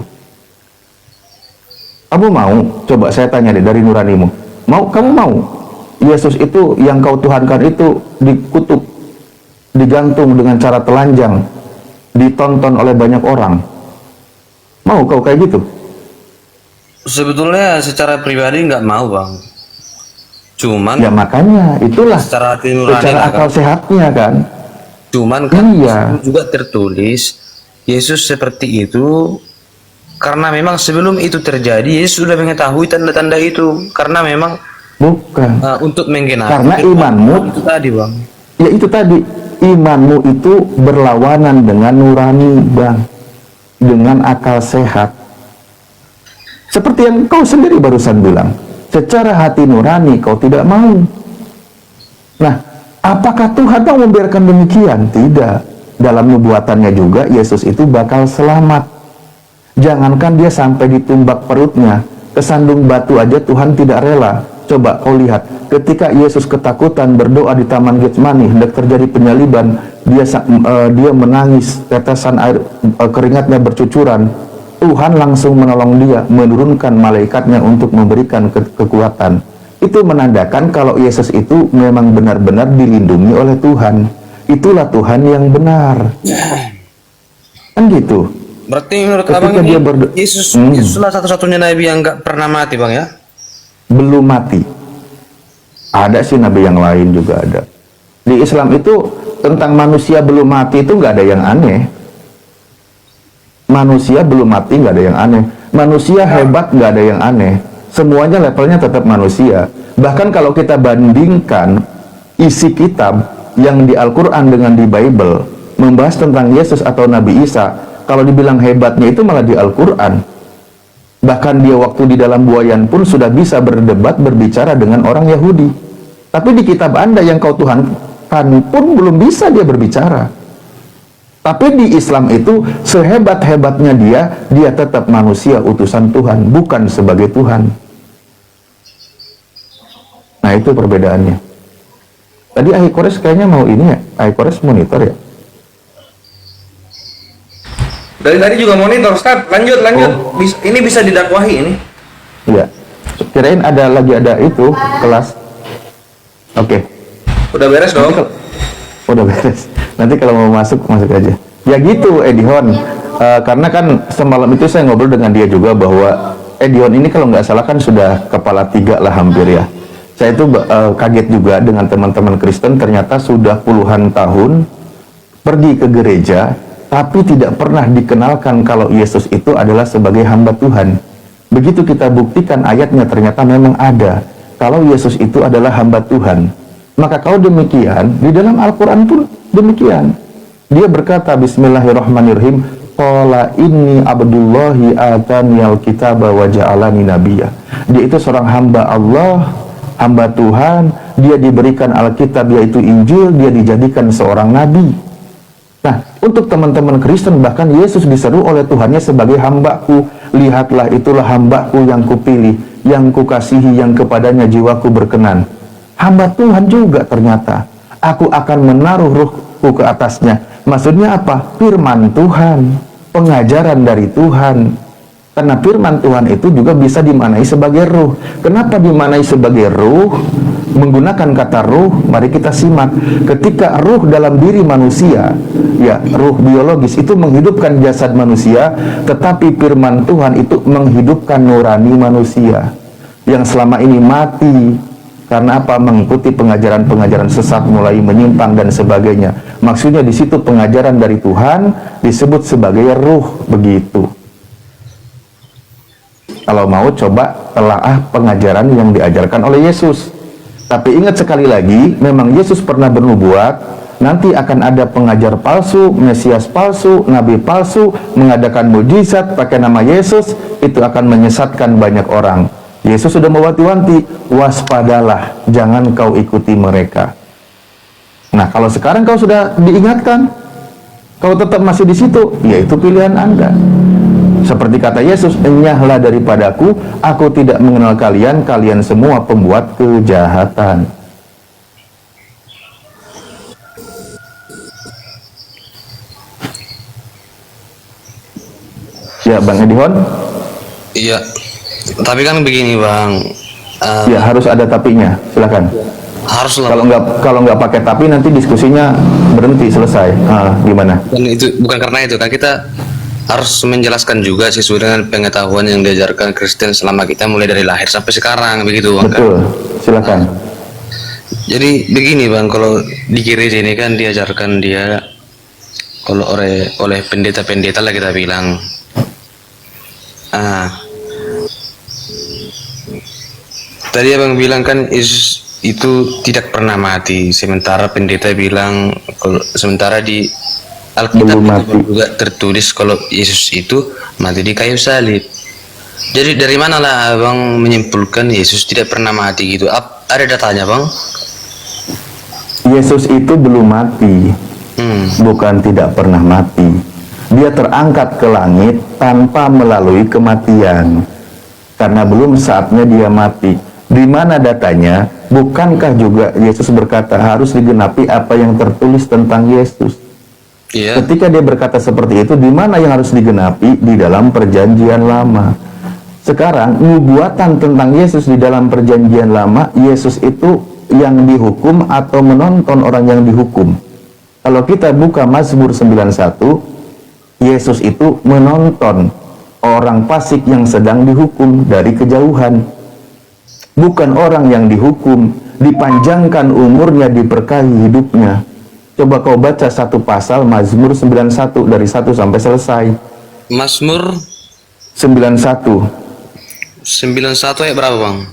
Kamu mau? Coba saya tanya deh dari nuranimu. Kamu mau? Yesus itu yang kau tuhankan itu dikutuk, digantung dengan cara telanjang, ditonton oleh banyak orang. Mau kau kayak gitu? Sebetulnya secara pribadi nggak mau, Bang. Cuman ya makanya itulah secara hati nurani, secara akal sehatnya kan. Cuman kan iya, juga tertulis Yesus seperti itu karena memang sebelum itu terjadi Yesus sudah mengetahui tanda-tanda itu, karena memang bukan untuk menggenapi karena imanmu itu tadi, Bang. Ya itu tadi, imanmu itu berlawanan dengan nurani, Bang, dengan akal sehat. Seperti yang kau sendiri barusan bilang, secara hati nurani kau tidak mau. Nah, apakah Tuhan mau membiarkan demikian? Tidak. Dalam nubuatannya juga Yesus itu bakal selamat. Jangankan dia sampai ditumbak perutnya, kesandung batu aja Tuhan tidak rela. Coba kau lihat, ketika Yesus ketakutan berdoa di Taman Getsemani hendak terjadi penyaliban, dia menangis, tetesan air keringatnya bercucuran. Tuhan langsung menolong dia, menurunkan malaikatnya untuk memberikan kekuatan. Itu menandakan kalau Yesus itu memang benar-benar dilindungi oleh Tuhan. Itulah Tuhan yang benar. Kan gitu. Berarti menurut Ketika Abang dia ini Yesuslah satu-satunya nabi yang nggak pernah mati, Bang, ya? Belum mati. Ada sih nabi yang lain juga ada. Di Islam itu tentang manusia belum mati itu nggak ada yang aneh. Manusia belum mati nggak ada yang aneh. Manusia hebat nggak ada yang aneh. Semuanya levelnya tetap manusia. Bahkan kalau kita bandingkan isi kitab yang di Al-Quran dengan di Bible membahas tentang Yesus atau Nabi Isa, kalau dibilang hebatnya itu malah di Al-Quran. Bahkan dia waktu di dalam buayan pun sudah bisa berdebat, berbicara dengan orang Yahudi. Tapi di kitab Anda yang kau tuhankan pun belum bisa dia berbicara. Tapi di Islam itu sehebat-hebatnya dia tetap manusia utusan Tuhan, bukan sebagai Tuhan. Nah itu perbedaannya. Tadi Ahikores kayaknya mau ini ya, Ahikores monitor ya. Dari tadi juga monitor, Ustaz. Lanjut. Oh. Ini bisa didakwahi ini. Iya. Kirain ada itu kelas. Oke. Udah beres dong. Udah beres. Nanti kalau mau masuk aja. Ya gitu, Edihon. Karena kan semalam itu saya ngobrol dengan dia juga bahwa Edihon ini kalau nggak salah kan sudah kepala 3 lah hampir ya. Saya itu kaget juga dengan teman-teman Kristen, ternyata sudah puluhan tahun pergi ke gereja, tapi tidak pernah dikenalkan kalau Yesus itu adalah sebagai hamba Tuhan. Begitu kita buktikan ayatnya, ternyata memang ada. Kalau Yesus itu adalah hamba Tuhan. Maka kalau demikian, di dalam Al-Quran pun demikian. Dia berkata, Bismillahirrahmanirrahim, Qala inni abdullahi ataniyal kitaba wa ja'alani nabiyya. Dia itu seorang hamba Allah, hamba Tuhan. Dia diberikan Alkitab, yaitu Injil. Dia dijadikan seorang nabi. Nah, untuk teman-teman Kristen, bahkan Yesus diseru oleh Tuhannya sebagai hambaku. Lihatlah, itulah hambaku yang kupilih, yang kukasihi, yang kepadanya jiwaku berkenan. Hamba Tuhan juga ternyata. Aku akan menaruh ruhku ke atasnya. Maksudnya apa? Firman Tuhan. pengajaran dari Tuhan. Karena firman Tuhan itu juga bisa dimaknai sebagai ruh. Kenapa dimaknai sebagai ruh? Menggunakan kata ruh, mari kita simak. Ketika ruh dalam diri manusia, ya ruh biologis itu menghidupkan jasad manusia, tetapi firman Tuhan itu menghidupkan nurani manusia yang selama ini mati. Karena apa? Mengikuti pengajaran-pengajaran sesat, mulai menyimpang dan sebagainya. Maksudnya di situ pengajaran dari Tuhan disebut sebagai ruh, begitu. Kalau mau coba telaah pengajaran yang diajarkan oleh Yesus. Tapi ingat sekali lagi, memang Yesus pernah bernubuat, nanti akan ada pengajar palsu, Mesias palsu, Nabi palsu, mengadakan mujizat pakai nama Yesus, itu akan menyesatkan banyak orang. Yesus sudah mewanti-wanti, waspadalah, jangan kau ikuti mereka. Nah, kalau sekarang kau sudah diingatkan, kau tetap masih di situ, ya itu pilihan Anda. Seperti kata Yesus, enyahlah daripadaku, aku tidak mengenal kalian, kalian semua pembuat kejahatan. Ya, Bang Edihon? Iya. Tapi kan begini, Bang. Ya, harus ada tapinya. Silakan. Harus lah. Kalau nggak pakai tapi nanti diskusinya berhenti, selesai. Gimana? Dan itu bukan karena itu kan kita harus menjelaskan juga sesuai dengan pengetahuan yang diajarkan Kristen selama kita mulai dari lahir sampai sekarang, begitu Bang. Betul, silakan. Jadi begini Bang, kalau di gereja ini kan diajarkan dia, kalau oleh pendeta-pendeta lah kita bilang, tadi Abang bilang kan Yesus itu tidak pernah mati, sementara pendeta bilang sementara di Alkitab itu juga tertulis kalau Yesus itu mati di kayu salib. Jadi dari manalah Abang menyimpulkan Yesus tidak pernah mati gitu? Ada datanya Bang? Yesus itu belum mati, bukan tidak pernah mati. Dia terangkat ke langit tanpa melalui kematian, karena belum saatnya dia mati. Di mana datanya? Bukankah juga Yesus berkata harus digenapi apa yang tertulis tentang Yesus? Yeah. Ketika dia berkata seperti itu, di mana yang harus digenapi? Di dalam perjanjian lama. Sekarang, nubuatan tentang Yesus di dalam perjanjian lama, Yesus itu yang dihukum atau menonton orang yang dihukum. Kalau kita buka Mazmur 91, Yesus itu menonton orang fasik yang sedang dihukum dari kejauhan. Bukan orang yang dihukum, dipanjangkan umurnya, diberkahi hidupnya. Coba kau baca satu pasal Mazmur 91 dari 1 sampai selesai. Mazmur 91 ayat berapa Bang?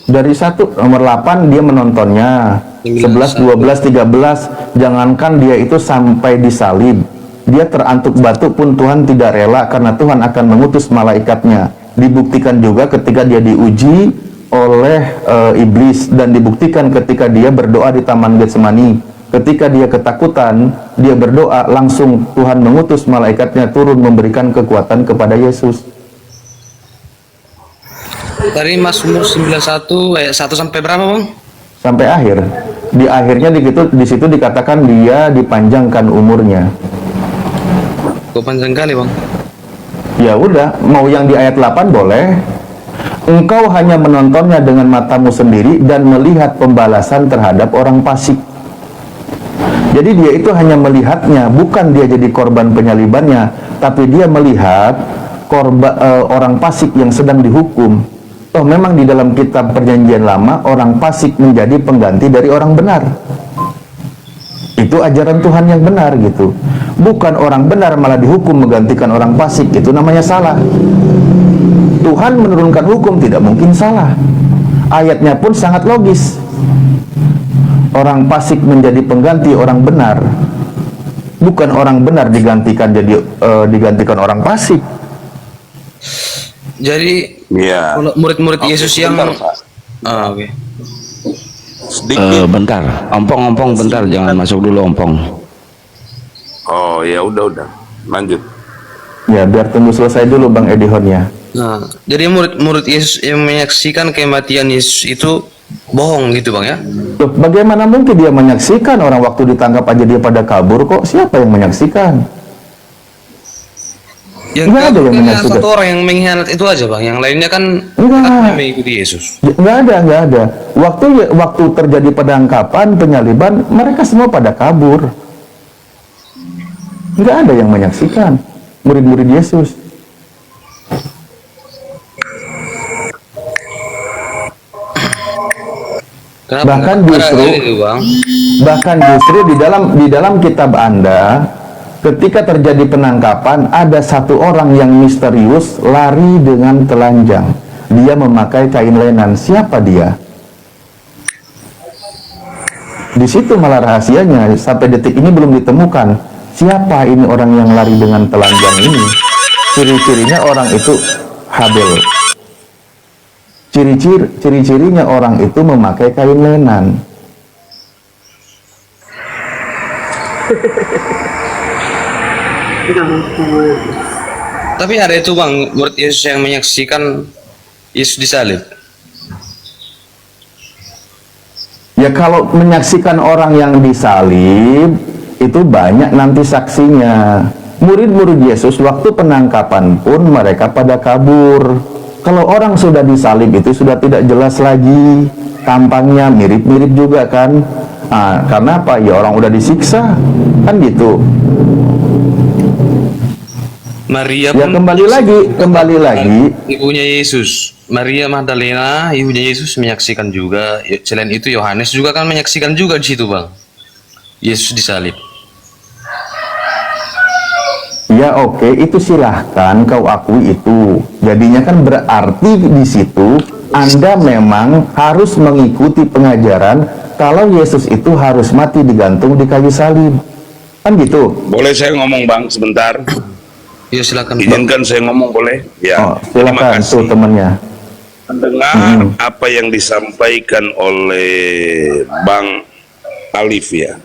Dari 1 nomor 8 dia menontonnya, 11, 12, 13. Jangankan dia itu sampai disalib, dia terantuk batu pun Tuhan tidak rela, karena Tuhan akan mengutus malaikatnya. Dibuktikan juga ketika dia diuji oleh iblis, dan dibuktikan ketika dia berdoa di Taman Getsemani. Ketika dia ketakutan, dia berdoa, langsung Tuhan mengutus malaikatnya turun memberikan kekuatan kepada Yesus. Tadi Mazmur 91 ayat 1 sampai berapa Bang? Sampai akhir. Di akhirnya di situ dikatakan dia dipanjangkan umurnya. Kok panjang kali Bang? Ya udah, mau yang di ayat 8 boleh. Engkau hanya menontonnya dengan matamu sendiri dan melihat pembalasan terhadap orang fasik. Jadi dia itu hanya melihatnya, bukan dia jadi korban penyalibannya, tapi dia melihat orang fasik yang sedang dihukum. Oh, memang di dalam kitab perjanjian lama orang fasik menjadi pengganti dari orang benar. Itu ajaran Tuhan yang benar gitu. Bukan orang benar malah dihukum menggantikan orang fasik, itu namanya salah. Tuhan menurunkan hukum tidak mungkin salah. Ayatnya pun sangat logis. Orang fasik menjadi pengganti orang benar, bukan orang benar digantikan digantikan orang fasik. Jadi kalau murid-murid Yesus yang oke. Bentar, ompong bentar, jangan masuk dulu ompong. Oh ya udah lanjut. Ya biar tunggu selesai dulu Bang Edihon ya. Nah, jadi murid-murid Yesus yang menyaksikan kematian Yesus itu bohong gitu Bang ya? Loh, bagaimana mungkin dia menyaksikan? Orang waktu ditangkap aja dia pada kabur kok. Siapa yang menyaksikan? Yang Nggak ada yang hanya menyaksikan. satu orang yang mengkhianat itu aja bang, yang lainnya kan Enggak. mengikuti Yesus. Nggak ada. Waktu terjadi penangkapan, penyaliban, mereka semua pada kabur. Nggak ada yang menyaksikan murid-murid Yesus. Kenapa? Bahkan Nggak ada justru itu, bang. di dalam kitab Anda, ketika terjadi penangkapan, ada satu orang yang misterius lari dengan telanjang. Dia memakai kain lenan. Siapa dia? Di situ malah rahasianya, sampai detik ini belum ditemukan. Siapa ini orang yang lari dengan telanjang ini? Ciri-cirinya orang itu Habel. Ciri-cirinya orang itu memakai kain lenan. Tapi ada itu bang, murid Yesus yang menyaksikan Yesus disalib. Ya kalau menyaksikan orang yang disalib, itu banyak nanti saksinya. Murid-murid Yesus waktu penangkapan pun mereka pada kabur. Kalau orang sudah disalib itu sudah tidak jelas lagi. Tampangnya mirip-mirip juga kan. Nah, karena apa? Ya orang udah disiksa. Kan gitu. Maria Ya pun kembali lagi. ibunya Yesus, Maria Magdalena, ibunya Yesus menyaksikan juga. Selain itu Yohanes juga kan menyaksikan juga di situ bang, Yesus disalib. Ya oke, itu silahkan kau akui itu. Jadinya kan berarti di situ Anda memang harus mengikuti pengajaran kalau Yesus itu harus mati digantung di kayu salib. Kan gitu. Boleh saya ngomong bang sebentar? Ya silakan. Izinkan saya ngomong boleh? Ya. Oh, silakan tuh temannya. Mendengar apa yang disampaikan oleh Bang Alif ya.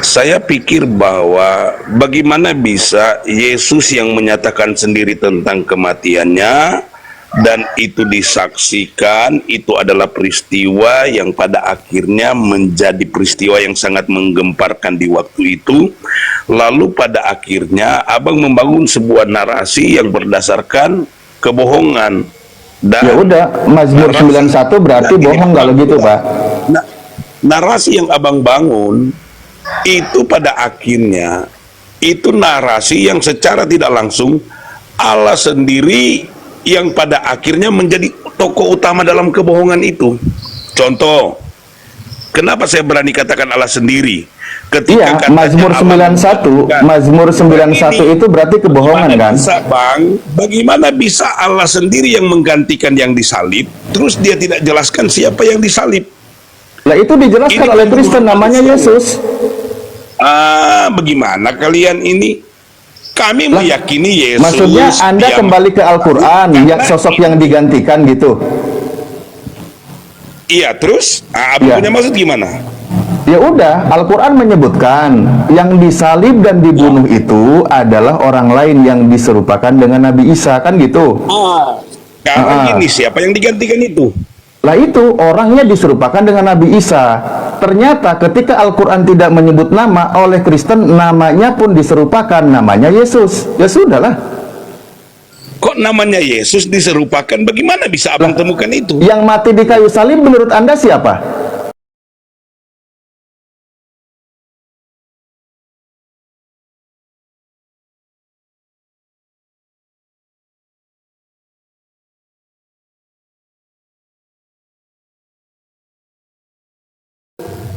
Saya pikir bahwa bagaimana bisa Yesus yang menyatakan sendiri tentang kematiannya dan itu disaksikan, itu adalah peristiwa yang pada akhirnya menjadi peristiwa yang sangat menggemparkan di waktu itu. Lalu pada akhirnya abang membangun sebuah narasi yang berdasarkan kebohongan. Dan Ya udah, Mazmur 91 berarti bohong kalau gitu, Pak. Narasi yang abang bangun itu pada akhirnya itu narasi yang secara tidak langsung Allah sendiri yang pada akhirnya menjadi tokoh utama dalam kebohongan itu. Contoh, kenapa saya berani katakan Allah sendiri? Ketika Iya, Mazmur 91 itu berarti kebohongan kan? Bagaimana bisa Allah sendiri yang menggantikan yang disalib, terus dia tidak jelaskan siapa yang disalib? Lah itu dijelaskan oleh Kristen namanya Yesus. Bagaimana kalian ini? Kami meyakini Yesus. Maksudnya Anda kembali ke Al-Quran, yang sosok yang digantikan gitu. Iya, terus abang punya maksud gimana? Ya udah, Al-Quran menyebutkan yang disalib dan dibunuh itu adalah orang lain yang diserupakan dengan Nabi Isa, kan gitu. Sekarang ini siapa yang digantikan itu? Lah itu orangnya diserupakan dengan Nabi Isa. Ternyata ketika Al-Quran tidak menyebut nama, oleh Kristen namanya pun diserupakan, namanya Yesus. Ya sudahlah. Kok namanya Yesus diserupakan? Bagaimana bisa abang temukan itu? Yang mati di kayu salib menurut Anda siapa?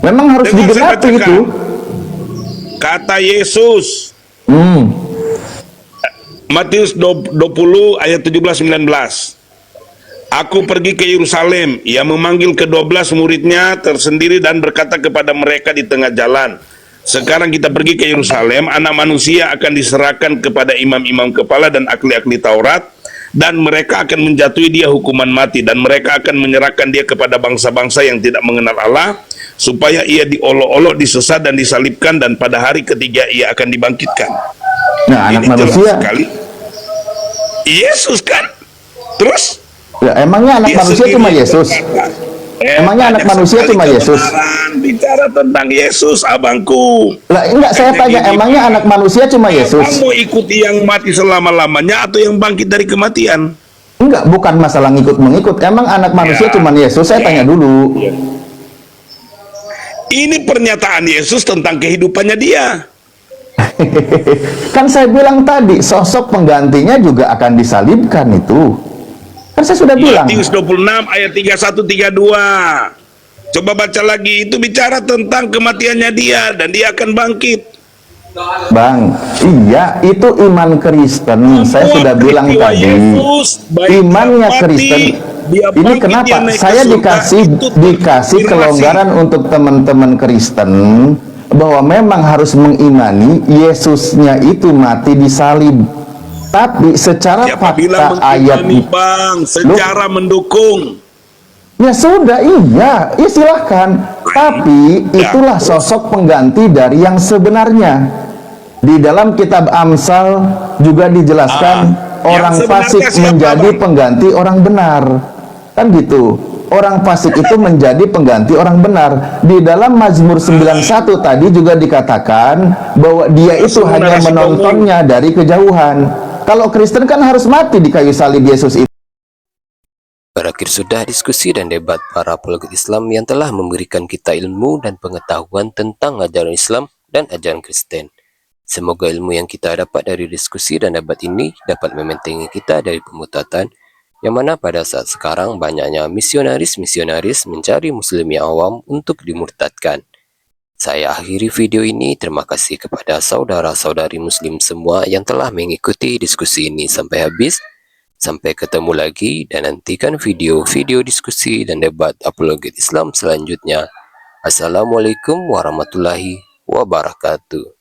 Memang harus digenapi itu. Kata Yesus. Matius 20 ayat 17-19. Aku pergi ke Yerusalem. Ia memanggil ke-12 muridnya tersendiri dan berkata kepada mereka di tengah jalan, sekarang kita pergi ke Yerusalem. Anak manusia akan diserahkan kepada imam-imam kepala dan ahli-ahli Taurat, dan mereka akan menjatuhi dia hukuman mati, dan mereka akan menyerahkan dia kepada bangsa-bangsa yang tidak mengenal Allah, supaya ia diolok-olok, disesat dan disalibkan, dan pada hari ketiga ia akan dibangkitkan. Nah, anak manusia sekali. Yesus kan? Terus? Ya, emangnya anak manusia cuma Yesus? banyak Emangnya anak manusia sekali cuma Yesus? kebenaran bicara tentang Yesus, abangku. Lah enggak, saya tanya, emangnya anak manusia cuma Abang Yesus? mau ikuti yang mati selama-lamanya atau yang bangkit dari kematian? Enggak, bukan masalah ngikut-mengikut. Emang anak manusia Ya. cuma Yesus? Saya tanya dulu. Ini pernyataan Yesus tentang kehidupannya dia. Kan saya bilang tadi, sosok penggantinya juga akan disalibkan itu. Kan saya sudah bilang. Matius 26 ayat 31-32. Coba baca lagi, itu bicara tentang kematiannya dia dan dia akan bangkit. Bang, iya, itu iman Kristen. Saya sudah bilang peristiwa tadi, Yesus, baik imannya dia mati, Kristen. dia Ini bangkit, kenapa dia naik ke saya surga, dikasih itu dikasih terkonfirmasi. kelonggaran untuk teman-teman Kristen bahwa memang harus mengimani Yesusnya itu mati disalib. Tapi secara Siapa bilang fakta ayat mengimani, Bang? Secara mendukung. ya sudah, iya, ya silahkan. Tapi itulah sosok pengganti dari yang sebenarnya. Di dalam kitab Amsal juga dijelaskan orang yang sebenarnya fasik siapa, menjadi Bang? pengganti orang benar. Kan gitu. Orang fasik itu menjadi pengganti orang benar. Di dalam Mazmur 91 tadi juga dikatakan bahwa dia itu hanya menontonnya dari kejauhan. Kalau Kristen kan harus mati di kayu salib Yesus itu. Berakhir sudah diskusi dan debat para apologet Islam yang telah memberikan kita ilmu dan pengetahuan tentang ajaran Islam dan ajaran Kristen. Semoga ilmu yang kita dapat dari diskusi dan debat ini dapat membentengi kita dari pemutatan, yang mana pada saat sekarang banyaknya misionaris-misionaris mencari muslim yang awam untuk dimurtadkan. Saya akhiri video ini. Terima kasih kepada saudara-saudari muslim semua yang telah mengikuti diskusi ini sampai habis. Sampai ketemu lagi dan nantikan video-video diskusi dan debat apologet Islam selanjutnya. Assalamualaikum warahmatullahi wabarakatuh.